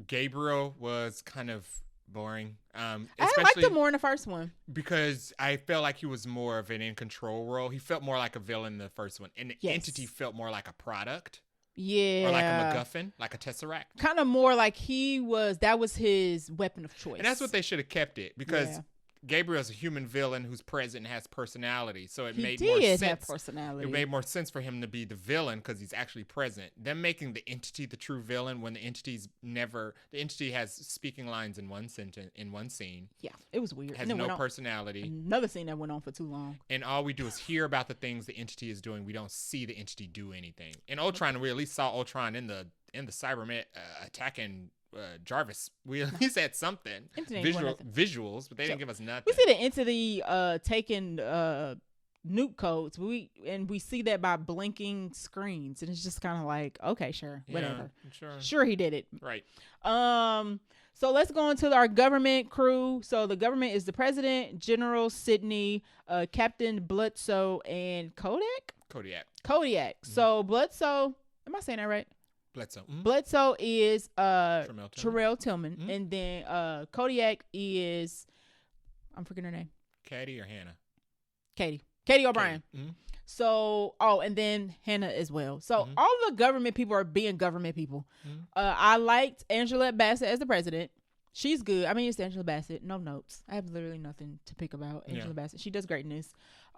Gabriel was kind of boring.
I liked him more in the first one
because I felt like he was more of an in control role. He felt more like a villain in the first one, and the entity felt more like a product.
Yeah,
or like a MacGuffin, like a Tesseract.
Kind of more like that was his weapon of choice,
and that's what they should have kept it because Gabriel's a human villain who's present and has personality, so it made more sense.
Have personality.
It made more sense for him to be the villain because he's actually present. Them making the entity the true villain when the entity has speaking lines in one sentence in one scene.
Yeah, it was weird.
Has no personality.
Another scene that went on for too long.
And all we do is hear about the things the entity is doing. We don't see the entity do anything. In Ultron, we at least saw Ultron in the Cybermen attacking Jarvis. We at least had something visuals, but they didn't give us nothing.
We see the entity taking nuke codes. We see that by blinking screens, and it's just kind of like, okay, sure, whatever. Sure, he did it.
Right.
So let's go into our government crew. So the government is the president, General Sidney, Captain Blutso, and Kodiak.
Kodiak.
So Blutso, am I saying that right?
Bledsoe.
Bledsoe is
Tremel
Tillman. And then Kodiak is, I'm forgetting her name.
Katie or Hannah?
Katie O'Brien. So, and then Hannah as well. So all the government people are being government people. I liked Angela Bassett as the president. She's good. I mean, it's Angela Bassett. No notes. I have literally nothing to pick about Angela Bassett. She does great in this.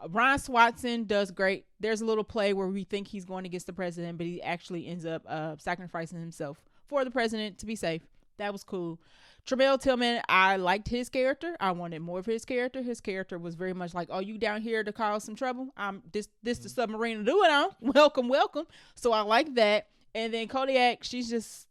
Ron Swanson does great. There's a little play where we think he's going against the president, but he actually ends up sacrificing himself for the president to be safe. That was cool. Tremel Tillman, I liked his character. I wanted more of his character. His character was very much like, oh, you down here to cause some trouble? This the submarine to do it on. Welcome. So I like that. And then Kodiak, she's just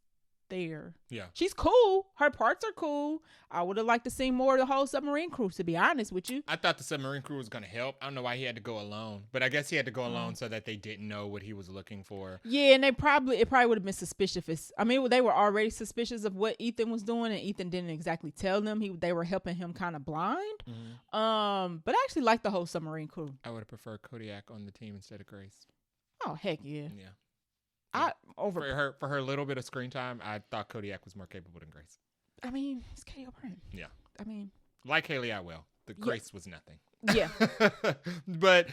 there.
Yeah.
She's cool. Her parts are cool. I would have liked to see more of the whole submarine crew, to be honest with you.
I thought the submarine crew was going to help. I don't know why he had to go alone, but I guess he had to go alone so that they didn't know what he was looking for.
Yeah, and it probably would have been suspicious. They were already suspicious of what Ethan was doing, and Ethan didn't exactly tell them. They were helping him kind of blind. But I actually liked the whole submarine crew.
I would have preferred Kodiak on the team instead of Grace.
Oh, heck yeah.
Yeah. For her little bit of screen time, I thought Kodiak was more capable than Grace.
I mean, it's Katie O'Brien.
Yeah.
I mean,
like Haley Atwell, the Grace was nothing.
Yeah.
But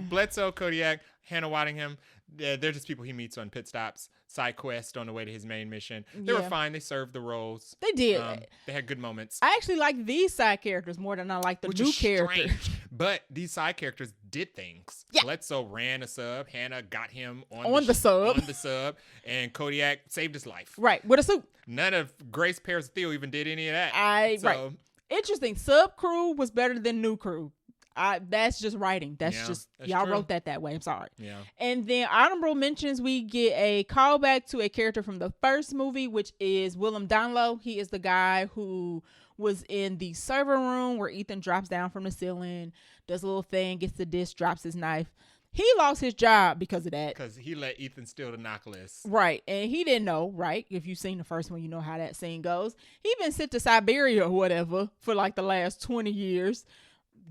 Bledsoe, Kodiak, Hannah Waddingham, they're just people he meets on pit stops, side quest on the way to his main mission. They were fine. They served the roles.
They did.
They had good moments.
I actually like these side characters more than I like the new characters.
But these side characters did things.
Yeah.
Bledsoe ran a sub. Hannah got him
on the
sub. And Kodiak saved his life.
Right. With a suit.
None of Grace, Paris, and Theo even did any of that.
Right. Interesting. Sub crew was better than new crew. That's just writing. That's y'all
true.
wrote that way. I'm sorry.
Yeah.
And then honorable mentions, we get a callback to a character from the first movie, which is Willem Dafoe. He is the guy who was in the server room where Ethan drops down from the ceiling, does a little thing, gets the disc, drops his knife. He lost his job because of that.
Because he let Ethan steal the Nautilus.
Right. And he didn't know, right? If you've seen the first one, you know how that scene goes. He been sent to Siberia or whatever for like the last 20 years.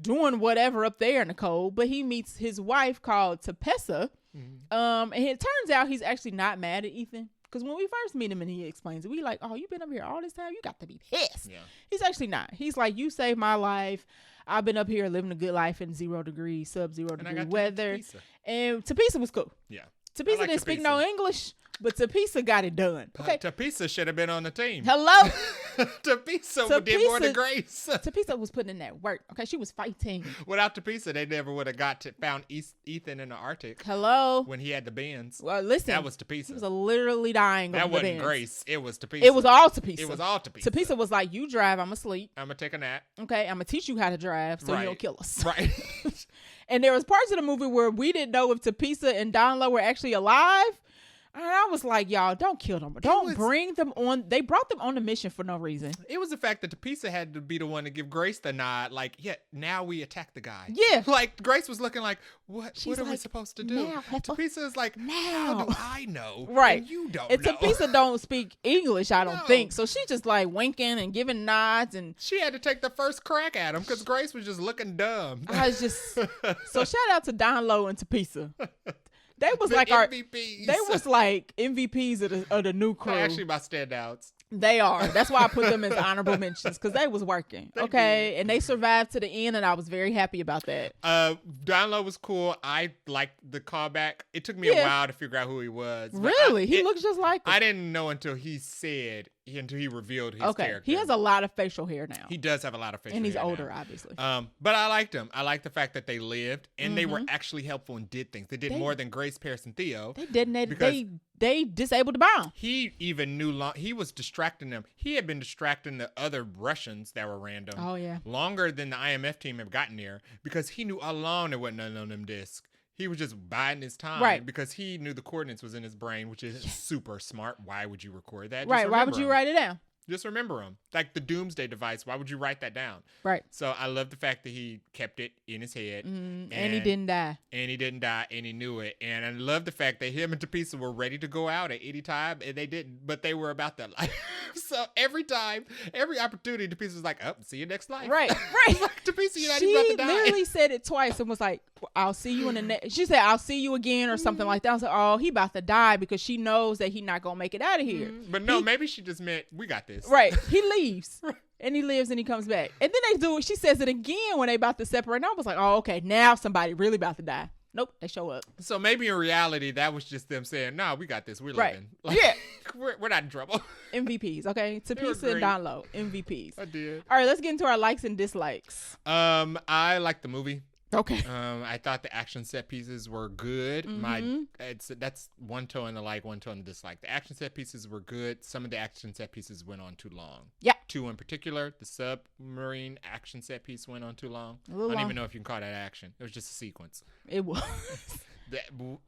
Doing whatever up there in the cold, but he meets his wife called Tepessa. And it turns out he's actually not mad at Ethan, because when we first meet him and he explains it, we like, oh, you've been up here all this time, you got to be pissed. He's actually not. He's like, you saved my life. I've been up here living a good life in 0 degrees, sub-0 degree weather. And Tepessa was cool.
Yeah.
Tepessa didn't speak no English, but Tepessa got it done. Okay.
Tepessa should have been on the team.
Hello?
Tepessa did more than Grace.
Tepessa was putting in that work. Okay, she was fighting.
Without Tepessa, they never would have found Ethan in the Arctic.
Hello?
When he had the bends.
Well, listen.
That was Tepessa.
He was literally dying.
That wasn't Grace. It was Tepessa.
It was all Tepessa.
It was all Tepessa.
Tepessa was like, you drive, I'm asleep.
I'm going to take a nap.
Okay, I'm going to teach you how to drive so you don't kill us.
Right.
And there was parts of the movie where we didn't know if Tepessa and Donlo were actually alive. And I was like, y'all, don't kill them. Don't bring them on. They brought them on the mission for no reason.
It was the fact that Tepessa had to be the one to give Grace the nod. Like, now we attack the guy.
Yeah.
Like, Grace was looking like, what are we
like,
supposed to do? Tepessa is like, how do I know?
Right.
And you don't
know. Tepessa don't speak English, I don't think. So she just like winking and giving nods. And
she had to take the first crack at him because Grace was just looking dumb.
I was just... So shout out to Donlo and Tepessa. They was like
MVPs.
They was like MVPs of the new crew.
They're actually my standouts.
They are. That's why I put them as honorable mentions, because they was working. Okay. And they survived to the end, and I was very happy about that.
Donlo was cool. I liked the callback. It took me a while to figure out who he was.
Really? He looks just like him.
I didn't know until he revealed his character.
He has a lot of facial hair now.
He does have a lot of facial hair.
And he's older, obviously.
But I liked him. I liked the fact that they lived and they were actually helpful and did things. They did more than Grace, Paris, and Theo.
They didn't. They disabled the bomb.
He even knew he was distracting them. He had been distracting the other Russians that were random.
Oh, yeah.
Longer than the IMF team had gotten there, because he knew all along there wasn't nothing on them discs. He was just biding his time,
right?
Because he knew the coordinates was in his brain, which is super smart. Why would you record that?
Right. Why would you write it down?
Just remember them. Like the Doomsday device. Why would you write that down?
Right.
So I love the fact that he kept it in his head.
And he didn't die.
And he didn't die, and he knew it. And I love the fact that him and Tepessa were ready to go out at any time, and they didn't, but they were about that life. So every opportunity, Tapisa's like, "Oh, see you next life."
Right.
Like, Tapisa, you're not even about to die.
She literally said it twice and was like, "I'll see you in the next." She said, "I'll see you again" or something like that. I was like, "Oh, he about to die," because she knows that he not gonna make it out of here.
But no, maybe she just meant we got this.
Right. He leaves. And he lives and he comes back. And then they do it. She says it again when they about to separate. And I was like, "Oh, okay. Now somebody really about to die." Nope, they show up.
So maybe in reality, that was just them saying, "No, we got this. We're living." Like,
yeah.
we're not in trouble.
MVPs, okay? Tapisa and Donlo, MVPs.
I did.
All right, let's get into our likes and dislikes.
I like the movie.
Okay.
I thought the action set pieces were good. That's one toe in the like, one toe in the dislike. The action set pieces were good. Some of the action set pieces went on too long.
Yeah. 2
in particular, the submarine action set piece went on too long. I don't even know if you can call that action. It was just a sequence.
It was.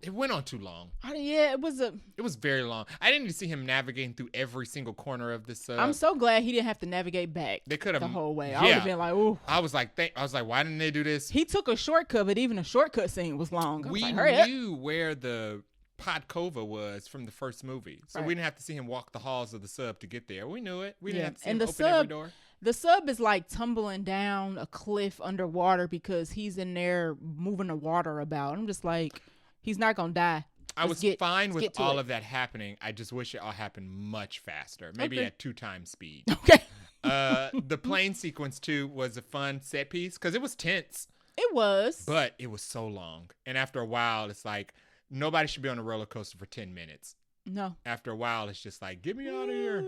It went on too long.
Yeah, it was
very long. I didn't need to see him navigating through every single corner of the sub.
I'm so glad he didn't have to navigate back.
They could have
the whole way. I would have been like, "Ooh."
I was like, why didn't they do this?
He took a shortcut, but even a shortcut scene was long.
We knew where the Podkova was from the first movie, so we didn't have to see him walk the halls of the sub to get there. We knew it. We didn't have to see him open every door.
The sub is like tumbling down a cliff underwater because he's in there moving the water about. I'm just like, he's not gonna die.
I was fine with all of that happening. I just wish it all happened much faster, maybe at 2 times speed.
Okay.
The plane sequence too was a fun set piece because it was tense.
It was,
but it was so long, and after a while, it's like nobody should be on a roller coaster for 10 minutes.
No.
After a while, it's just like, get me out of here.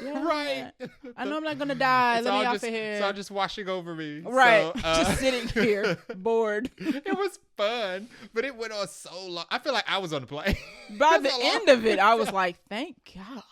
Yeah.
Right.
I know I'm not going to die. Let me off of here.
It's all just washing over me.
Right. So, just sitting here, bored.
It was fun, but it went on so long. I feel like I was on the plane.
By the end of it, I was like, thank God.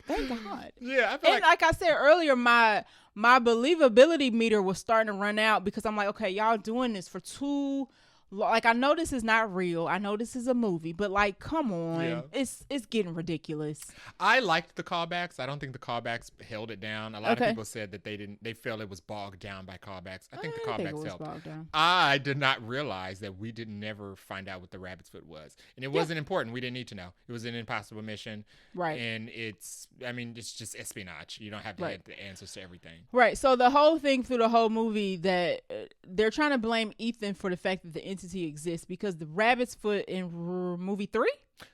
Thank God.
Yeah. I feel
like I said earlier, my believability meter was starting to run out because I'm like, okay, y'all doing this for too. Like, I know this is not real. I know this is a movie, but like, come on. Yeah. It's getting ridiculous.
I liked the callbacks. I don't think the callbacks held it down. A lot of people said that they felt it was bogged down by callbacks. I think the callbacks helped. I did not realize that we didn't never find out what the rabbit's foot was. And it wasn't important. We didn't need to know. It was an impossible mission.
Right.
And it's just espionage. You don't have to have the answers to everything.
Right. So the whole thing through the whole movie that they're trying to blame Ethan for the fact that the entity exists because the rabbit's foot in movie 3,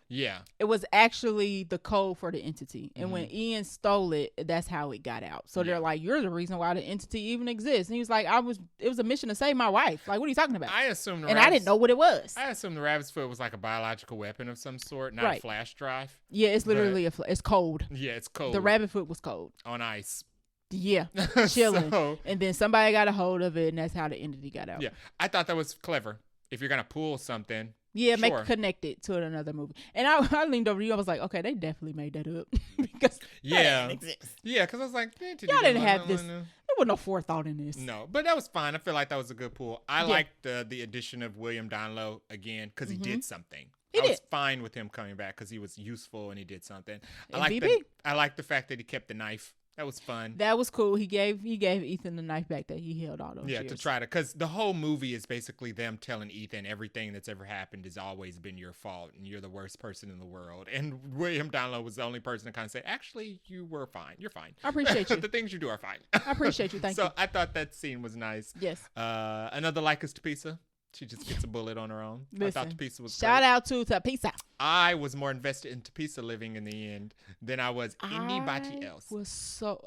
it was actually the code for the entity, and when Ian stole it, that's how it got out. So they're like, "You're the reason why the entity even exists." And he was like, it was a mission to save my wife. Like, what are you talking about?
I assumed
I didn't know what it was.
I assumed the rabbit's foot was like a biological weapon of some sort, not a flash drive.
Yeah, it's literally it's cold.
Yeah, it's cold.
The rabbit foot was cold
on ice.
Yeah, chilling. And then somebody got a hold of it, and that's how the entity got out.
Yeah, I thought that was clever. If you're gonna pull something,
make it connected to another movie. And I leaned over to you. I was like, okay, they definitely made that up because that didn't exist.
Yeah, because I was like,
y'all didn't have this. There was no forethought in this.
No, but that was fine. I feel like that was a good pull. I liked the addition of William Donlow again because he did something. I was fine with him coming back because he was useful and he did something. I like the fact that he kept the knife. That was fun.
That was cool. He gave Ethan the knife back that he held all those years.
To try to, because the whole movie is basically them telling Ethan everything that's ever happened has always been your fault and you're the worst person in the world. And William Donlow was the only person to kind of say, actually, you were fine. You're fine.
I appreciate you.
The things you do are fine.
I appreciate you. Thank you.
So I thought that scene was nice.
Yes.
Another like is Tapisa. She just gets a bullet on her own.
Listen,
I thought Tapisa was
shout out to Tapisa.
I was more invested in Tapisa living in the end than I was anybody else.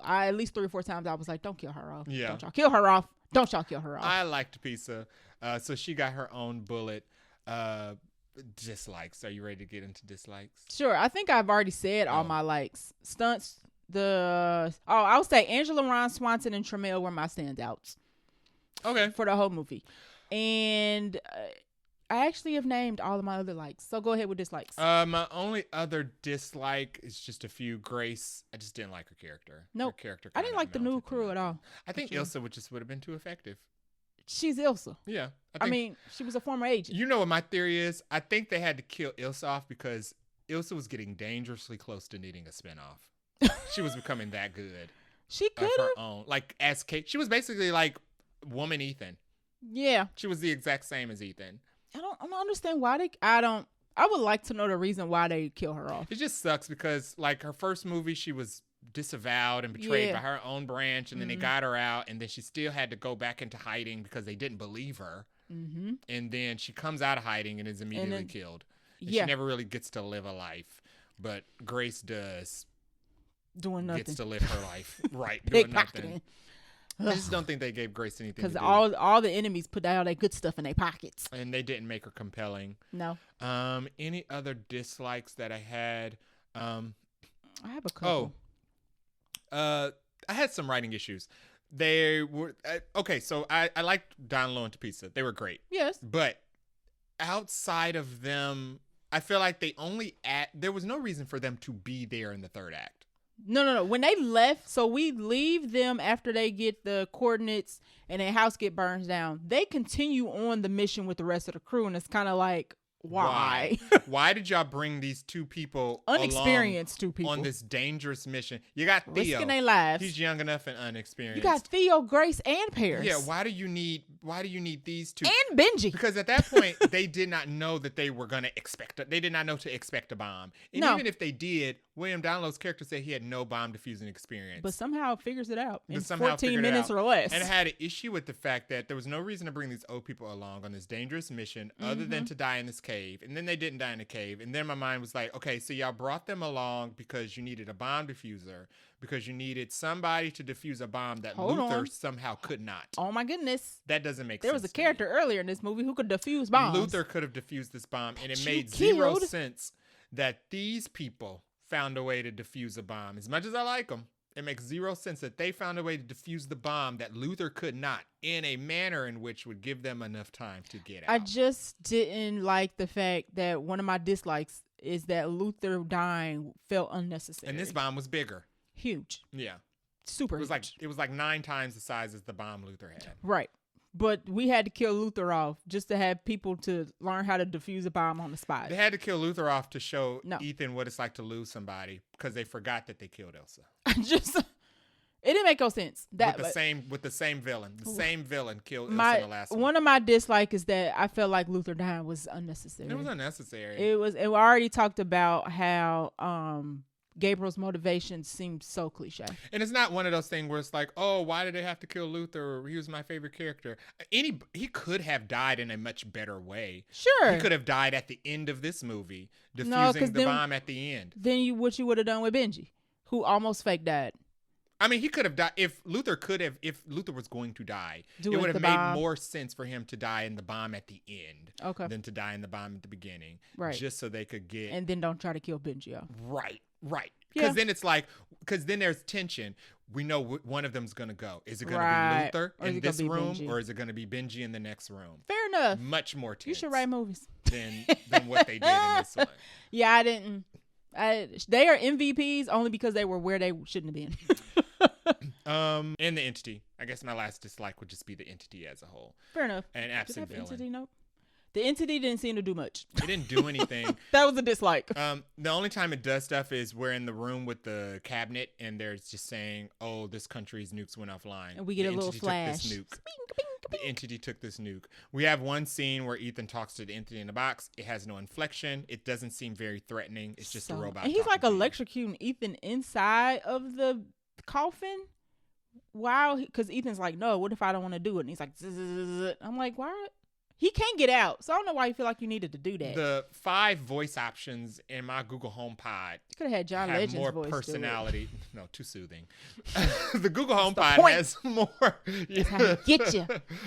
At least 3 or 4 times I was like, don't kill her off.
Yeah.
Don't y'all kill her off. Don't y'all kill her off.
I like Tapisa. So she got her own bullet. Dislikes. Are you ready to get into dislikes?
Sure. I think I've already said all my likes. Stunts. I would say Angela Ron Swanson and Tramiel were my standouts.
Okay.
For the whole movie. And I actually have named all of my other likes. So go ahead with dislikes.
My only other dislike is just a few. Grace. I just didn't like her character.
Nope.
Her character.
I didn't like the new crew at all.
I think Ilsa would have been too effective.
She's Ilsa.
Yeah.
I mean, she was a former agent.
You know what my theory is? I think they had to kill Ilsa off because Ilsa was getting dangerously close to needing a spinoff. She was becoming that good.
She could have.
Her own. Like, as Kate. She was basically like Woman Ethan.
Yeah.
She was the exact same as Ethan.
I don't understand why I would like to know the reason why they kill her off.
It just sucks because like her first movie, she was disavowed and betrayed by her own branch, and then they got her out, and then she still had to go back into hiding because they didn't believe her. And then she comes out of hiding and is immediately killed. And she never really gets to live a life, but Grace does.
Doing nothing.
Gets to live her life, right? Doing nothing. I just don't think they gave Grace anything to do.
Because all the enemies put all that good stuff in their pockets.
And they didn't make her compelling.
No.
Any other dislikes that I had?
I have a couple.
I had some writing issues. They were okay. So I liked Don Lowe and Tapisa. They were great.
Yes.
But outside of them, I feel like there was no reason for them to be there in the third act.
No. When they left, so we leave them after they get the coordinates and their house get burned down. They continue on the mission with the rest of the crew, and it's kind of like, why?
Why did y'all bring these two people
unexperienced two people
on this dangerous mission? You got Theo.
Risking their lives.
He's young enough and unexperienced.
You got Theo, Grace, and Paris.
Yeah, why do you need these two?
And Benji.
Because at that point, they did not know that they were going to they did not know to expect a bomb. And even if they did, William Downlow's character said he had no bomb defusing experience.
But somehow figures it out in 14 minutes or less.
And I had an issue with the fact that there was no reason to bring these old people along on this dangerous mission other than to die in this cave. And then they didn't die in a cave. And then my mind was like, okay, so y'all brought them along because you needed a bomb diffuser, because you needed somebody to defuse a bomb that Luther somehow could not.
Oh my goodness.
That doesn't make sense.
There was a character earlier in this movie who could defuse bombs.
Luther could have defused this bomb, and it made zero sense that these people found a way to defuse a bomb. As much as I like them, it makes zero sense that they found a way to defuse the bomb that Luther could not in a manner in which would give them enough time to get out.
I just didn't like the fact that one of my dislikes is that Luther dying felt unnecessary.
And this bomb was bigger.
Huge.
Yeah.
Super huge.
It was like 9 times the size as the bomb Luther had.
Right. But we had to kill Luther off just to have people to learn how to defuse a bomb on the spot.
They had to kill Luther off to show Ethan what it's like to lose somebody because they forgot that they killed Elsa.
It didn't make no sense.
With the same villain. The same villain killed Elsa in the last one.
One of my dislikes is that I felt like Luther dying was unnecessary.
It was unnecessary.
It was, and we already talked about how Gabriel's motivation seemed so cliche.
And it's not one of those things where it's like, oh, why did they have to kill Luther? He was my favorite character. He could have died in a much better way.
Sure.
He could have died at the end of this movie, defusing the bomb at the end.
Then what you would have done with Benji, who almost fake died.
I mean, he could have died if Luther was going to die. It would have made more sense for him to die in the bomb at the end than to die in the bomb at the beginning.
Right.
Just so they could get.
And then don't try to kill Benji off.
Right. Because then it's like, then there's tension. We know one of them's going to go. Is it going to be Luther in this room or is it going to be Benji in the next room?
Fair enough.
Much more tense.
You should write movies.
Than what they did in this one.
Yeah, I didn't. They are MVPs only because they were where they shouldn't have been.
And the entity. I guess my last dislike would just be the entity as a whole.
Fair enough.
And absent villain.
Entity, no? The entity didn't seem to do much.
It didn't do anything.
That was a dislike.
The only time it does stuff is we're in the room with the cabinet and they're just saying, oh, this country's nukes went offline.
And we get a little flash.
The entity took this nuke. We have one scene where Ethan talks to the entity in the box. It has no inflection. It doesn't seem very threatening. It's just a robot.
And he's like electrocuting Ethan inside of the coffin. Wow. Because Ethan's like, no, what if I don't want to do it? And he's like, zzz. I'm like, why? He can't get out. So I don't know why you feel like you needed to do that.
The 5 voice options in my Google HomePod
you could have had John Legend's
more
voice
personality. No, too soothing. The Google HomePod has more.
That's how you get you.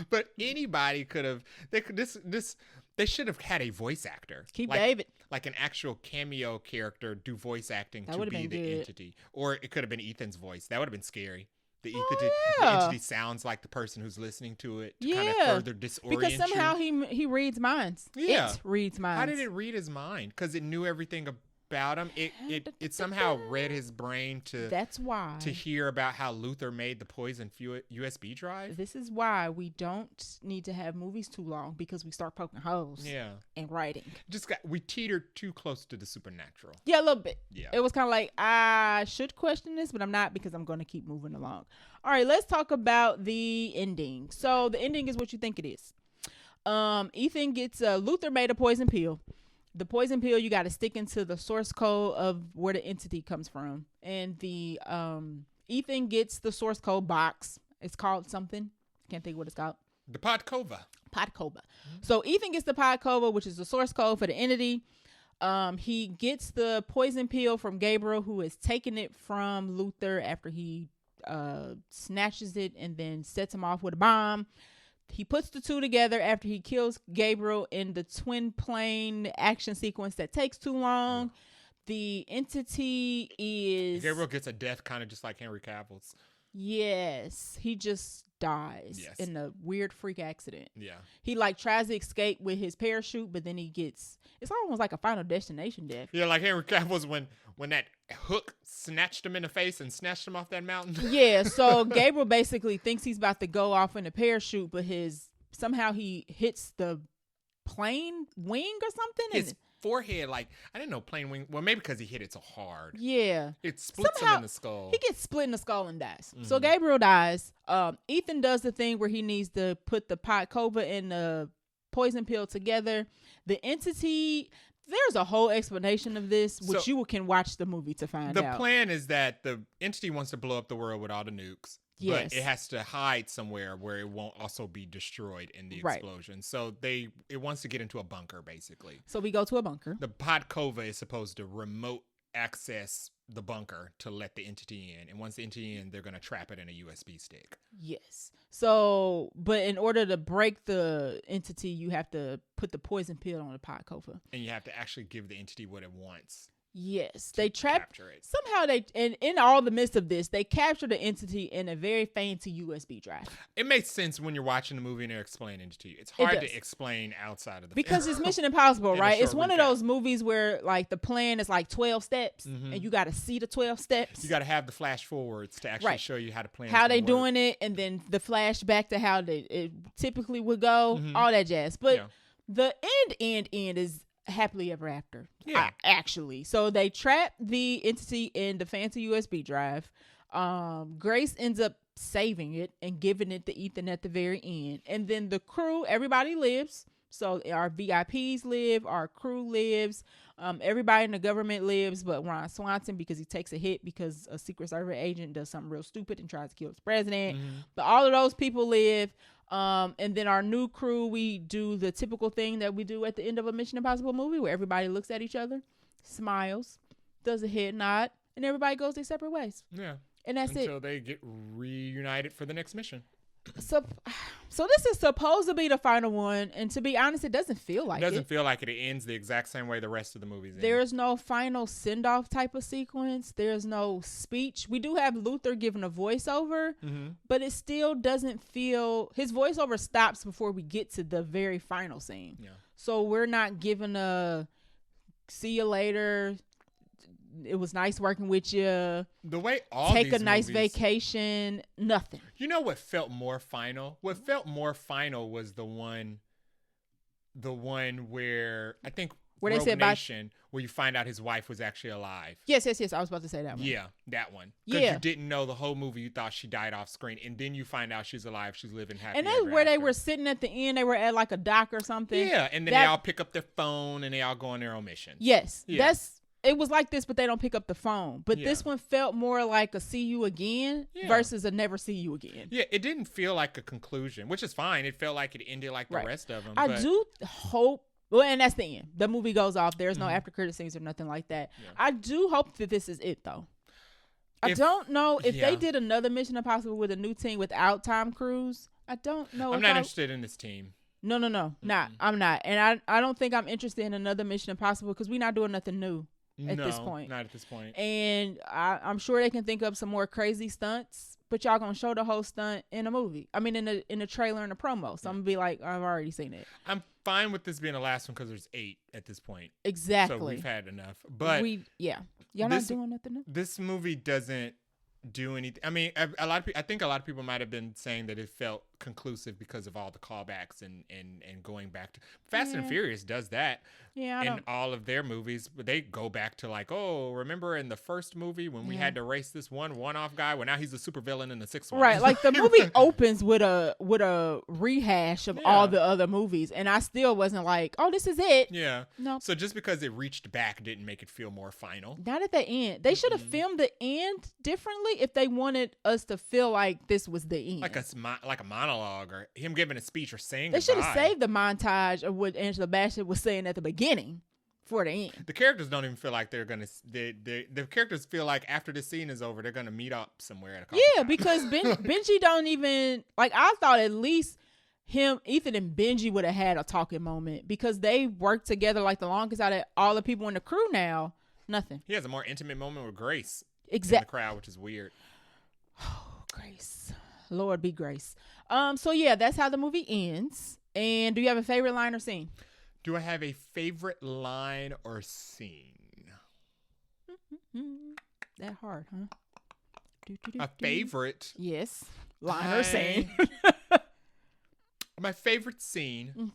But anybody could have. They should have had a voice actor.
Keep David.
Like an actual cameo character do voice acting to be the entity. Or it could have been Ethan's voice. That would have been scary. The entity sounds like the person who's listening to it to kind of further disorient
because somehow he reads minds.
Yeah.
It reads minds.
How did it read his mind? Because it knew everything about him. It somehow read his brain
That's why.
To hear about how Luther made the poison USB drive.
This is why we don't need to have movies too long because we start poking holes.
Yeah.
And writing.
We teetered too close to the supernatural.
Yeah, a little bit.
Yeah.
It was kind of like, I should question this, but I'm not because I'm going to keep moving along. All right, let's talk about the ending. So the ending is what you think it is. Ethan gets Luther made a poison pill. the poison pill, you got to stick into the source code of where the entity comes from. And the Ethan gets the source code box. It's called something. I can't think what it's called.
The Podkova.
So Ethan gets the Podkova, which is the source code for the entity. He gets the poison pill from Gabriel, who is taking it from Luther after he snatches it and then sets him off with a bomb. He puts the two together after he kills Gabriel in the twin plane action sequence that takes too long. The entity is...
Gabriel gets a death kind of just like Henry Cavill's.
Yes. He just dies in a weird freak accident.
Yeah.
He like tries to escape with his parachute, but then he gets... It's almost like a Final Destination death.
Yeah, like Henry Cavill's when that hook snatched him in the face and snatched him off that mountain.
Yeah, so Gabriel basically thinks he's about to go off in a parachute, but somehow he hits the plane wing or something.
His forehead, like, I didn't know plane wing. Well, maybe because he hit it so hard.
Yeah.
It splits him in the skull.
He gets split in the skull and dies. Mm-hmm. So Gabriel dies. Ethan does the thing where he needs to put the Podkova and the poison pill together. The entity... There's a whole explanation of this, which you can watch the movie to find out.
The plan is that the entity wants to blow up the world with all the nukes. Yes. But it has to hide somewhere where it won't also be destroyed in the explosion. So it wants to get into a bunker, basically.
So we go to a bunker.
The Podkova is supposed to remote access the bunker to let the entity in. And once the entity in, they're going to trap it in a USB stick.
Yes. So, but in order to break the entity, you have to put the poison pill on the Podkova.
And you have to actually give the entity what it wants.
Yes, they capture it. Somehow and in all the midst of this, they capture the entity in a very fancy USB drive.
It makes sense when you're watching the movie and they're explaining it to you. It's hard to explain outside of the
because it's Mission Impossible, right? It's one of those movies where like the plan is like 12 steps, and you got to see the 12 steps.
You got to have the flash forwards to actually show you how the plan.
How they doing it, and then the flashback to how it typically would go, all that jazz. But the end is happily ever after. Yeah. Actually. So they trap the entity in the fancy USB drive. Grace ends up saving it and giving it to Ethan at the very end. And then the crew, everybody lives. So our VIPs live, our crew lives, everybody in the government lives, but Ron Swanson, because he takes a hit because a Secret Service agent does something real stupid and tries to kill his president. But all of those people live. And then our new crew, we do the typical thing that we do at the end of a Mission Impossible movie where everybody looks at each other, smiles, does a head nod, and everybody goes their separate ways.
Yeah.
And that's it.
Until they get reunited for the next mission.
So this is supposed to be the final one, and to be honest, it doesn't feel like it.
It doesn't feel like it. It ends the exact same way the rest of the movies end.
There's no final send-off type of sequence. There's no speech. We do have Luther giving a voiceover, but it still doesn't feel... His voiceover stops before we get to the very final scene. Yeah. So we're not given a see you later... It was nice working with you.
The way all
take
these
a nice
movies,
vacation. Nothing.
You know what felt more final? What felt more final was the one where I think
where
Rogue
they said
Nation, where you find out his wife was actually alive.
Yes. I was about to say that one.
Yeah, that one. Because you didn't know the whole movie. You thought she died off screen, and then you find out she's alive. She's living happy.
And that's where they were sitting at the end. They were at like a dock or something.
Yeah, and then they all pick up their phone and they all go on their own mission.
Yes, it was like this, but they don't pick up the phone. But this one felt more like a see you again versus a never see you again.
Yeah, it didn't feel like a conclusion, which is fine. It felt like it ended like the rest of them.
I do hope, well, and that's the end. The movie goes off. There's no after credit scenes or nothing like that. Yeah. I do hope that this is it, though. I don't know if they did another Mission Impossible with a new team without Tom Cruise. I don't know.
I'm not interested in this team.
No. Nah, I'm not. And I don't think I'm interested in another Mission Impossible because we're not doing nothing new. At this point.
Not at this point.
And I'm sure they can think up some more crazy stunts, but y'all gonna show the whole stunt in a movie. I mean, in the trailer and the promo. So I'm gonna be like, I've already seen it.
I'm fine with this being the last one because there's 8 at this point.
Exactly.
So we've had enough. But
y'all not doing nothing new.
This movie doesn't do anything. I mean, I think a lot of people might have been saying that it felt conclusive because of all the callbacks and going back to Fast and Furious does that.
Yeah,
in all of their movies, but they go back to like, oh, remember in the first movie when we had to race this one-off guy? Well, now he's a supervillain in the sixth one.
Right, like the movie opens with a rehash of all the other movies, and I still wasn't like, oh, this is it.
Yeah.
No.
So just because it reached back didn't make it feel more final.
Not at the end. They should have filmed the end differently if they wanted us to feel like this was the end.
Like a monologue or him giving a speech or saying
They
goodbye.
should have saved the montage of what Angela Bassett was saying at the beginning for the end.
The characters don't even feel like they're gonna. The characters feel like after the scene is over, they're gonna meet up somewhere at a coffee shop.
Because Benji don't even like. I thought at least Ethan and Benji would have had a talking moment because they worked together like the longest out of all the people in the crew. Now nothing.
He has a more intimate moment with Grace.
Exactly.
In the crowd, which is weird.
Oh, Grace, Lord be Grace. So yeah, that's how the movie ends. And do you have a favorite line or scene?
Do I have a favorite line or scene?
That hard, huh?
A favorite?
Yes. Line or scene.
My favorite scene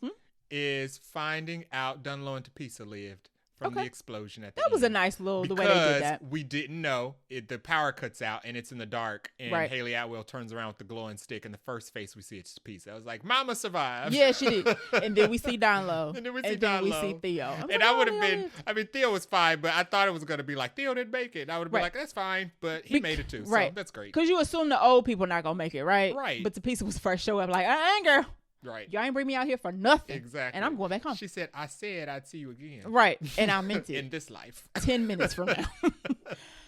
is finding out Dunlow and Tapisa lived from the explosion at the end.
That was a nice little, the way they did that.
We didn't know. The power cuts out and it's in the dark. And Haley Atwell turns around with the glowing stick and the first face we see it's Tapisa. I was like, Mama survived.
Yeah, she did. And then we see Dunlow.
And then we see
Theo.
And I would have been, Theo was fine, but I thought it was going to be like, Theo didn't make it. I would have been like, that's fine. But he made it too. So that's great.
Because you assume the old people not going to make it, right?
Right.
But Tapisa was first show up like, girl.
Right.
Y'all ain't bring me out here for nothing.
Exactly.
And I'm going back home.
She said, I said I'd see you again.
Right. And I meant it.
In this life.
10 minutes from now.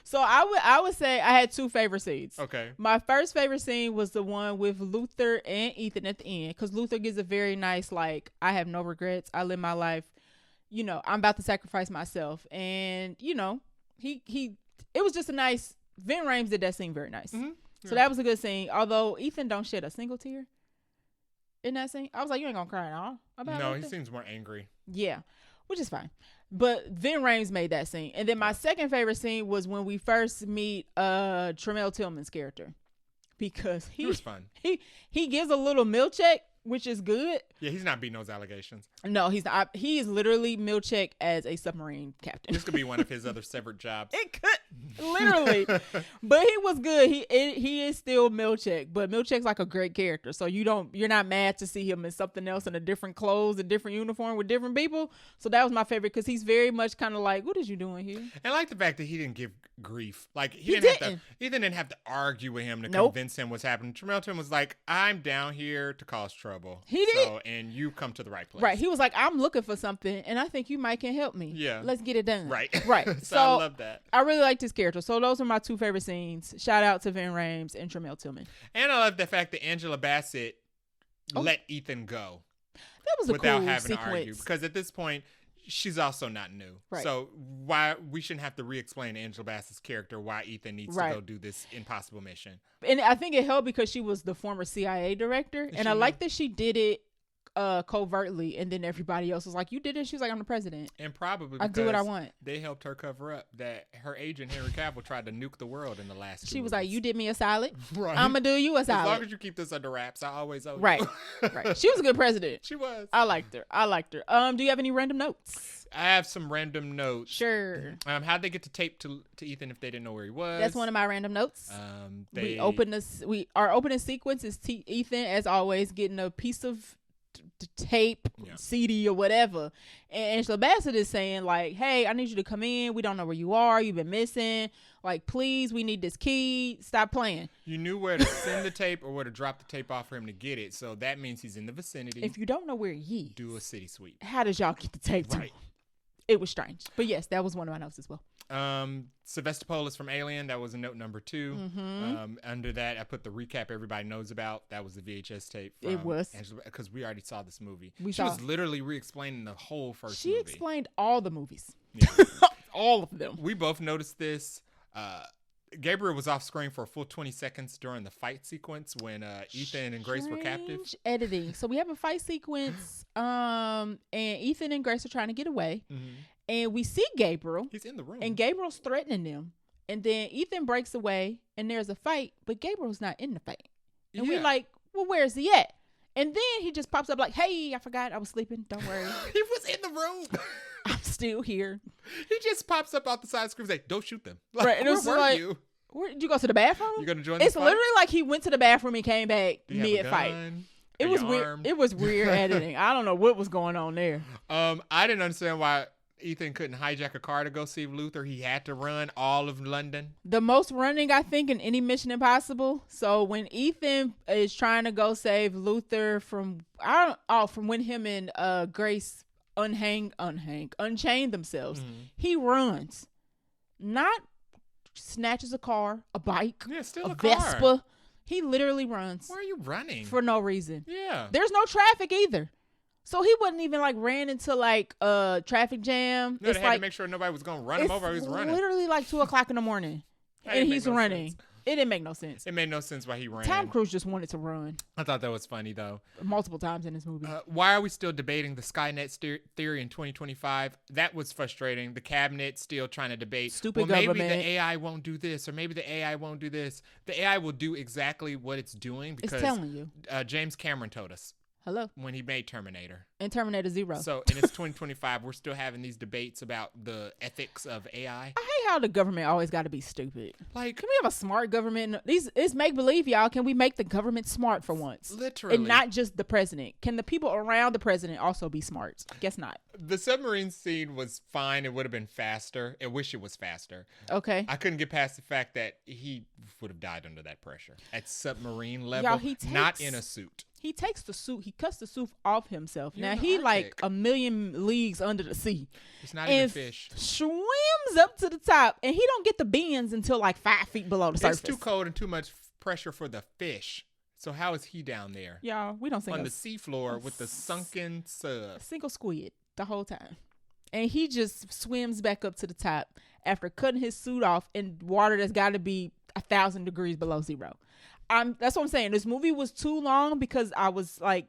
So I would say I had two favorite scenes.
Okay.
My first favorite scene was the one with Luther and Ethan at the end. Because Luther gives a very nice, like, I have no regrets. I live my life. You know, I'm about to sacrifice myself. And, you know, it was just a nice, Vin Rames did that scene very nice. Mm-hmm. Yeah. So that was a good scene. Although Ethan don't shed a single tear in that scene. I was like, you ain't gonna cry at all about
No,
Luther?
He seems more angry.
Yeah, which is fine. But Vin Rames made that scene. And then my second favorite scene was when we first meet Tremel Tillman's character. Because he
was fun.
He gives a little Milchek, which is good.
Yeah, he's not beating those allegations.
No, he's not. He is literally Milchek as a submarine captain.
This could be one of his other severed jobs.
It could, literally. But he was good. He is still Milchek, but Milchek's like a great character. So you're not mad to see him in something else in a different clothes, a different uniform with different people. So that was my favorite because he's very much kind of like, what is you doing here?
And I like the fact that he didn't give grief. Like Ethan didn't have to argue with him to convince him what's happening. Tremel Tillman was like, I'm down here to cause trouble.
He did.
And you come to the right place.
Right. He was like, I'm looking for something, and I think you might can help me.
Yeah.
Let's get it done.
Right.
Right.
So I love that.
I really liked his character. So those are my two favorite scenes. Shout out to Vin Rames and Tremel Tillman.
And I love the fact that Angela Bassett let Ethan go.
That was a
without
cool
having
sequence.
to argue. Because at this point, she's also not new.
Right.
So why we shouldn't have to re-explain Angela Bassett's character why Ethan needs to go do this impossible mission.
And I think it helped because she was the former CIA director. And I like that she did it covertly, and then everybody else was like, you did it? She was like, I'm the president.
And probably
I do what I want.
They helped her cover up that her agent Henry Cavill tried to nuke the world in the last 2
She was
movies.
like, you did me a solid.
Right.
I'm gonna do you a solid.
As long as you keep this under wraps, I always owe you.
Right. Right. She was a good president.
She was.
I liked her. Do you have any random notes?
I have some random notes.
Sure.
How'd they get the tape to Ethan if they didn't know where he was?
That's one of my random notes. Our opening sequence is Ethan, as always, getting a piece of tape, CD or whatever, and Angela Bassett is saying like, hey, I need you to come in, we don't know where you are, you've been missing, like, please, we need this key, stop playing.
You knew where to send the tape or where to drop the tape off for him to get it, so that means he's in the vicinity.
If you don't know where he is,
do a city sweep.
How does y'all get the tape to him? It was strange, but yes, that was one of my notes as well.
Sylvester Polis from Alien, that was a note number 2.
Mm-hmm.
Under that, I put the recap everybody knows about. That was the VHS tape.
It was.
Because we already saw this movie.
She
was literally re-explaining the whole first movie.
She explained all the movies.
Yeah.
All of them.
We both noticed this. Gabriel was off screen for a full 20 seconds during the fight sequence when Ethan and Grace were captive.
Editing. So we have a fight sequence, and Ethan and Grace are trying to get away. Mm-hmm. And we see Gabriel.
He's in the room.
And Gabriel's threatening them. And then Ethan breaks away and there's a fight, but Gabriel's not in the fight. And we're like, well, where's he at? And then he just pops up like, hey, I forgot I was sleeping. Don't worry.
He was in the room.
I'm still here.
He just pops up out the side screen and say, don't shoot them. Like,
Right. And it was
where were
like,
you?
where did you go to the bathroom?
You going to join
It's
the fight?
literally like he went to the bathroom and came back
Do you have a
mid-fight.
gun?
It
Are
was
you
weird.
armed?
It was weird editing. I don't know what was going on there.
I didn't understand why Ethan couldn't hijack a car to go save Luther. He had to run all of London.
The most running, I think, in any Mission Impossible. So when Ethan is trying to go save Luther from when him and Grace unchain themselves, he runs, not snatches a car, a bike,
still a
Vespa.
car.
He literally runs.
Why are you running?
For no reason.
Yeah.
There's no traffic either. So he wasn't even like ran into like a traffic jam.
No,
it's
they had
like
to make sure nobody was going to run him over. He was running.
Literally like 2:00 in the morning. And he's running.
Sense.
It didn't make no sense.
It made no sense why he ran.
Tom Cruise just wanted to run
I thought that was funny, though.
multiple times in this movie.
Why are we still debating the Skynet theory in 2025? That was frustrating. The cabinet still trying to debate.
Stupid
maybe
government.
the AI won't do this, or maybe the AI won't do this. The AI will do exactly what it's doing because
it's telling you.
James Cameron told us.
Hello.
When he made Terminator.
And Terminator 0.
So, and it's 2025. We're still having these debates about the ethics of AI.
I hate how the government always got to be stupid.
Like,
can we have a smart government? It's make believe, y'all. Can we make the government smart for once?
Literally.
And not just the president. Can the people around the president also be smart? Guess not.
The submarine scene was fine. It would have been faster. I wish it was faster.
Okay.
I couldn't get past the fact that he would have died under that pressure at submarine level,
y'all,
not in a suit.
He takes the suit. He cuts the suit off himself.
You're
now
in the
he
Arctic.
like a million leagues under the sea.
It's not even fish.
Swims up to the top, and he don't get the bends until like 5 feet below the surface.
It's too cold and too much pressure for the fish. So how is he down there?
Y'all, we don't sing
on the seafloor with the sunken sub.
Single squid the whole time, and he just swims back up to the top after cutting his suit off in water that's got to be 1,000 degrees below zero. That's what I'm saying. This movie was too long because I was like,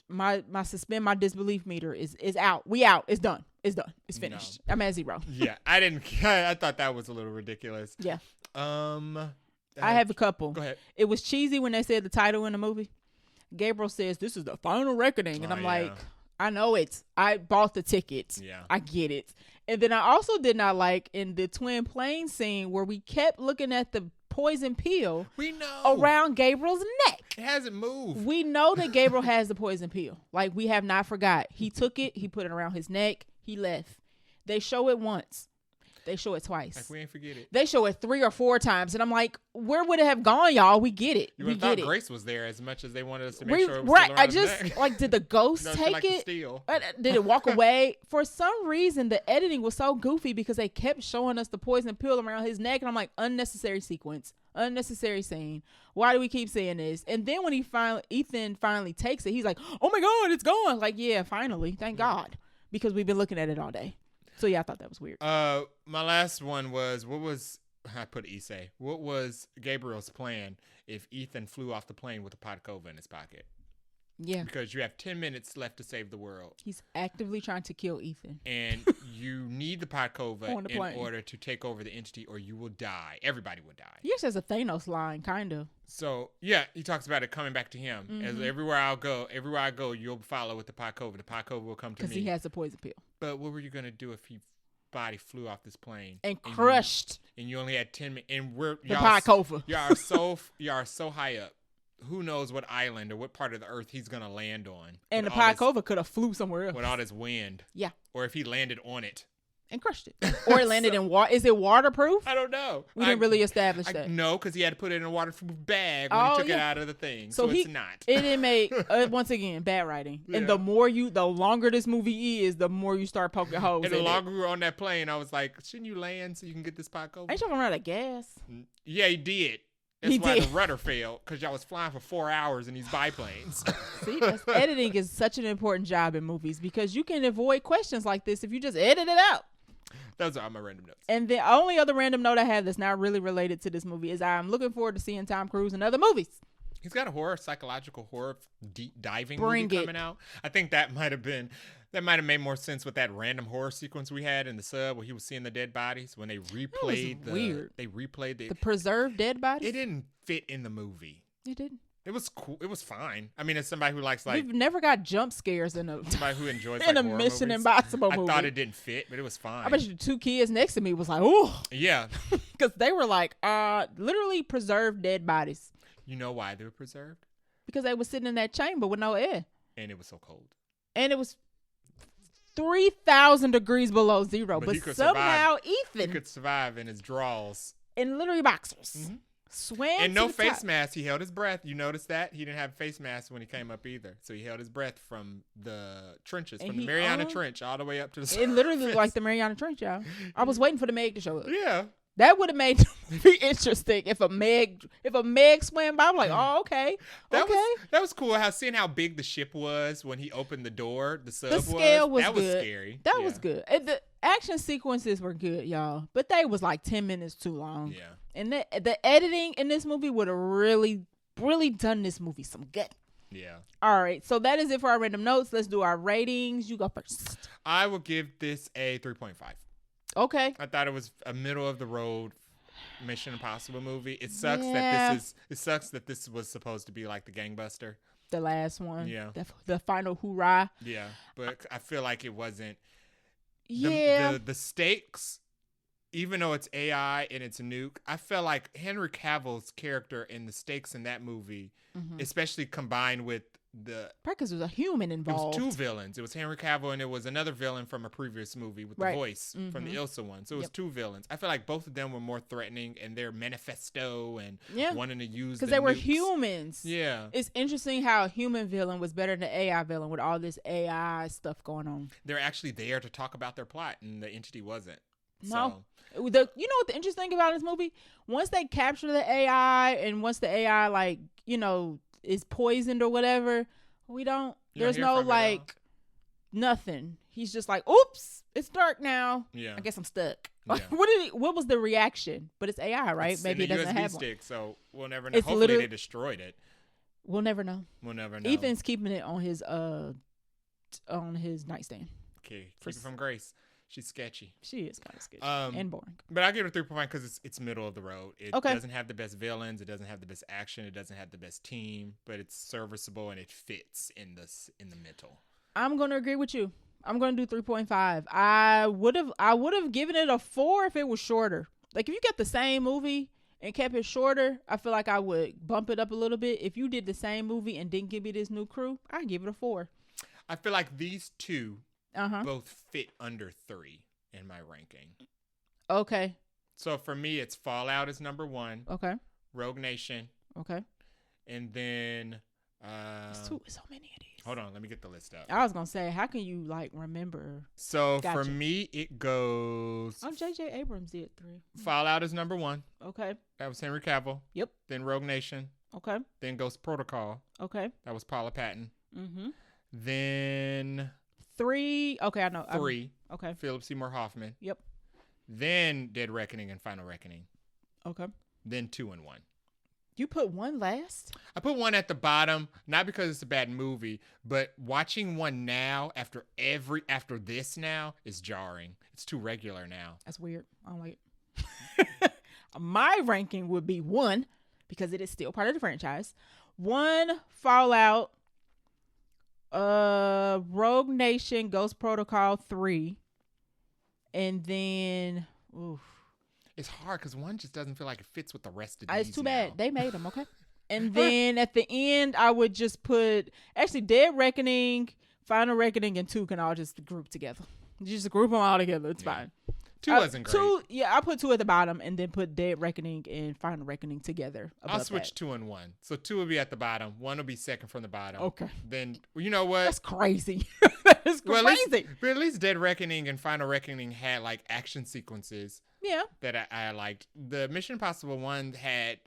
my suspend my disbelief meter is out. We out. It's done. It's done. It's finished. No. I'm at 0.
Yeah, I thought that was a little ridiculous.
Yeah.
I
have a couple.
Go ahead.
It was cheesy when they said the title in the movie. Gabriel says, "This is the final reckoning," and I'm like, I know it. I bought the tickets.
Yeah.
I get it. And then I also did not like in the twin plane scene where we kept looking at the poison pill around Gabriel's neck.
It hasn't moved.
We know that Gabriel has the poison pill. Like, we have not forgot. He took it. He put it around his neck. He left. They show it once. They show it twice.
Like, we ain't forget it.
They show it 3 or 4 times. And I'm like, where would it have gone, y'all? We get it.
You
we
would have
get
thought
it.
Grace was there as much as they wanted us to make sure it was
right.
still around his neck.
Like, did the ghost take
like
it?
Steal.
Did it walk away? For some reason, the editing was so goofy because they kept showing us the poison pill around his neck. And I'm like, unnecessary sequence. Unnecessary scene. Why do we keep saying this? And then when Ethan finally takes it, he's like, oh my God, it's gone. Like, yeah, finally. Thank God. Because we've been looking at it all day. So yeah, I thought that was weird.
My last one was, what was Gabriel's plan if Ethan flew off the plane with a Podkova in his pocket?
Yeah.
Because you have 10 minutes left to save the world.
He's actively trying to kill Ethan.
And you need the Podkova in order to take over the entity or you will die. Everybody will die.
Yes, there's a Thanos line, kind of.
So, yeah, he talks about it coming back to him. Mm-hmm. As everywhere I go, you'll follow with the Podkova. The Podkova will come to me.
Because he has a poison pill.
But what were you going to do if he body flew off this plane
and crushed?
And you only had 10 minutes. And
the Podkova.
You are so high up. Who knows what island or what part of the earth he's going to land on.
And the Podkova could have flew somewhere else.
With all this wind.
Yeah.
Or if he landed on it.
And crushed it. Or it landed in water. Is it waterproof?
I don't know.
We didn't really establish that.
No, because he had to put it in a waterproof bag when he took it out of the thing. So it's not.
It didn't make, once again, bad writing. Yeah. And the longer this movie is, the more you start poking holes in it.
And the longer we were on that plane, I was like, shouldn't you land so you can get this Podkova?
Ain't you gonna run out of gas?
Yeah, he did. That's why the rudder failed, because y'all was flying for 4 hours in these biplanes.
See, editing is such an important job in movies because you can avoid questions like this if you just edit it out.
Those are my random notes.
And the only other random note I have that's not really related to this movie is I'm looking forward to seeing Tom Cruise in other movies.
He's got a psychological horror deep diving movie coming out. I think that might have made more sense with that random horror sequence we had in the sub where he was seeing the dead bodies when they replayed
weird.
They replayed
the preserved dead bodies.
It didn't fit in the movie.
It didn't.
It was cool. It was fine. I mean, as somebody who likes
We've never got jump scares in a
somebody who enjoys
in
like,
a
horror
Mission
movies,
Impossible movie.
I thought it didn't fit, but it was fine.
I bet you the 2 kids next to me was like, oh,
yeah,
because they were like, literally preserved dead bodies.
You know why they were preserved?
Because they were sitting in that chamber with no air,
and it was so cold,
and it was 3,000 degrees below zero. But somehow
he
Ethan
could survive in his drawers
and literally boxers. Swam
and no
to the
face
top.
mask. He held his breath. You noticed that he didn't have a face mask when he came up either. So he held his breath from the trenches,
And
from the Mariana Trench all the way up to the surface.
It literally looked like the Mariana Trench, y'all. I was waiting for the Meg to show up.
Yeah,
That would have made it be interesting if a Meg swam by. I'm like, oh, okay,
that was cool. Seeing how big the ship was when he opened the door. The sub
The scale was
that
good.
was scary.
That was good. And the action sequences were good, y'all, but they was like 10 minutes too long.
Yeah.
And the editing in this movie would have really, really done this movie some good.
Yeah.
All right, so that is it for our random notes. Let's do our ratings. You go first.
I will give this a 3.5.
Okay.
I thought it was a middle of the road Mission Impossible movie. It sucks that this was supposed to be like the gangbuster.
The last one.
Yeah.
The final hoorah.
Yeah, but I feel like it wasn't.
Yeah.
The stakes, even though it's AI and it's a nuke, I felt like Henry Cavill's character and the stakes in that movie, especially combined with
because there was a human involved.
It was 2 villains. It was Henry Cavill and it was another villain from a previous movie with the voice from the Ilsa one. So it was 2 villains. I feel like both of them were more threatening and their manifesto and wanting to use
because they were
nukes.
humans.
Yeah.
It's interesting how a human villain was better than an AI villain with all this AI stuff going on.
They're actually there to talk about their plot and the entity wasn't.
No. You know what the interesting thing about this movie? Once they capture the AI and once the AI like, is poisoned or whatever, there's no like nothing. He's just like, oops, it's dark now.
Yeah.
I guess I'm stuck.
Yeah.
What was the reaction? But it's AI, right?
It's
Maybe it doesn't
USB
have
stick,
one.
so we'll never know.
It's
Hopefully they destroyed it.
We'll never know.
We'll never know.
Ethan's keeping it on his nightstand.
Okay, keep it from Grace. She's sketchy.
She is kind of sketchy and boring.
But I give it a 3.5 because it's middle of the road. It
Okay.
doesn't have the best villains. It doesn't have the best action. It doesn't have the best team. But it's serviceable and it fits in the middle.
I'm gonna agree with you. I'm gonna do 3.5. I would have given it a 4 if it was shorter. Like if you got the same movie and kept it shorter, I feel like I would bump it up a little bit. If you did the same movie and didn't give me this new crew, I'd give it a 4.
I feel like these two both fit under 3 in my ranking.
Okay.
So for me, it's Fallout is number 1.
Okay.
Rogue Nation.
Okay.
And then
so many of these.
Hold on, let me get the list up.
I was gonna say, how can you like remember?
So for me, it goes.
Oh, J.J. Abrams did 3.
Fallout is number 1.
Okay.
That was Henry Cavill.
Yep.
Then Rogue Nation.
Okay.
Then Ghost Protocol.
Okay.
That was Paula Patton.
Mm-hmm.
Then
3. Okay, I know.
3.
Okay.
Philip Seymour Hoffman.
Yep.
Then Dead Reckoning and Final Reckoning.
Okay.
Then 2 and 1.
You put 1 last?
I put 1 at the bottom, not because it's a bad movie, but watching 1 now after this now is jarring. It's too regular now.
That's weird. I don't like it. My ranking would be 1 because it is still part of the franchise. 1 Fallout, Rogue Nation, Ghost Protocol 3, and then
it's hard because 1 just doesn't feel like it fits with the rest of these.
It's too bad. They made them, okay? And then at the end, I would just put actually Dead Reckoning, Final Reckoning, and 2 can all just group together. Just group them all together. It's fine.
2 wasn't great.
2, I put 2 at the bottom and then put Dead Reckoning and Final Reckoning together.
I'll switch 2 and 1. So 2 will be at the bottom. 1 will be second from the bottom.
Okay.
Then you know what?
That's crazy. That is crazy.
But at least Dead Reckoning and Final Reckoning had like action sequences.
Yeah.
That I liked. The Mission Impossible one had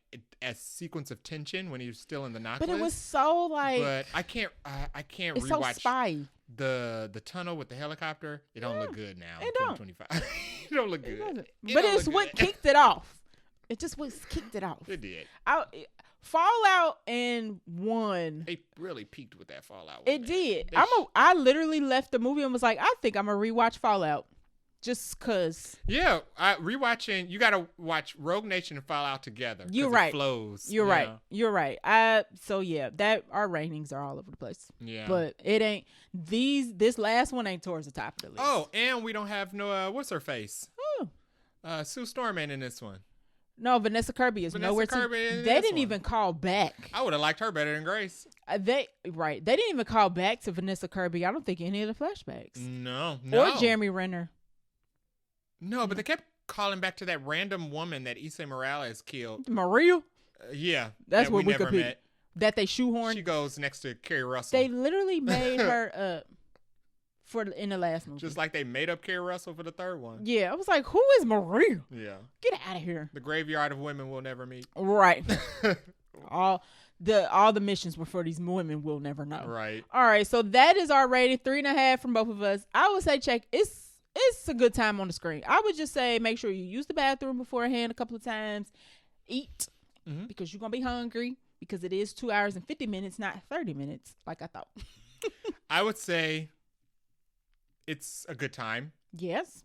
a sequence of tension when he was still in the Nautilus.
But it was so like.
But I can't
it's
rewatch
so spy.
The tunnel with the helicopter. It don't look good now.
It
don't. 2025. It don't look good.
But it's what kicked it off. It just was kicked it off.
It did.
Fallout and 1.
They really peaked with that Fallout one.
It did. I literally left the movie and was like, I think I'm gonna rewatch Fallout. Just cause.
Yeah, rewatching. You gotta watch Rogue Nation and Fallout together.
You're right.
It flows.
You're right. You're right. So yeah, that our ratings are all over the place.
Yeah,
but it ain't this last one ain't towards the top of the list.
Oh, and we don't have no what's her face? Sue Storm ain't in this one.
No, Vanessa Kirby is nowhere to. They didn't even call back.
I would have liked her better than Grace.
They didn't even call back to Vanessa Kirby. I don't think any of the flashbacks.
No.
Or Jeremy Renner.
No, but they kept calling back to that random woman that Issa Morales killed.
Maria?
Yeah.
That's what
we never
Wikipedia.
met.
That they shoehorned.
She goes next to Kerry Russell.
They literally made her in the last movie.
Just like they made up Kerry Russell for the third one.
Yeah, I was like, who is Maria?
Yeah.
Get out of here.
The graveyard of women we'll never meet.
Right. all the missions were for these women we'll never know.
Right.
All right, so that is our rating, 3.5 from both of us. I would say check. It's a good time on the screen. I would just say make sure you use the bathroom beforehand a couple of times. Eat because you're gonna be hungry because it is 2 hours and 50 minutes, not 30 minutes like I thought.
I would say it's a good time.
Yes.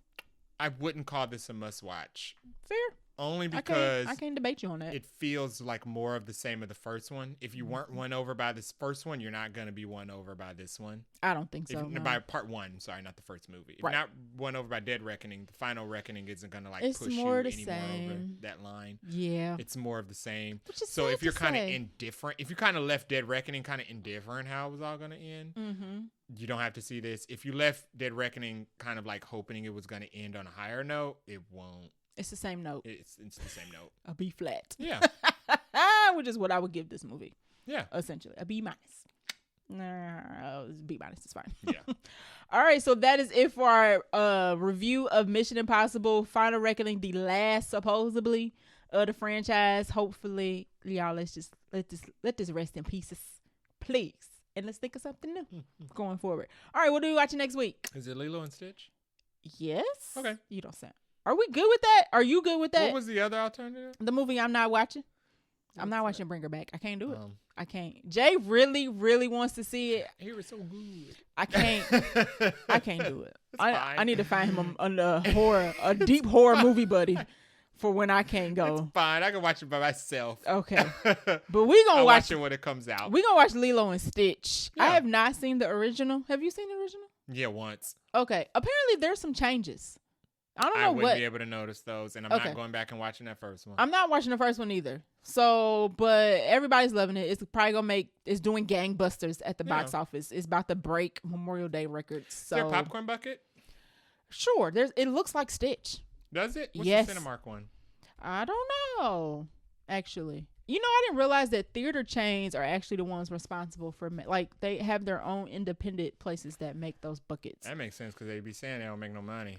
I wouldn't call this a must watch.
Fair.
Only because
I can't debate you on that.
It feels like more of the same of the first one. If you weren't won over by this first one, you're not going to be won over by this one.
I don't think so. No.
By part one, sorry, not the first movie. If you're not won over by Dead Reckoning, the final Reckoning isn't going to push you anymore over that line.
Yeah.
It's more of the same.
So
if you're kind of indifferent, if you kind of left Dead Reckoning kind of indifferent how it was all going to end, you don't have to see this. If you left Dead Reckoning kind of hoping it was going to end on a higher note, it won't.
It's the same note.
It's the same note.
A B flat.
Yeah.
Which is what I would give this movie.
Yeah.
Essentially. A B minus. B minus is fine.
Yeah.
All right. So that is it for our review of Mission Impossible Final Reckoning, the last supposedly of the franchise. Hopefully, y'all, let's just let this rest in pieces, please. And let's think of something new going forward. All right. What are we watching next week?
Is it Lilo and Stitch?
Yes.
Okay.
You don't sound. Are we good with that? Are you good with that?
What was the other alternative?
The movie I'm not watching. I'm not watching Bring Her Back. I can't do it. I can't. Jay really, really wants to see it.
He was so good.
I can't. I can't do it. I need to find him a deep horror movie buddy for when I can't go.
It's fine. I can watch it by myself.
Okay. But we gonna watch
it when it comes out.
We gonna watch Lilo and Stitch.
Yeah.
I have not seen the original. Have you seen the original?
Yeah, once.
Okay. Apparently there's some changes. I don't know what.
I wouldn't be able to notice those, and I'm not going back and watching that first one.
I'm not watching the first one either. So, but everybody's loving it. It's probably it's doing gangbusters at the box office. It's about to break Memorial Day records. So,
is there a popcorn bucket?
Sure. It looks like Stitch.
Does it? What's
yes.
the Cinemark one?
I don't know, actually. You know, I didn't realize that theater chains are actually the ones responsible for, they have their own independent places that make those buckets.
That makes sense because they be saying they don't make no money.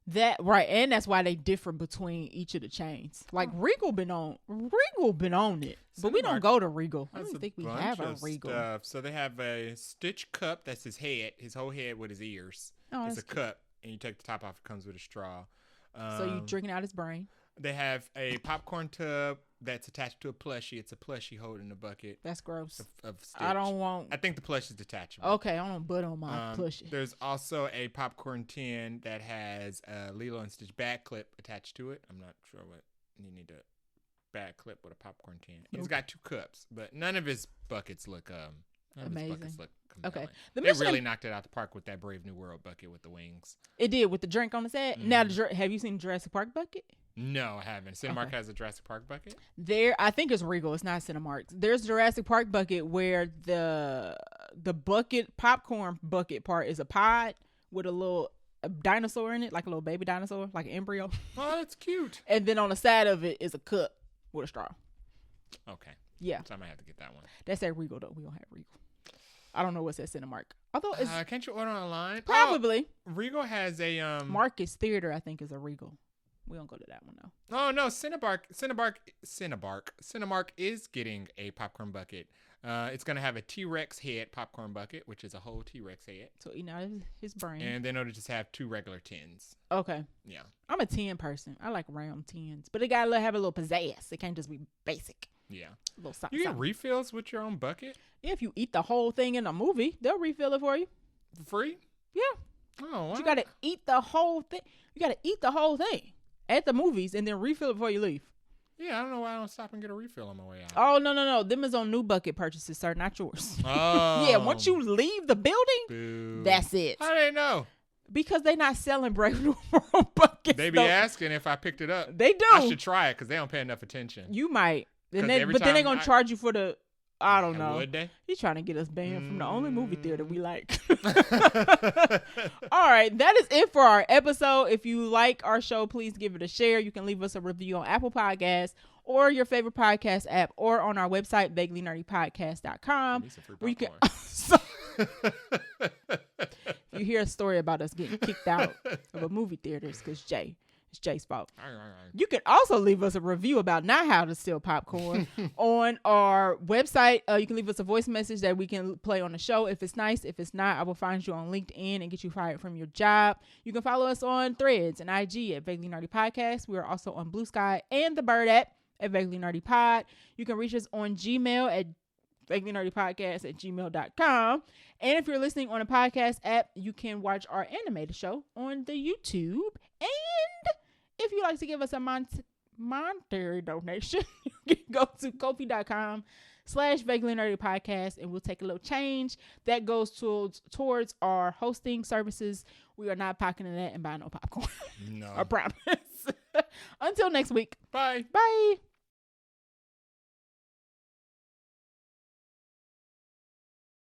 That right, and that's why they differ between each of the chains. Like Regal been on it, but we don't go to Regal. I don't think we have a Regal.
Stuff. So they have a Stitch cup. That's his head, his whole head with his ears.
Oh,
it's a cup, and you take the top off. It comes with a straw.
So you drinking out his brain.
They have a popcorn tub that's attached to a plushie. It's a plushie holding the bucket.
That's gross.
Of Stitch.
I don't want.
I think the plush is detachable.
Okay, I don't butt on my plushie.
There's also a popcorn tin that has a Lilo and Stitch bag clip attached to it. I'm not sure what you need a bag clip with a popcorn tin. Nope. He's got 2 cups, but none of his buckets look
amazing.
Okay, they really knocked it out the park with that Brave New World bucket with the wings.
It did with the drink on the side. Now, have you seen Jurassic Park bucket?
No, I haven't. Cinemark has a Jurassic Park bucket?
I think it's Regal. It's not Cinemark. There's Jurassic Park bucket where the bucket, popcorn bucket part is a pod with a dinosaur in it, like a little baby dinosaur, like an embryo.
Oh, that's cute.
And then on the side of it is a cup with a straw.
Okay.
Yeah.
So I might have to get that one.
That's at Regal, though. We don't have Regal. I don't know what's at Cinemark. Although it's
can't you order online?
Probably.
Regal has a
Marcus Theater, I think, is a Regal. We don't go to that one though.
Oh no, Cinemark is getting a popcorn bucket. It's gonna have a T-Rex head popcorn bucket, which is a whole T-Rex head.
So eating out of his brain.
And then it'll just have 2 regular tins.
Okay.
Yeah.
I'm a tin person. I like round tins, but it gotta have a little pizzazz. It can't just be basic.
Yeah.
A little something.
You get refills with your own bucket?
If you eat the whole thing in a movie, they'll refill it for you.
For free?
Yeah.
Oh,
But you got to eat the whole thing. You got to eat the whole thing at the movies and then refill it before you leave.
Yeah, I don't know why I don't stop and get a refill on my way out.
Oh, no. Them is on new bucket purchases, sir, not yours.
Oh.
Yeah, once you leave the building,
Boo.
that's it.
How do they know?
Because they not selling Brave New World buckets.
They be asking if I picked it up.
They do.
I should try it because they don't pay enough attention.
You might. But then
time
they're going to charge you for the... I don't know.
Would they?
He's trying to get us banned from the only movie theater we like. All right. That is it for our episode. If you like our show, please give it a share. You can leave us a review on Apple Podcasts or your favorite podcast app or on our website, vaguelynerdypodcast.com. Where you can if you hear a story about us getting kicked out of a movie theater, it's because it's Jay's fault. You can also leave us a review about not how to steal popcorn on our website. You can leave us a voice message that we can play on the show if it's nice. If it's not, I will find you on LinkedIn and get you fired from your job. You can follow us on Threads and IG at Vaguely Nerdy Podcast. We are also on Blue Sky and the Bird app at Vaguely Nerdy Pod. You can reach us on Gmail at vaguelynerdypodcast@gmail.com. And if you're listening on a podcast app, you can watch our animated show on the YouTube. And if you'd like to give us a monetary donation, you can go to kofi.com/vaguelynerdypodcast and we'll take a little change that goes towards our hosting services. We are not pocketing that and buying no popcorn.
No.
I promise. Until next week.
Bye.
Bye.